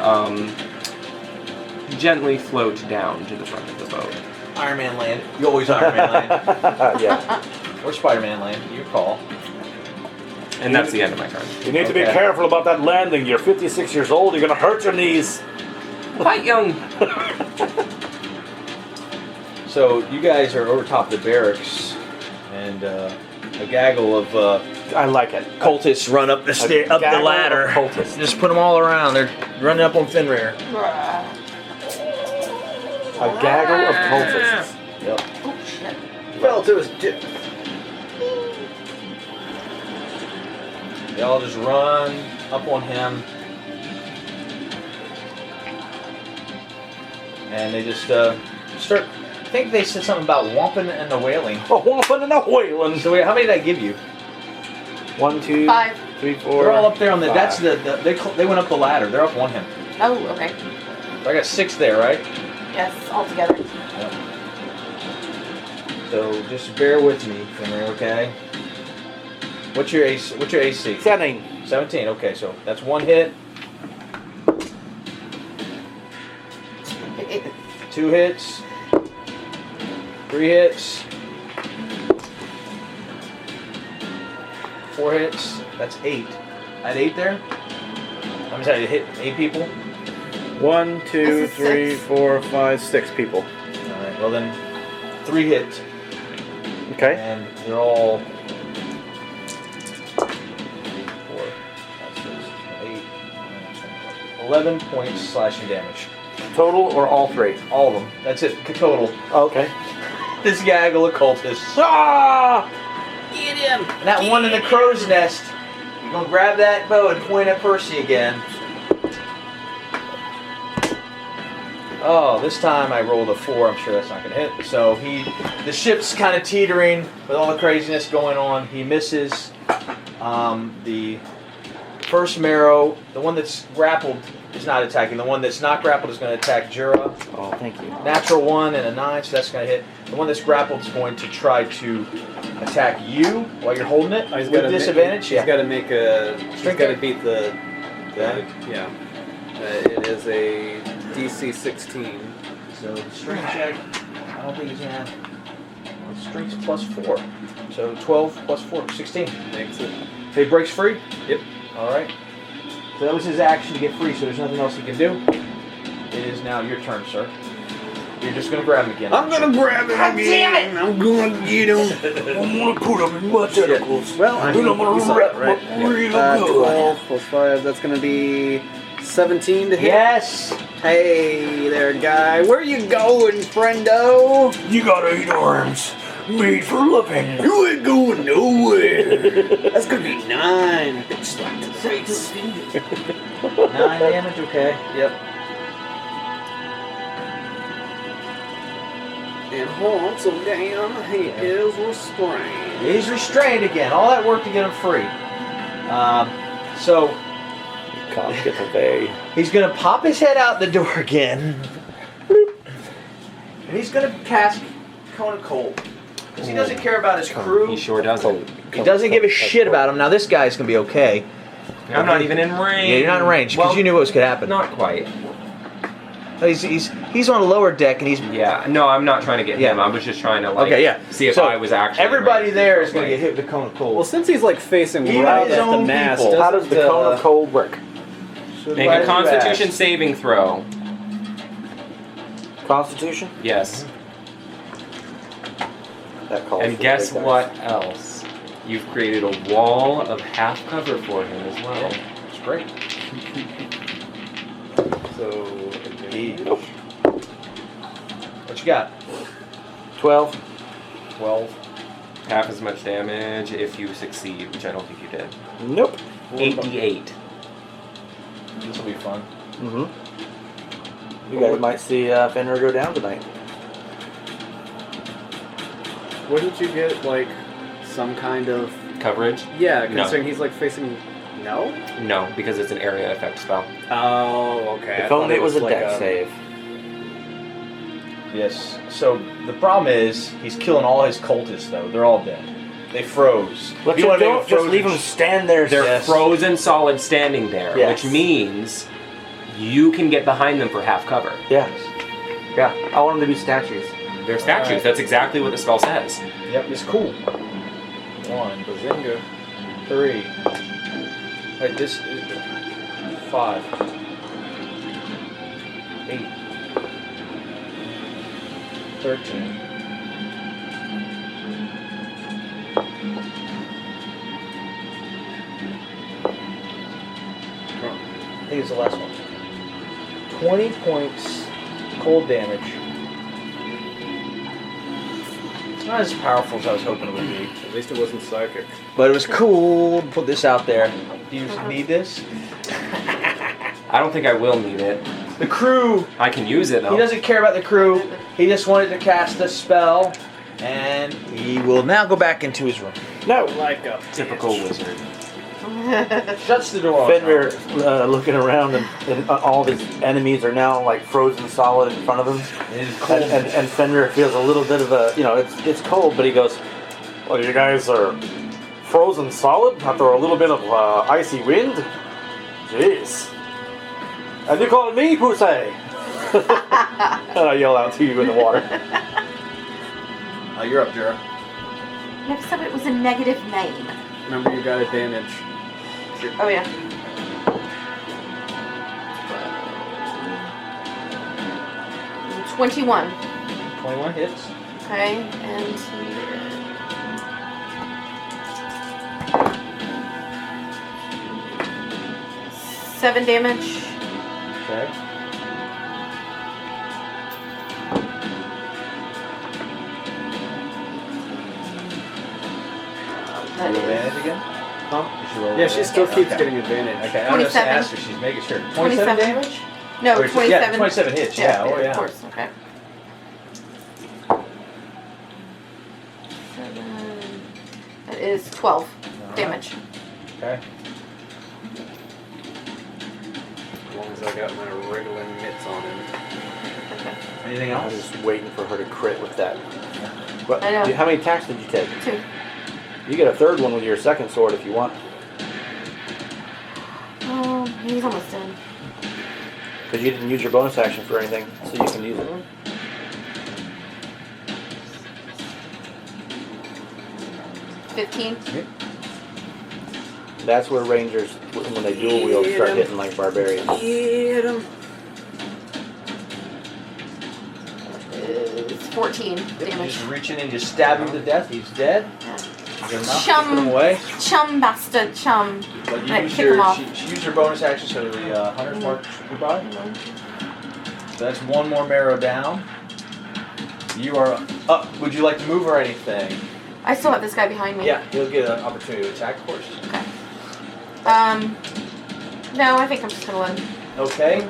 gently float down to the front of the boat. Iron Man land. You always Iron Man land. Yeah. Or Spider-Man land. Your call. And that's the end of my turn. You need to be Okay. careful about that landing. You're 56 years old. You're going to hurt your knees. Quite young. So you guys are over top of the barracks, and a gaggle of I like it. cultists run up the up the gaggle ladder. of cultists. Just put them all around. They're running up on Fenrir. A gaggle of cultists. Yep. Oh shit. Fell to his dip. They all just run up on him, and they just start. I think they said something about whomping and the wailing. A whopping and a wailing. So wait, how many did I give you? 1, 2, 5. 3, 4. They're all up there on the. 5. That's they went up the ladder. They're up on him. Oh, okay. So I got 6 there, right? Yes, all together. So just bear with me, Fenrir, okay? What's your AC? 17. 17. Okay, so that's 1 hit, 2 hits, 3 hits, 4 hits. That's 8. I had 8 there. How many times I hit 8 people? 1, 2, This is 3, 6. 4, 5, 6 people. All right. Well then, 3 hits, Okay. and they're all 4, 5, 6, 8, 11 points slashing damage. Total or all 3? All of them. That's it. Total. Okay. This gaggle of cultists. Ah! Get him! And that one in the crow's nest. You're gonna grab that bow and point at Percy again. Oh, this time I rolled a 4. I'm sure that's not gonna hit. So the ship's kind of teetering with all the craziness going on. He misses. The first marrow, the one that's grappled, is not attacking. The one that's not grappled is going to attack Jura. Oh, thank you. Natural 1 and a 9, so that's going to hit. The one that's grappled is going to try to attack you while you're holding it He's with gotta disadvantage. He's got to make a. He's Strength got to check? beat the. Okay. Yeah. It is a DC 16. So the strength check, I don't think he's going to have. Strength's plus 4. So 12 plus 4, 16. Makes it. So he breaks free? Yep. Alright. So that was his action to get free, so there's nothing else he can do. It is now your turn, sir. You're just going to grab him again. I'm gonna grab him God again. damn it! I'm gonna get him. I'm going to put them in my tentacles. Well, I mean, I'm going you to saw rip it, right? them real good. 12 plus 5. That's gonna be 17 to hit. Yes! Hey there, guy. Where you going, friendo? You got 8 arms. Made for living. You ain't going nowhere. That's gonna be 9. Bitch slap to the face. 9 damage, okay. Yep. And once again, he is restrained. He's restrained again. All that work to get him free. So Can't get away. he's going to pop his head out the door again. And he's going to cast Cone of Cold. Because he doesn't care about his crew. He sure doesn't. He doesn't give a shit about him. Now this guy's gonna be okay. I'm not even in range. Yeah, you're not in range because Well, you knew what was gonna happen. Not quite. He's on the lower deck and he's. Yeah, no, I'm not trying to get him. Yeah. I was just trying to like Okay, yeah. see if So, I was actually. Everybody in range. there is gonna get hit with the cone of cold. Well, since he's like facing Even right his at the own mast, people. How does the cone of cold work? Make a Constitution saving throw. Constitution? Yes. That calls And for guess big dice. what else? You've created a wall of half cover for him as well. It's great. So, Nope. What you got? 12. 12. Half as much damage if you succeed, which I don't think you did. Nope. 8d8. This will be fun. Mm-hmm. You guys might see Fenrir go down tonight. wouldn't you get like some kind of Coverage? yeah? No. Considering he's like facing no. No, because it's an area effect spell. Oh, okay. If only it was a like deck save. Yes. So the problem is he's killing all his cultists though. They're all dead. They froze. But You you wanna make don't them just frozen leave them stand there. They're Yes. frozen solid standing there, Yes. which means you can get behind them for half cover. Yeah. Yeah. I want them to be statues. They're statues. Alright. That's exactly what the spell says. Yep, it's cool. 1, Bazinga. 3. Wait, this is 5. 8. 13. I think it's the last one. 20 points cold damage. It's not as powerful as I was hoping it would be. At least it wasn't psychic. But it was cool to put this out there. Do you need this? I don't think I will need it. The crew, I can use it though. he doesn't care about the crew. He just wanted to cast a spell. And he will now go back into his room. No. Like a Typical wizard. Shuts the door on Fenrir looking around and all of his enemies are now like frozen solid in front of him. And it's cold. And Fenrir feels a little bit of a, it's cold, but he goes, well, you guys are frozen solid after a little bit of icy wind? Jeez. And you calling me, Pusey? And I yell out to you in the water. You're up, Jura. Next up, it was a negative 9. remember, you got advantage. Oh yeah. 21. 21 hits. Okay, and he 7 damage. Okay. That Roll is advantage again? Huh? Did she roll Yeah, she advantage? still keeps Okay. getting advantage. Okay, I'm just 27. asked her. She's making sure. 27 damage? damage? No, Or is it- 27. Yeah, 27 hits. Yeah, oh yeah. Of course, okay. 7. That is 12 damage. Okay. As long as I got my wriggling mitts on him. Anything I was else? just waiting for her to crit with that. But I know. how many attacks did you take? 2. You get a third one with your second sword if you want. Oh, he's almost done. Because you didn't use your bonus action for anything, so you can use it. 15. That's where rangers, when they dual wield, start hitting like barbarians. Get him. Is 14 damage. Just reach in and just stab him to death. He's dead. Good enough. Chum. Put him away. Chum bastard, chum. But you Right, use kick him your, off. she used her bonus action, so the hunter's mark goodbye. So that's one more marrow down. You are up. Would you like to move or anything? I still have this guy behind me. Yeah, you'll get an opportunity to attack, of course. Okay. No, I think I'm just gonna let him. Okay.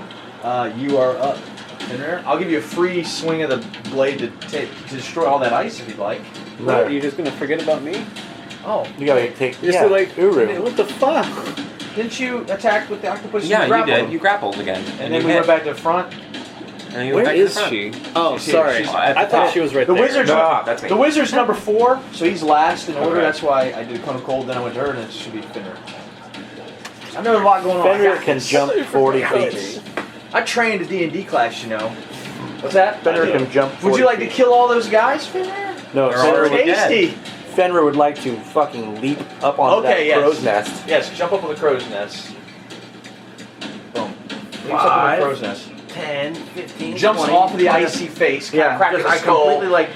You are up. Fenrir. I'll give you a free swing of the blade to destroy all that ice if you'd like. What, are you just gonna forget about me? Oh, You gotta take, Just yeah, like, Uru. what the fuck? didn't you attack with the octopus? Yeah, you grappled did. him? You grappled again. And then you we hit. went back to the front. And you Where back to the is front. she? Oh, She's here. sorry. She's I at the thought top. she was right The there. wizard's No, that's me. The wizard's number 4, so he's last in order. Okay. That's why I did Cone of Cold, then I went to her, and it should be Fenrir. I know a lot going on. Fenrir I got can this. jump 40 feet. I trained a D&D class, you know. What's that? Fenrir can jump 40 Would you like to feet. kill all those guys, Fenrir? No, They're Fenrir already would, dead. Tasty. Fenrir would like to fucking leap up onto Okay, that yes. crow's nest. Yes, jump up on the crow's nest. Boom. Leaps up on the 5, crow's nest. 10, 15, Jumps 20, off of the 20. icy face, Yeah, cracking just, the I skull. completely like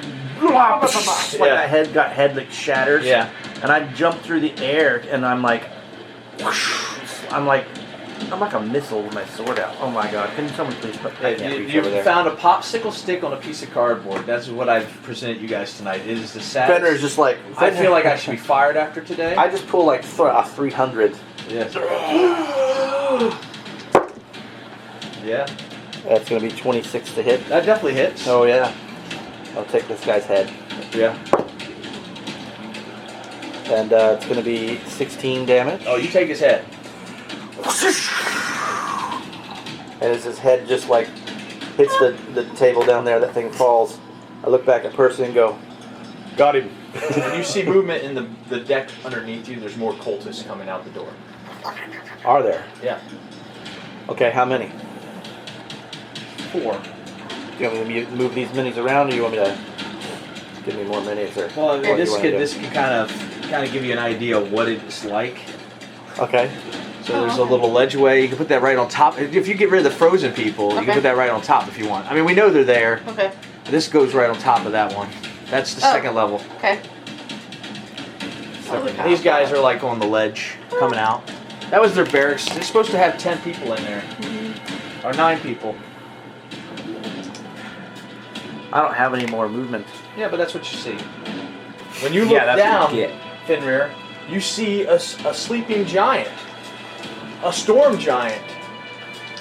Yeah. my head like shatters. Yeah. And I jump through the air and I'm like I'm like a missile with my sword out. Oh my god. Can someone please put I can't reach You over there. found a popsicle stick on a piece of cardboard. That's what I've presented you guys tonight. It is the saddest. Fenrir's just like I feel like I should be fired after today. I just pull like a 300. Yes. Yeah, That's gonna be 26 to hit. that definitely hits. Oh yeah. I'll take this guy's head. Yeah. And it's gonna be 16 damage. Oh, you take his head. And as his head just like hits the table down there, that thing falls. I look back at Percy and go, got him. When you see movement in the deck underneath you, there's more cultists coming out the door. Are there? Yeah. Okay, how many? 4. Do you want me to move these minis around, or you want me to give me more minis? Or Well, what do you this wanna can do? this can kind of give you an idea of what it's like. Okay. So there's a little ledgeway. You can put that right on top. If you get rid of the frozen people, you Okay. can put that right on top if you want. I mean, we know they're there. Okay. This goes right on top of that one. That's the Oh. second level. Okay. And these guys are like on the ledge coming out. That was their barracks. They're supposed to have 10 people in there. Or 9 people. I don't have any more movement. Yeah, but that's what you see. When you look Yeah, that's down, what you get. Fenrir, you see a sleeping giant. A storm giant.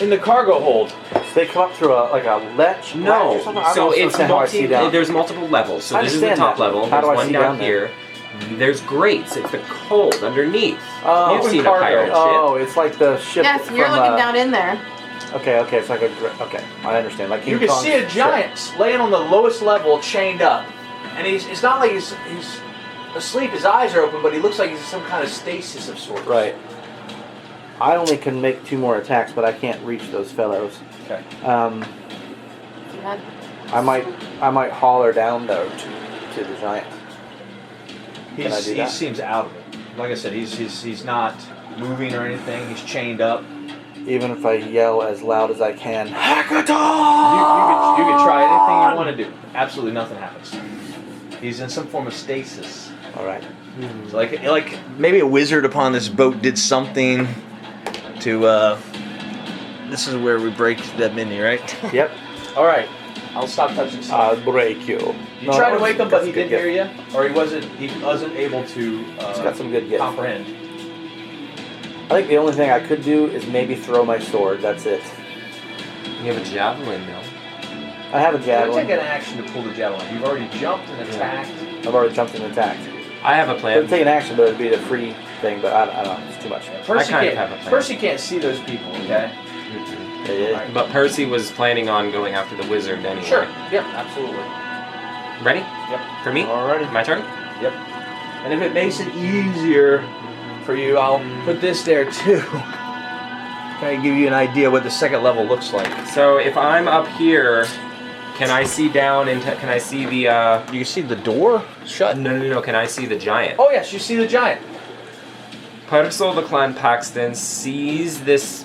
In the cargo hold. So they come up through a ledge. No, latch or something? I so don't it's understand how I see down. there's multiple levels. So I this is the understand top that. level. How do There's I one see down down there? here. There's grates. It's the cold underneath. Oh, You've seen a cargo. pirate Oh, it's like the ship. Yes, you're from, looking down in there. Okay, it's like okay, I understand. Like King You can Kong's see a ship. giant laying on the lowest level, chained up. And it's not like he's asleep, his eyes are open, but he looks like he's in some kind of stasis of sorts. Right. I only can make 2 more attacks, but I can't reach those fellows. Okay. Yeah. I might holler down though to the giant. Can I do He that? seems out of it. Like I said, he's not moving or anything. He's chained up. Even if I yell as loud as I can, Heckaton! You could try anything you want to do. Absolutely nothing happens. He's in some form of stasis. All right. So like maybe a wizard upon this boat did something to. This is where we break that mini, right? Yep. All right. I'll stop touching stuff. I'll break you. You tried to wake him, but he that's a didn't good hear you, or he wasn't able to It's got some good gifts. comprehend. I think the only thing I could do is maybe throw my sword. That's it. You have a javelin now. I have a It would javelin. take an action to pull the javelin. You've already jumped and attacked. I've already jumped and attacked. I have a It plan. would take an action, but it would be the free thing. But I don't know. It's too much. Percy kind of can't, have a plan. Percy can't see those people, okay? Yeah. But Percy was planning on going after the wizard anyway. Sure. Yep, absolutely. Ready? Yep. For me? Alrighty. My turn? Yep. And if it makes it easier for you, I'll put this there too. Kind of give you an idea what the second level looks like. So if I'm up here, can I see down into? Can I see the? You can see the door shut. No. Can I see the giant? Oh yes, you see the giant. Persil the Clan Paxton sees this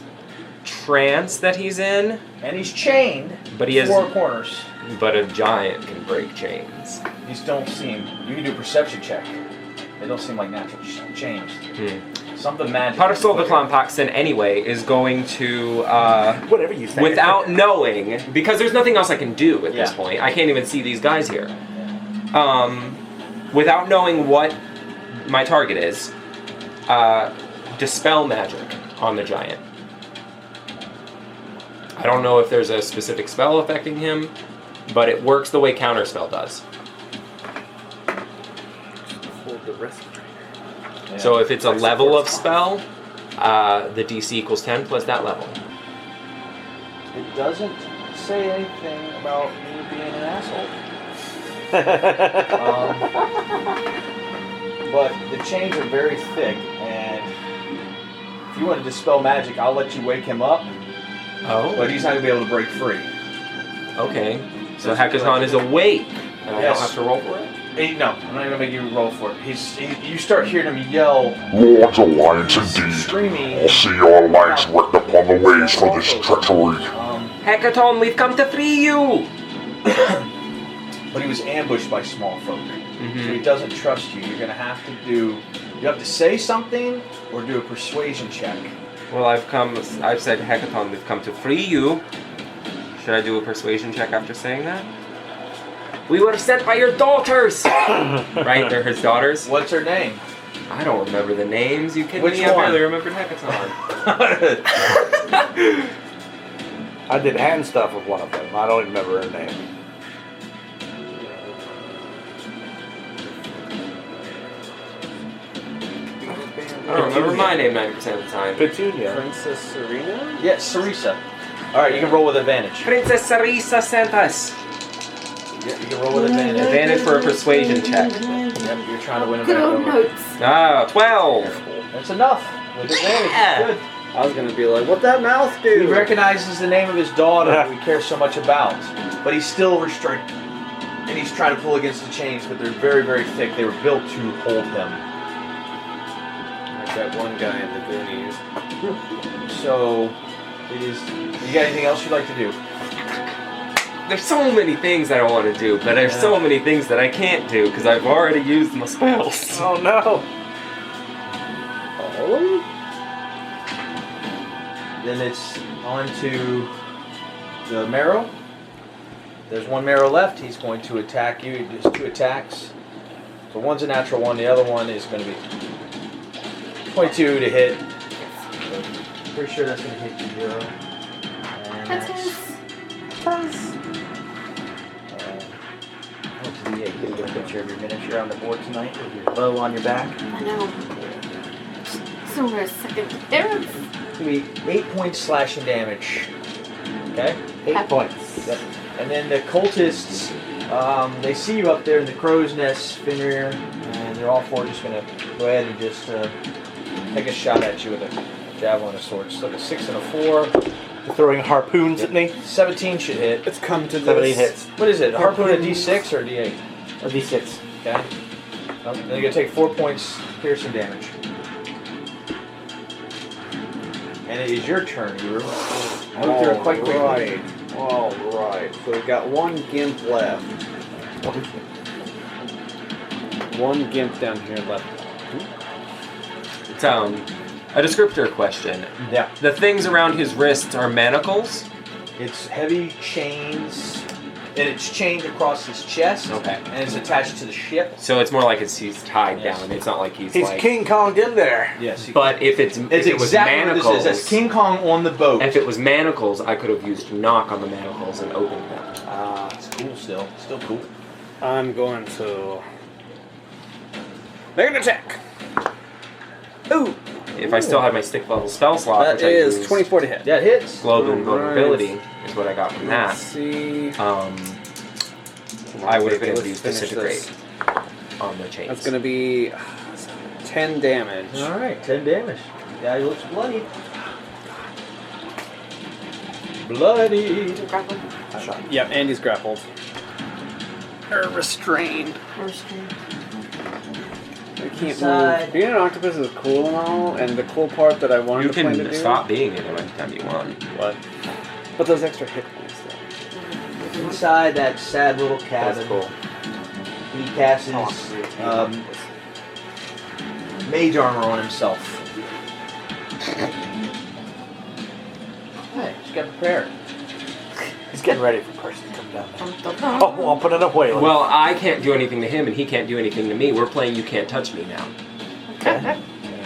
trance that he's in, And he's chained. but he has. 4 corners. But a giant can break chains. These don't seem. You can do a perception check. They don't seem like natural chains. Something magic. Persil the Clan Paxton anyway is going to. Whatever you say. Without knowing, because there's nothing else I can do at this Yeah. point. I can't even see these guys here. Without knowing what my target is, dispel magic on the giant. I don't know if there's a specific spell affecting him, but it works the way counterspell does. Hold the rest. Yeah. So if it's a level of spell, the DC equals 10 plus that level. It doesn't say anything about me being an asshole. But the chains are very thick, and if you want to dispel magic, I'll let you wake him up, Oh. but he's not going to be able to break free. Okay. So Heckaton is awake. And I Yes. don't have to roll for it? No, I'm not even going to make you roll for it. You start hearing him yell, Lord's alliance indeed. screaming. I'll see your alliance wrecked upon the ways for this treachery. Heckaton, we've come to free you! But he was ambushed by small folk. Mm-hmm. So he doesn't trust you. You're going to have to say something or do a persuasion check. Well, I've said, Heckaton, we've come to free you. Should I do a persuasion check after saying that? We were sent by your daughters! Right, they're his daughters? What's her name? I don't remember the names. You kidding Which me? I one? barely remembered Heckaton. I did hand stuff with one of them. I don't even remember her name. I don't remember my name 90% of the time. Petunia. Princess Serena? Yes, Sarisa. Alright, you can roll with advantage. Princess Sarisa sent us. Yeah, you can roll with advantage. Advantage for a persuasion check. Yep, you're trying to win him Good back old over. notes. Ah, 12. That's enough. With advantage. Good. I was gonna be like, what that mouth He do? recognizes the name of his daughter that we care so much about, but he's still restricted. And he's trying to pull against the chains, but they're very, very thick. They were built to hold him. Like that one guy in the Goonies. So, you got anything else you'd like to do? There's so many things I don't want to do, but there's so many things that I can't do because I've already used my spells. Oh no! All of them? Then it's on to the marrow. There's one marrow left. He's going to attack you. He does 2 attacks. So one's a natural one. The other one is going to be 22 to hit. So pretty sure that's going to hit you, 0. And That's that's... his. What's the D8? You get a picture of your miniature on the board tonight with your bow on your back. I know. So we're a second appearance. It's going to be 8 points slashing damage. Okay? 8 points. Yep. And then the cultists, they see you up there in the crow's nest, Fenrir, and they're all 4 just going to go ahead and just take a shot at you with a javelin of swords. So like a 6 and a 4. You're throwing harpoons at me? 17 should hit. It's come to 17 this. hits. What is it? A harpoon a D6 or a D8? A D6. Okay. Then you're going to take 4 points piercing damage. And it is your turn, you move through it quite quickly. Alright. So we got one gimp left. One gimp down here left. It's a descriptor question. Yeah. The things around his wrists are manacles. It's heavy chains, and it's chained across his chest. Okay. And it's attached to the ship. So it's more like he's tied Yes. down. It's not like he's He's like. King Konged in there. Yes. But if it was exactly manacles, what this is. That's King Kong on the boat. if it was manacles, I could have used knock on the manacles and opened them. It's cool still. Still cool. I'm going to make an attack. Ooh! If I still had my stick level spell slot, That which I is used, 24 to hit. That hits. globe and Alright. vulnerability is what I got from that. Let's see. I would have Okay, been let's used finish disintegrate this. on the chains. That's going to be 10 damage. All right, 10 damage. Yeah, he looks bloody. Bloody. Grapple. Yep, Andy's grappled. Or restrained. I can't Inside. move. Being an octopus is cool and all, and the cool part that I wanted You to plan to can do. stop being it anytime you want. What? But those extra hit points, though. Inside that sad little cabin, That's cool. he casts his mage armor on himself. Hey, just got prepared. He's getting ready for person to come down there. Oh, I'm putting it away. Well, I can't do anything to him, and he can't do anything to me. We're playing You Can't Touch Me now. Okay.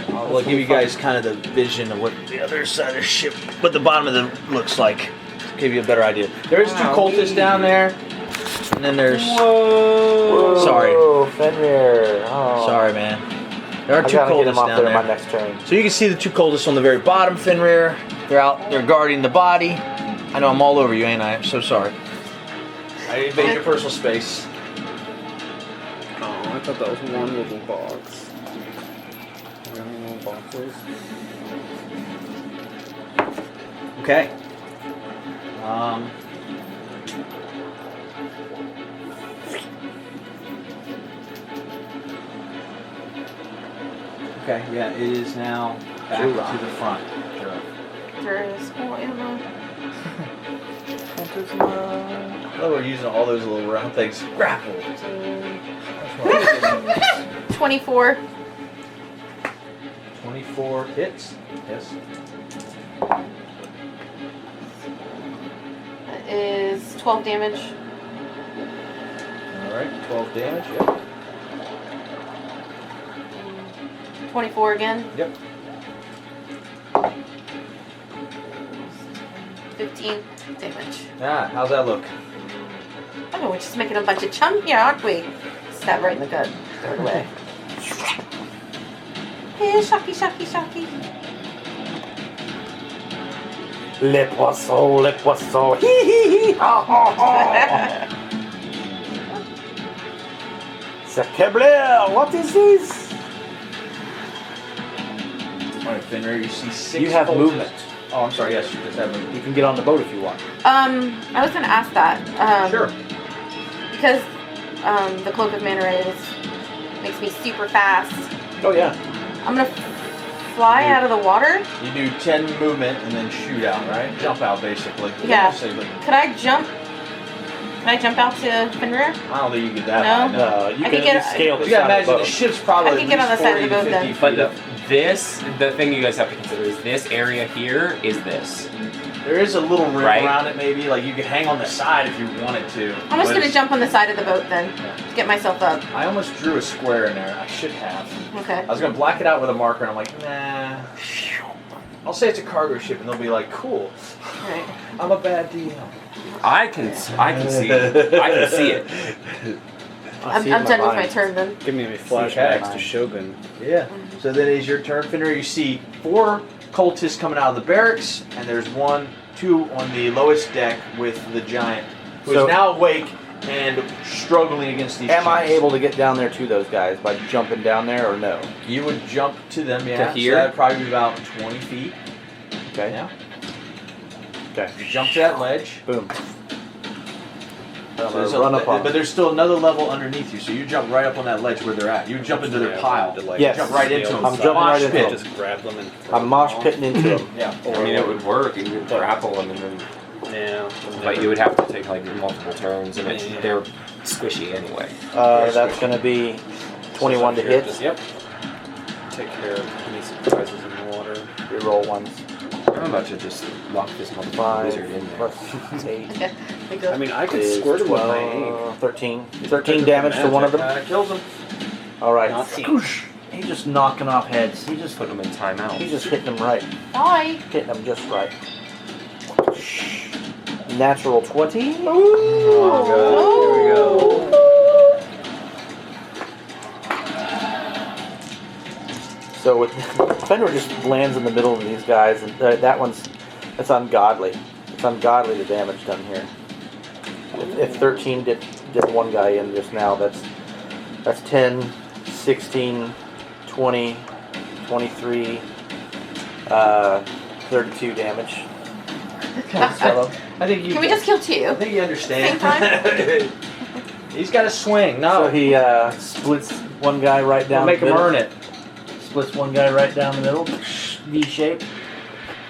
I'll give you guys kind of the vision of what the other side of the ship, what the bottom of the looks like. To give you a better idea. There's 2 cultists down there, and then there's. Whoa. Sorry. Fenrir. Oh. Sorry, man. There are I 2 gotta get cultists him off down there in my there. next turn. So you can see the 2 cultists on the very bottom, Fenrir. They're out there guarding the body. I know I'm all over you, ain't I? I'm so sorry. I invade your personal space. Oh, I thought that was one little box. Are there any little boxes? Okay. Okay, yeah, it is now back to the front. Sure. There is more ammo. Oh, we're using all those little round things. Grapple. 24. 24 hits. Yes. That is 12 damage. Alright, 12 damage, yep. 24 again. Yep. 15 damage. Ah, how's that look? Oh, we're just making a bunch of chum here, aren't we? Stab right in the gut. Throw it away. Hey, shocky, shocky, shocky. Le poisson, le poisson. Hee hee hee. Ha ha ha. Sacre bleu, what is this? Alright, Fenrir, you see 6 You have cultists. movement. Oh, I'm sorry, yes, you just have movement. You can get on the boat if you want. I was gonna ask that. Sure. Because the Cloak of Mana Rays makes me super fast. Oh yeah. I'm gonna fly out of the water. You do 10 movement and then shoot out, right? Jump out, basically. Yeah. Basically. Could I jump? Can I jump out to Fenrir? I don't think you can get that No? high, no. You I can could get- scale the You gotta side of imagine the the boat. ship's probably I can get on the side of the boat then. 50 But feet up. the thing you guys have to consider is this area here is this. There is a little rim Right. around it, maybe. Like you could hang on the side if you wanted to. I'm just but gonna jump on the side of the boat then. To get myself up. I almost drew a square in there. I should have. Okay. I was gonna black it out with a marker, and I'm like, nah. I'll say it's a cargo ship, and they'll be like, cool. Alright. I'm a bad DM. I can see it. I can see it. I'm done with my turn then. Give me flashbacks Okay. to Shogun. Yeah. So then is your turn, Fenrir. You see 4 cultists coming out of the barracks, and there's 2 on the lowest deck with the giant, who is So- now awake and struggling against these. Am I chiefs. able to get down there to those guys by jumping down there or no? You would jump to them, yeah. To here? So that'd probably be about 20 feet. Okay. Yeah. Okay. You jump to that ledge. Boom. So I'm there's gonna run up on but there's still another level underneath you, so you jump right up on that ledge where they're at. You jump into their Yeah, pile. to, like, Yes. Jump right into them. I'm jumping right into them. Just grab them and I'm mosh pitting into them. Yeah. I mean, it would work. You would grapple them, and then, Yeah. but you would have to take like multiple turns, and they're squishy anyway. That's gonna be 21 to Here, hit. just- Yep. Take care of any surprises in the water. Reroll ones. I'm about to just lock this motherfucking 5 wizard in there. plus 8 They go- I mean, I could is squirt him with my 12, ink. 13. 13 damage to one of them. Kills them. All right. Not Scoosh. He's just knocking off heads. Just put them in timeout. He's just hitting them right. Bye. Hitting them just right. Natural 20. Oh, here we go. So with Fenrir just lands in the middle of these guys, and that's ungodly. It's ungodly the damage done here. If 13 did one guy in just now, that's 10, 16, 20, 23, 32 damage. I think you. Can we just kill 2? I think you understand. Same He's got to swing. No. So he splits one guy right down. Make the him middle. earn it. Splits one guy right down the middle, V shape.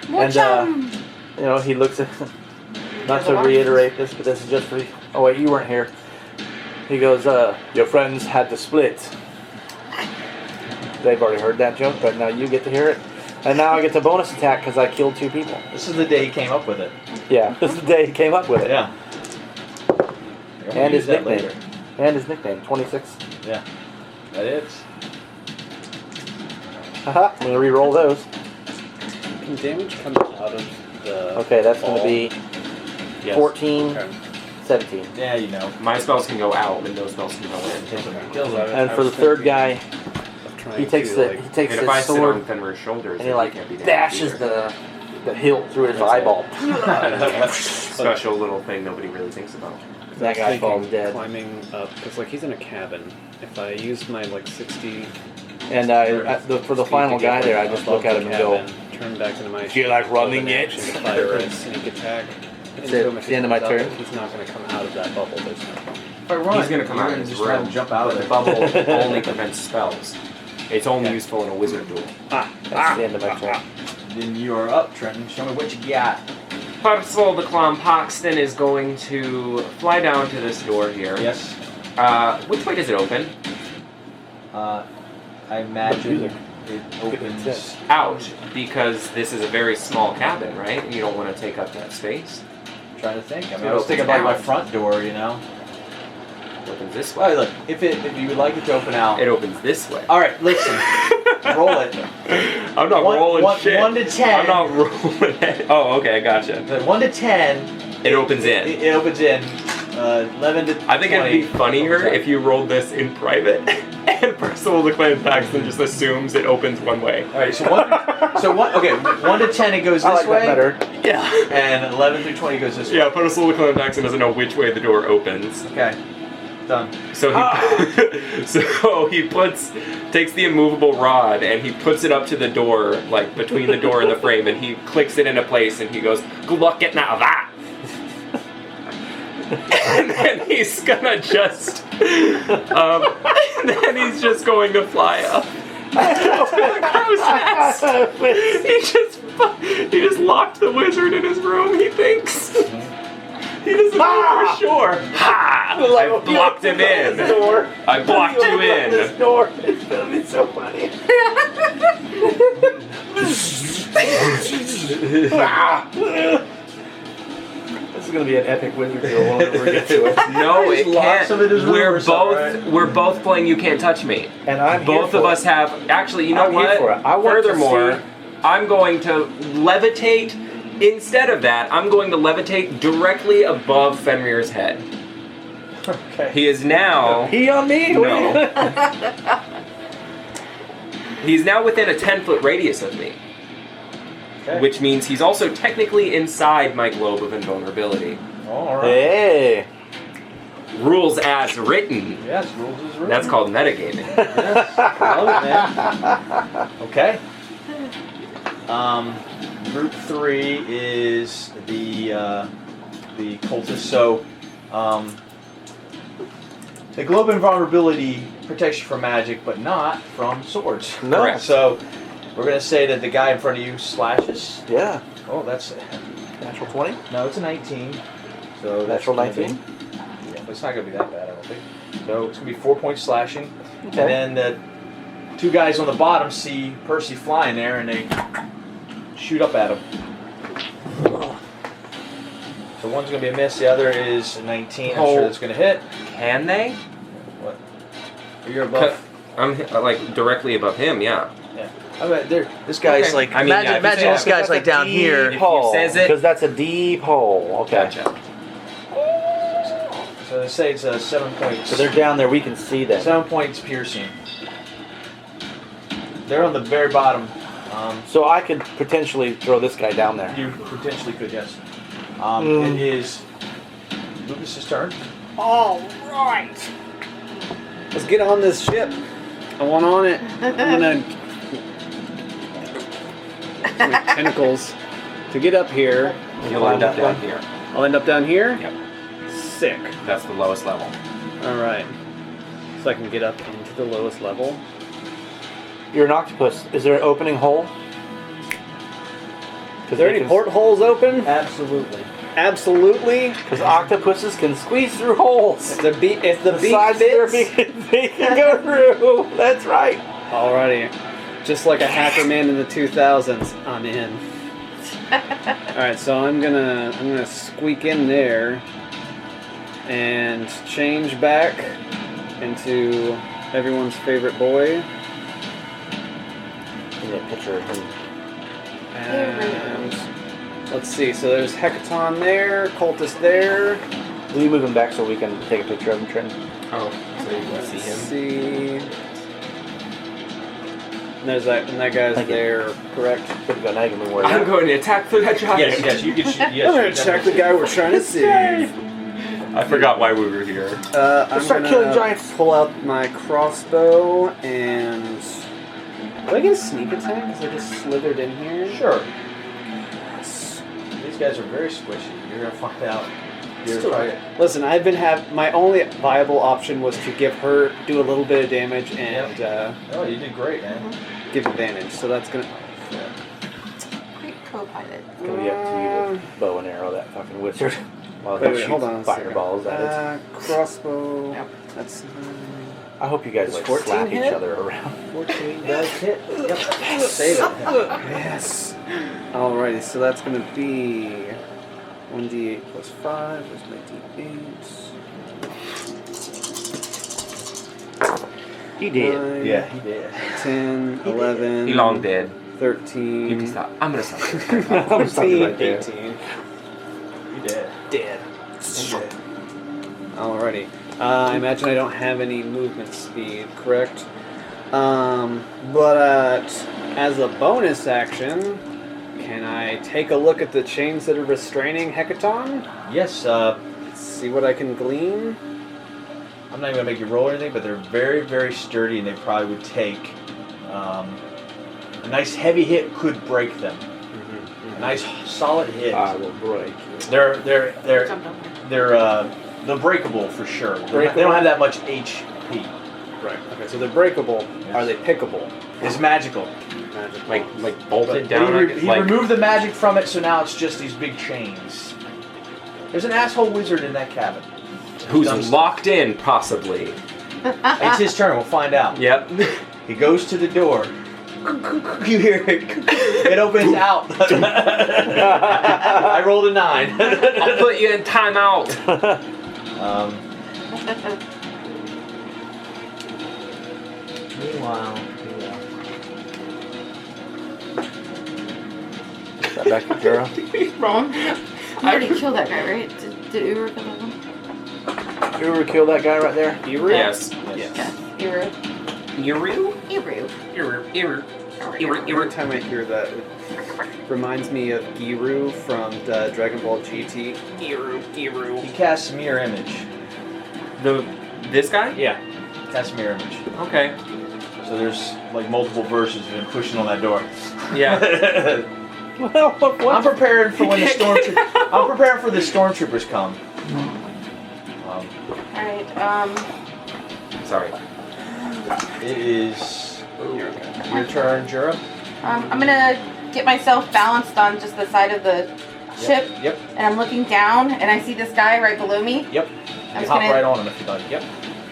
More And, chum. You know, he looks at. Not The to one- reiterate this, but this is just for. Oh wait, you weren't here. He goes, "Your friends had to split." They've already heard that joke, but now you get to hear it. And now I get the bonus attack because I killed 2 people. This is the day he came up with it. Yeah, this is the day he came up with it. Yeah. And his Use that nickname. later. And his nickname, 26. Yeah. That is. Haha, I'm gonna re-roll those. Can damage come out of the... Okay, that's gonna be Yes. 14, Okay. 17. Yeah, you know. My spells can go out, and those spells can go in. Kills him. And for the third guy, he takes the And if I sit sword on Fenrir's shoulders, and he then like can't be damaged bashes either. the hilt through his eyeball. Special little thing nobody really thinks about. That guy Thinking falls dead. Climbing up, because like he's in a cabin. If I use my like 60 And for the final guy there, I just above look at the him and go, cabin, turn back into my "Feel like running open yet?" action to fire a sneak attack. That's into it. him if The end of my he comes turn. up. He's not going to come out of that bubble. There's no problem. If I run, He's gonna come out of and his just have room. him jump out of The there. bubble only prevents spells. It's only useful in a wizard duel. That's the end of my turn. Then you are up, Trenton. Show me what you got. Percival the Clown Paxton is going to fly down to this door here. Yes. Which way does it open? I imagine it opens. Out, because this is a very small cabin, right? And you don't want to take up that space. I'm trying to think. I mean, It I was thinking about my opens front door, you know. It opens this way. Well, look, if you would like it to open out. It opens this way. All right, listen. Roll it. I'm not rolling shit. 1 to 10. I'm not rolling it. Oh, okay, I gotcha. 1 to 10. It opens in. It opens in. 11 to 20. I think it'd be funnier if you rolled this in private, and Percival the Clan Paxton just assumes it opens one way. All right, so 1 to 10 it goes I this like way. that better. Yeah. And 11 through 20 goes this way. Yeah, Percival the Clan Paxton doesn't know which way the door opens. Okay. Done. So he takes the immovable rod and he puts it up to the door, like between the door and the frame, and he clicks it into place and he goes, "Good luck getting out of that." And then he's gonna just, and then he's just going to fly up. The crow's nest. He just locked the wizard in his room, he thinks. He doesn't know for sure. Ha! I blocked him in. I blocked you in. This door. It's gonna be so funny. This is gonna be an epic wizard duel. We'll never get to it. No, it Locks him in can't. his room or something, We're both playing You Can't Touch Me. And I'm here Both for of it. us have. Actually, you know I'm here what? for it. I want to Furthermore, see- I'm going to levitate. Instead of that, I'm going to levitate directly above Fenrir's head. Okay. He is now. Pee on me? No. He's now within a 10-foot radius of me, Okay. which means he's also technically inside my globe of invulnerability. All right. Hey. Rules as written. Yes, rules is rules. That's called metagaming. Yes. Love it, man. Okay. Group 3 is the cultists. So, the globe invulnerability protects you from magic, but not from swords. No. Correct. So, we're gonna say that the guy in front of you slashes. Yeah. Oh, that's Natural 20? no, it's a 19. So that's Natural gonna be- 19? Yeah, but it's not gonna be that bad, I don't think. So it's gonna be 4 points slashing, Okay. and then the two guys on the bottom see Percy flying there, and they shoot up at him. So one's gonna be a miss, the other is a 19. I'm sure that's gonna hit. Can they? What? You're above. I'm like directly above him, yeah. Yeah. I mean, this guy's Okay. like. I mean, yeah, if you imagine say this that, guy's like down here. If you says it- Because that's a deep hole. Okay. Gotcha. So they say it's 7 points. So they're down there. We can see them. 7 points piercing. They're on the very bottom. So I could potentially throw this guy down there. You potentially could, yes. It is Lucas's turn. All right. Let's get on this ship. I want on it. I'm gonna with tentacles to get up here. You'll end up down here. I'll end up down here. Yep. Sick. That's the lowest level. All right. So I can get up into the lowest level. You're an octopus. Is there an opening hole? Is there any portholes open? Absolutely. Absolutely. Because octopuses can squeeze through holes. If the beak Besides their fits. beak, they can go through. That's right. Alrighty. Just like a hacker man in the 2000s, I'm in. Alright, so I'm gonna squeak in there and change back into everyone's favorite boy. Give me a picture of him. And let's see, so there's Heckaton there, Cultist there. Will you move him back so we can take a picture of him, Trenton? Oh, so you can see Let's him. see. And that guy's Thank you. there, correct? Could have gone egg me where I'm going to attack through that giant. Yes, you can. Yes, I'm gonna check the guy we're trying to save. I forgot why we were here. I'm start gonna killing giants. pull out my crossbow and... Do I get a sneak attack because I just slithered in here? Sure. Yes. These guys are very squishy. You're gonna find out. Listen, I've been my only viable option was to give her do a little bit of damage and Oh, you did great, man. give advantage. So that's gonna. Great co-pilot. It's gonna be up to you with bow and arrow, that fucking wizard. While Wait, he wait, hold shoots on a second. fireballs at it. Crossbow. Yep. That's I hope you guys Does like 14 slap hit? each other around. 14 does hit. Yep. Save it. yes. Alrighty, so that's gonna be 1d8 plus 5. Where's my d8? He did. 9, Yeah, he did. 10, 11, He long dead. 13, You can stop. I'm gonna stop. I'm sorry 14, right there. 18. He did. Dead. He did. Alrighty. I imagine I don't have any movement speed, correct? But as a bonus action, can I take a look at the chains that are restraining Heckaton? Yes. See what I can glean? I'm not even gonna make you roll or anything, but they're very, very sturdy, and they probably would take a nice heavy hit could break them. A nice solid hit. I will break. They're Jumped on there. they're breakable for sure. They Breakable? don't have that much HP. Right. Okay, so they're breakable. Yes. Are they pickable? It's magical. Magic. Like bolted But down. he removed the magic from it, so now it's just these big chains. There's an asshole wizard in that cabin. Who's Dumb stuff. locked in, possibly. It's his turn. We'll find out. Yep. He goes to the door. You hear it. It opens out. I rolled a 9. I'll put you in timeout. Meanwhile, Is that back to Jura? Wrong. You already killed that guy, right? Did Uru kill that one? You ever kill that guy right there? Yes. Yeah. Uru. Iru? Uru. Every time I hear that, it reminds me of Giru from the Dragon Ball GT. Giru. he casts mirror image. This guy? Yeah, casts mirror image. Okay. So there's like multiple verses of him pushing on that door. Yeah. Well, what? I'm prepared for when the I'm prepared for the stormtroopers come. Alright, Sorry. It is your turn, Jura. I'm gonna get myself balanced on just the side of the ship, Yep. and I'm looking down, and I see this guy right below me. Yep. I'm You just hop gonna, right on him if you like. Yep.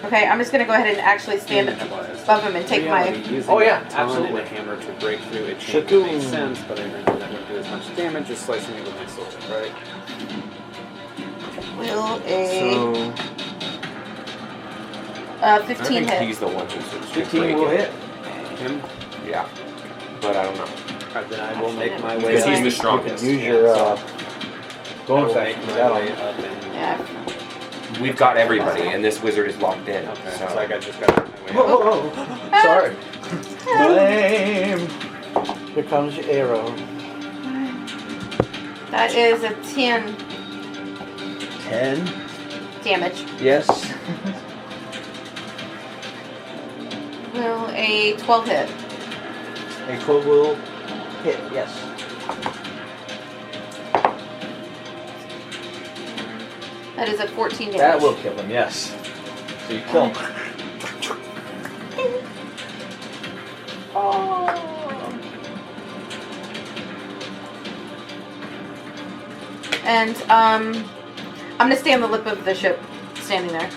Okay, I'm just gonna go ahead and actually stand above him and take my. Oh, yeah, a baton absolutely. and a hammer to break through a chain. Shadoom. Makes sense, but I imagine that wouldn't do as much damage as slicing it with my sword, right? Will a I 15 think hit? he's the one who's 15 will hit. Him? Yeah. But I don't know. Alright, then I will make my way Because up. he's the You strongest. can use your I bonus will action make to my that way one. up and... Yeah. We've got everybody, and this wizard is locked in. Okay, So. so I just got to make my way Whoa, up. whoa, whoa. Sorry. Lame. Here comes your arrow. That is a 10 10. damage. Yes. Will a 12 hit? A 12 will hit. Yes. That is a 14 damage. That will kill him. Yes. So you kill him. And I'm gonna stay on the lip of the ship, standing there.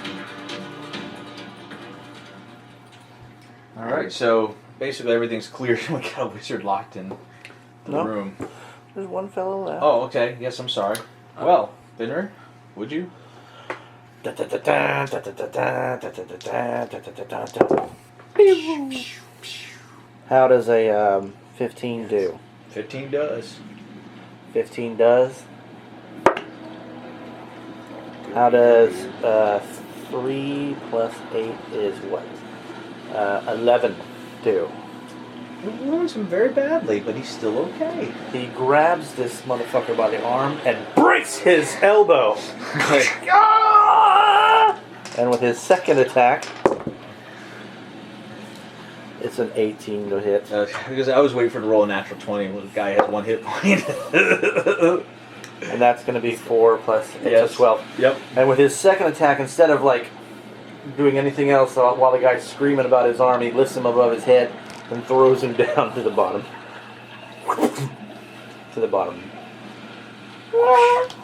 All right. So basically everything's clear. We got a wizard locked in the No. room. There's one fellow left. Oh, okay. Yes, I'm sorry. Well, Finner, would you? How does a 15 do? 15 does. 15 does. How does 3 plus 8 is what? 11 do? wounds him very badly, but he's still okay. He grabs this motherfucker by the arm and breaks his elbow. Ah! And with his second attack, it's an 18 to hit. Because I was waiting for him to roll a natural 20 when the guy has 1 hit point. And that's going to be 4 plus Yes. 12. Yep. And with his second attack, instead of like doing anything else while the guy's screaming about his arm, he lifts him above his head and throws him down to the bottom. To the bottom.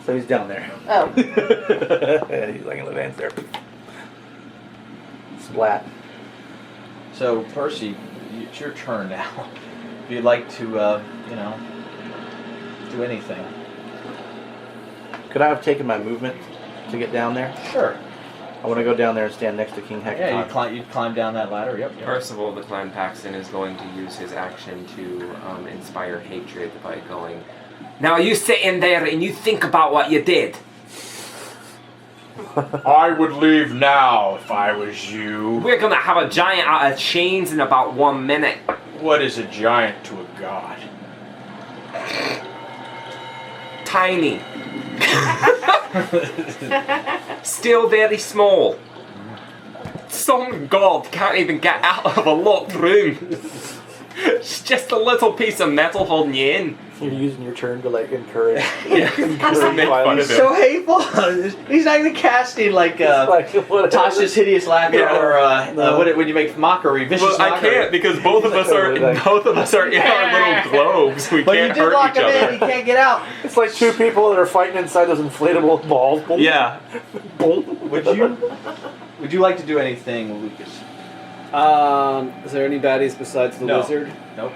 So he's down there. Oh. And he's like in the vans there. Splat. So, Percy, it's your turn now. If you'd like to, do anything. Could I have taken my movement to get down there? Sure. I want to go down there and stand next to King Heckaton. Yeah, you'd climb down that ladder. Yep. Percival, the Clan Paxton, is going to use his action to inspire hatred by going, "Now you sit in there and you think about what you did." I would leave now if I was you. We're gonna have a giant out of chains in about 1 minute. What is a giant to a god? Tiny. Still very small. Some god can't even get out of a locked room. It's just a little piece of metal holding you in. You're using your turn to like encourage. Yeah, just make fun of He's him. so hateful. He's not even casting like Tasha's hideous laughter Yeah. or when you make mockery, vicious Well, I mockery. can't because both of us are in our little globes. We But you can't did hurt lock each him in. He other. can't get out. It's like two people that are fighting inside those inflatable balls. Boom, Yeah. boom. Would you like to do anything, Lucas? Is there any baddies besides the No. wizard? Nope.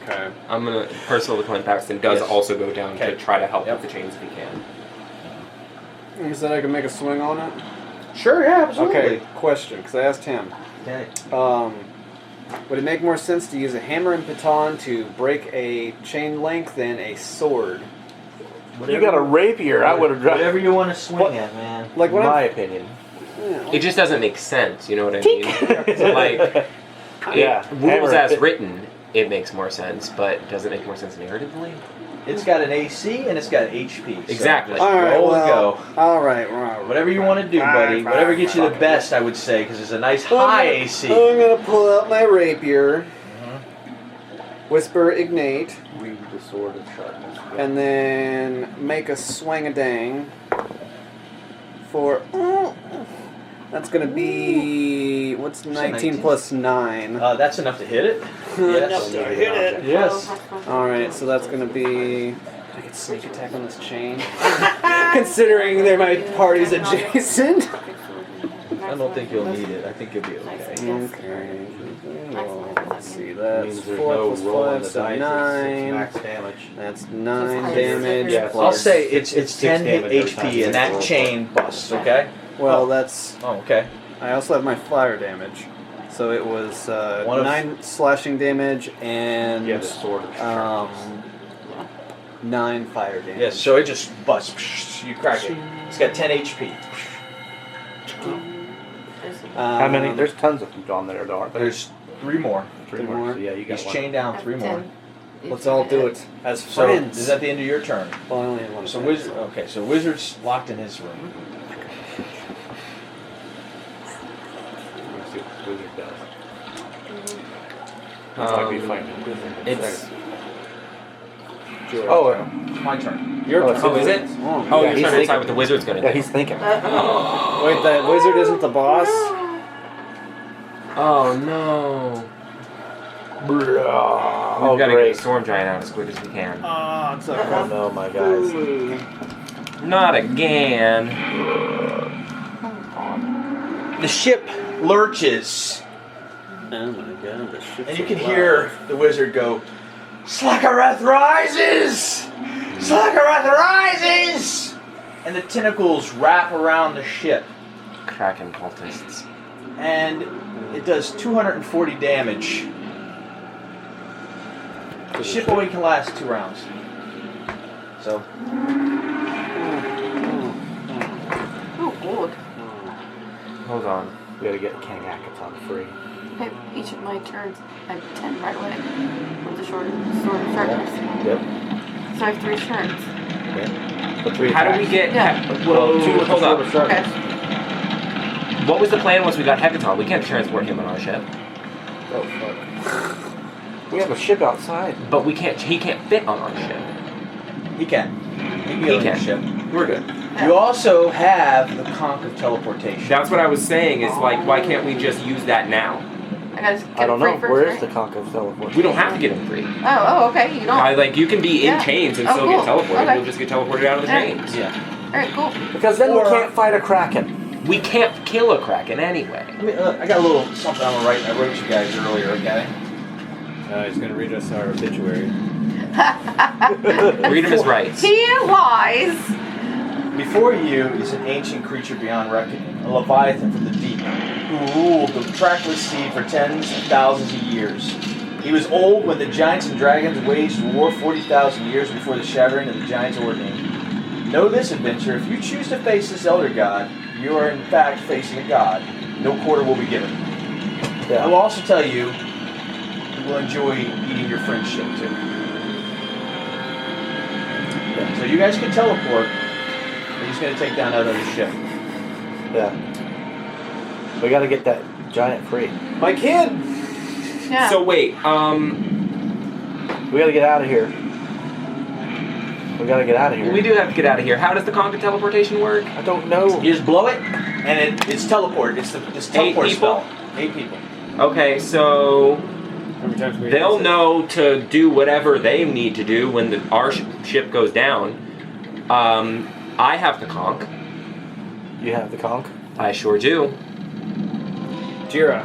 Okay. I'm gonna. Percival the Clan Paxton does Yes. also go down Okay. to try to help Yep. with the chains if he can. You said I can make a swing on it? Sure. Yeah. Absolutely. Okay, question, because I asked him. Okay. Would it make more sense to use a hammer and baton to break a chain link than a sword? You got a rapier. I would have dropped. Whatever you want to swing What? at, man. Like In when my I'm... opinion. It just doesn't make sense. You know what I mean? So like, Yeah. rules Hammer. as written, it makes more sense, but does it make more sense narratively? It's got an AC and it's got an HP. So Exactly. just All right, roll well, and go. all right. Whatever you want to do, buddy. Whatever gets you the best, I would say, because it's a nice high AC. I'm gonna pull out my rapier, whisper ignite, Read the sword of sharpness. and then make a swing-a-dang for... that's gonna be... What's 19 19? plus 9? That's enough to hit it. Enough to hit it. Yes. Alright, so that's gonna be... I could sneak attack on this chain. Considering they're my party's adjacent. I don't think you'll need it. I think you'll be okay. Okay. Well, let's see, that's Means there's 4 no plus roll in 5, the so dice. It's 9. max damage. That's 9 Just damage. Yeah, plus... I'll say it's 10 6 damage every time HP you and that roll. chain busts, okay? Well, that's... Oh, okay. I also have my fire damage. So it was One of- 9 slashing damage and Yeah, the sword of sharpness. 9 fire damage. Yes, so it just busts. You crack it. It's got 10 HP. How many? There's tons of them on there, aren't there? There's 3 more. Three more. more. So yeah, you got He's one. chained down 3 more. Let's all do it as So friends. is that the end of your turn? Well, I only have one. So friend, wizard. Okay, so wizard's locked in his room. Let's see what the wizard does. Um, Might be fighting a wizard. It's. Oh, It's my turn. Your Oh, turn. Oh, is it? Oh, Oh, Yeah, you're he's trying to decide thinking. what the wizard's gonna yeah, do. he's thinking. Wait, that wizard isn't the boss? Oh no. Oh, We've got to get great. the storm giant out as quick as we can. Oh, it's Oh no, my guys. Not again. The ship lurches, Oh my god, the shit's and you can alive. hear the wizard go, "Slackareth rises! Slackareth rises!" And the tentacles wrap around the ship, Kraken cultists. and it does 240 damage. The ship only can last 2 rounds. So, Oh, God. Hold on. We gotta get King Heckaton free. Okay, each of my turns, I have 10 right away with the sword of sharpness. Yep. So I have 3 turns. Okay. So 3 How do we attacks. get? Yeah. Whoa, 2 with the hold sword up. of sharpness. Okay. What was the plan once we got Heckaton? We can't transport him on our ship, Oh fuck. We have a ship outside. but we can't. He can't fit on our ship. He can. He can He get on your can. ship. We're good. You also have the conch of teleportation. That's what I was saying. Is like, why can't we just use that now? I gotta get I don't free know. first, Where right? is the conch of teleportation? We don't have to get him free. Oh, okay. You don't. Like you can be in Yeah. chains and Oh, still cool. get teleported. Okay. You'll just get teleported out of the Yeah. chains. Yeah. Alright, cool. Because then Or- we can't fight a Kraken. We can't kill a Kraken anyway. I mean, I got a little something I'm gonna write. I wrote you guys earlier. Okay. He's gonna read us our obituary. Read him his rights. He lies. Before you is an ancient creature beyond reckoning, a leviathan from the deep, who ruled the trackless sea for tens of thousands of years. He was old when the giants and dragons waged war 40,000 years before the shattering of the giants' ordaining. Know this, adventure, if you choose to face this elder god, you are in fact facing a god. No quarter will be given. I will also tell you, you will enjoy eating your friendship too. So you guys can teleport. He's going to take down that other ship. Yeah. We gotta get that giant free. My kid! Yeah. So wait, We gotta get out of here. We gotta get out of here. we do have to get out of here. How does the conch of teleportation work? I don't know. You just blow it, and it's teleport. It's teleport people? spell. 8 people. Okay, so How many times we they'll use it? know to do whatever they need to do when our ship goes down. I have the conch. You have the conch? I sure do. Jira,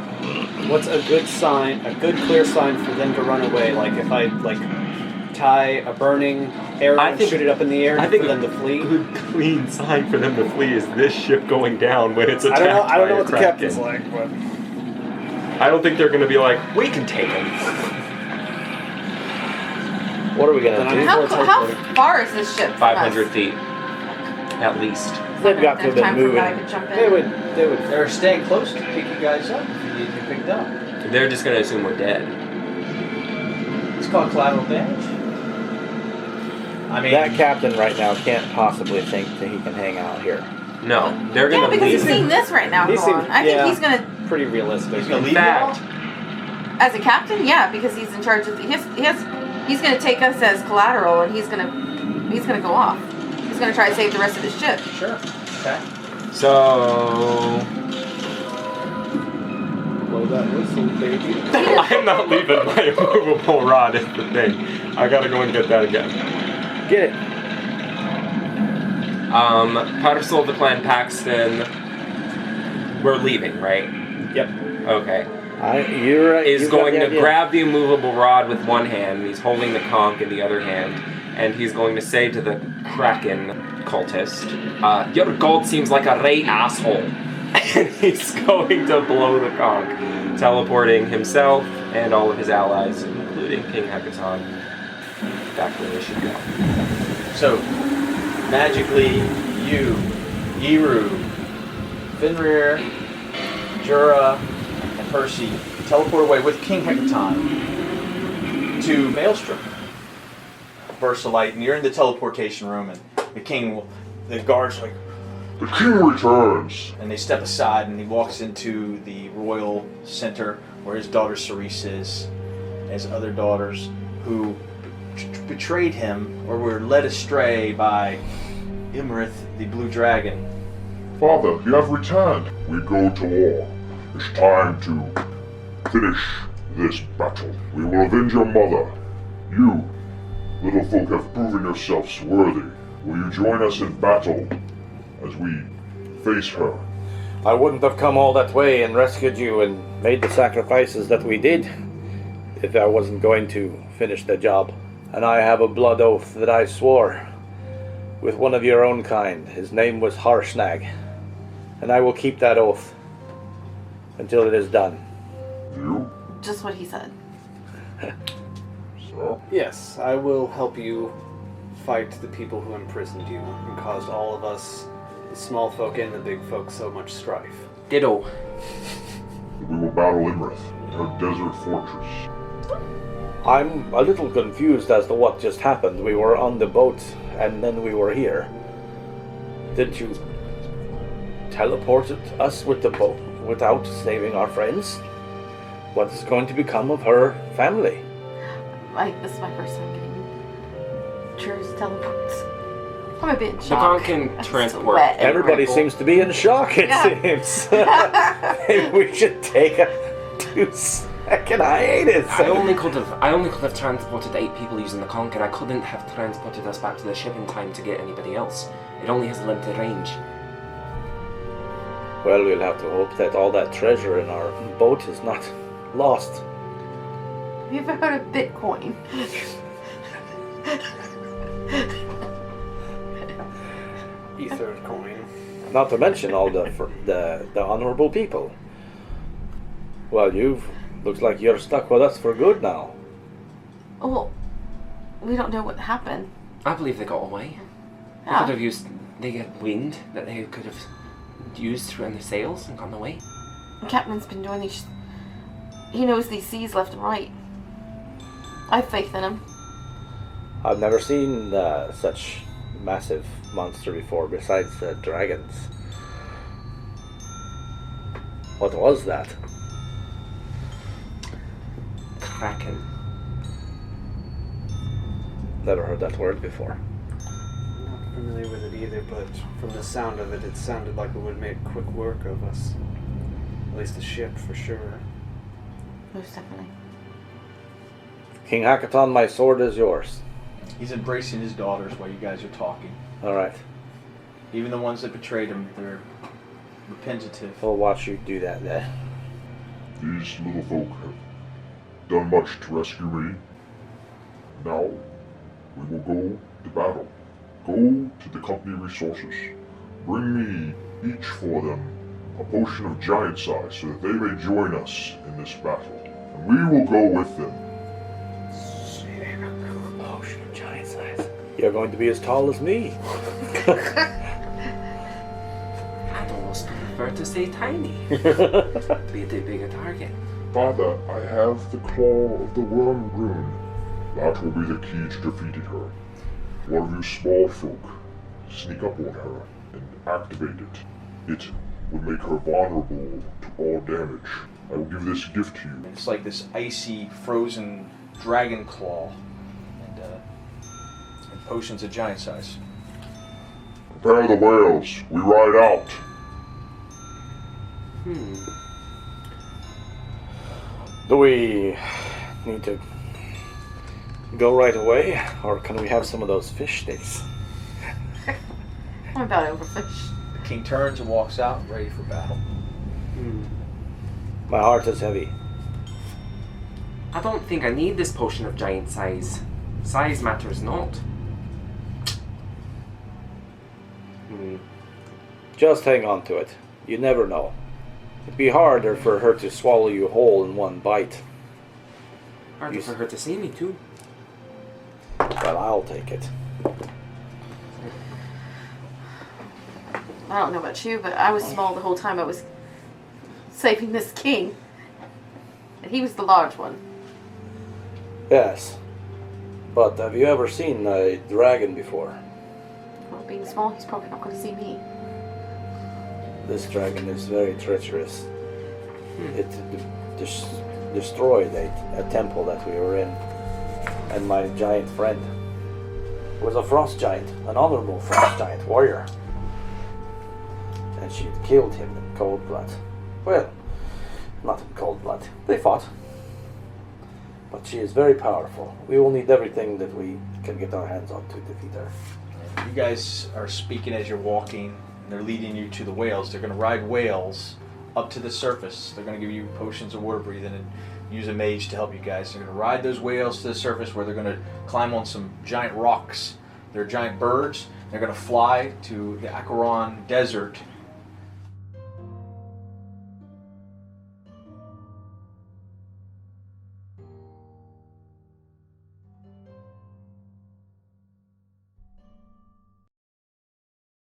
what's a good sign, a good clear sign for them to run away? Like if I tie a burning arrow I and think- shoot it up in the air I think for them to flee? good, clean sign for them to flee is this ship going down when it's I attacked don't know. I don't by know a what the Kraken. captain's like, but I don't think they're going to be like, we can take him. What are we gonna Then do? I'm- How, Before how teleporting. far is this ship from 500 us? feet, at least. They've got to have There's been time for moving. Guy to jump in. they would. They're staying close to pick you guys up if you need to be picked up. They're just going to assume we're dead. It's called collateral damage. I mean, That captain right now can't possibly think that he can hang out here. No, they're Yeah, going to because he's leave. seeing this right now. He Go seems- on. I think yeah. he's gonna, Pretty realistic. he's gonna In leave fact, you as a captain, yeah, because he's in charge of. He's gonna take us as collateral, and he's gonna go off. He's gonna try to save the rest of his ship. all? Sure. Okay. So, Blow that whistle, baby. I'm not leaving my immovable rod is the thing. I gotta go and get that again. Get it. Powder Soul of the Clan Paxton, we're leaving, right? Yep. Okay. You're right. Is You've got going the to idea. grab the immovable rod with one hand, and he's holding the conch in the other hand, and he's going to say to the Kraken cultist, your god seems like a right asshole. And he's going to blow the conch, teleporting himself and all of his allies, including King Heckaton, back where they should go. So, magically, you, Eru, Fenrir, Jura, and Percy teleport away with King Heckaton to Maelstrom. Burst of light, and you're in the teleportation room, and the guards are like, The king returns. and they step aside, and he walks into the royal center where his daughter Cerise is, and his other daughters who betrayed him or were led astray by Imarith, the blue dragon. Father, you have returned. We go to war. It's time to finish this battle. We will avenge your mother. You, little folk, have proven yourselves worthy. Will you join us in battle as we face her? I wouldn't have come all that way and rescued you and made the sacrifices that we did if I wasn't going to finish the job. And I have a blood oath that I swore with one of your own kind. His name was Harshnag. And I will keep that oath until it is done. You? Just what he said. So? Yes, I will help you fight the people who imprisoned you and caused all of us, the small folk and the big folk, so much strife. Ditto. we will battle Imrith in her desert fortress. I'm a little confused as to what just happened. We were on the boat and then we were here. Did you teleported us with the boat without saving our friends? What is going to become of her family? This is my first time getting Cheers teleports. I'm a bit in The shock. con can I'm so transport. wet. Everybody Ripple. seems to be in shock, it Yeah. seems. Maybe we should take a 2-second hiatus. I only could have transported 8 people using the Conk, and I couldn't have transported us back to the ship in time to get anybody else. It only has limited range. Well, we'll have to hope that all that treasure in our boat is not lost. Have you ever heard of Bitcoin? Ether coin. Not to mention all the honorable people. Well, looks like you're stuck with us for good now. Oh, well, we don't know what happened. I believe they got away. Yeah. They had wind that they could have used to run the sails and gone away. Captain's been doing these. He knows these seas left and right. I have faith in him. I've never seen such massive monster before, besides the dragons. What was that? Kraken. Never heard that word before. Not familiar with it either, but from the sound of it, it sounded like it would make quick work of us. At least the ship, for sure. Most definitely. King Heckaton, my sword is yours. He's embracing his daughters while you guys are talking. Alright, Even the ones that betrayed him, they're repentative. we'll watch you do that then. These little folk have done much to rescue me. Now, we will go to battle. Go to the company resources. Bring me, each for them, a potion of giant size so that they may join us in this battle. And we will go with them. Potion of giant size. You're going to be as tall as me. I'd almost prefer to say tiny. Be a bit bigger target. Father, I have the claw of the worm rune. That will be the key to defeating her. One of you small folk, sneak up on her and activate it. It will make her vulnerable to all damage. I will give this gift to you. It's like this icy, frozen dragon claw, and potions of giant size. Prepare the whales. We ride out. Do we need to go right away, or can we have some of those fish sticks? I'm about overfish. The king turns and walks out, ready for battle. My heart is heavy. I don't think I need this potion of giant size. Size matters not. Just hang on to it. You never know. It'd be harder for her to swallow you whole in one bite. Harder for her to see me too. Well, I'll take it. I don't know about you, but I was small the whole time I was saving this king. And he was the large one. Yes. But have you ever seen a dragon before? Well, being small, he's probably not going to see me. This dragon is very treacherous. It destroyed a temple that we were in. And my giant friend was a frost giant, an honorable frost giant warrior. And she killed him in cold blood. Well, not in cold blood. They fought. But she is very powerful. We will need everything that we can get our hands on to defeat her. You guys are speaking as you're walking, and they're leading you to the whales. They're going to ride whales up to the surface. They're going to give you potions of water breathing and use a mage to help you guys. They're going to ride those whales to the surface where they're going to climb on some giant rocks. They're giant birds. They're going to fly to the Acheron desert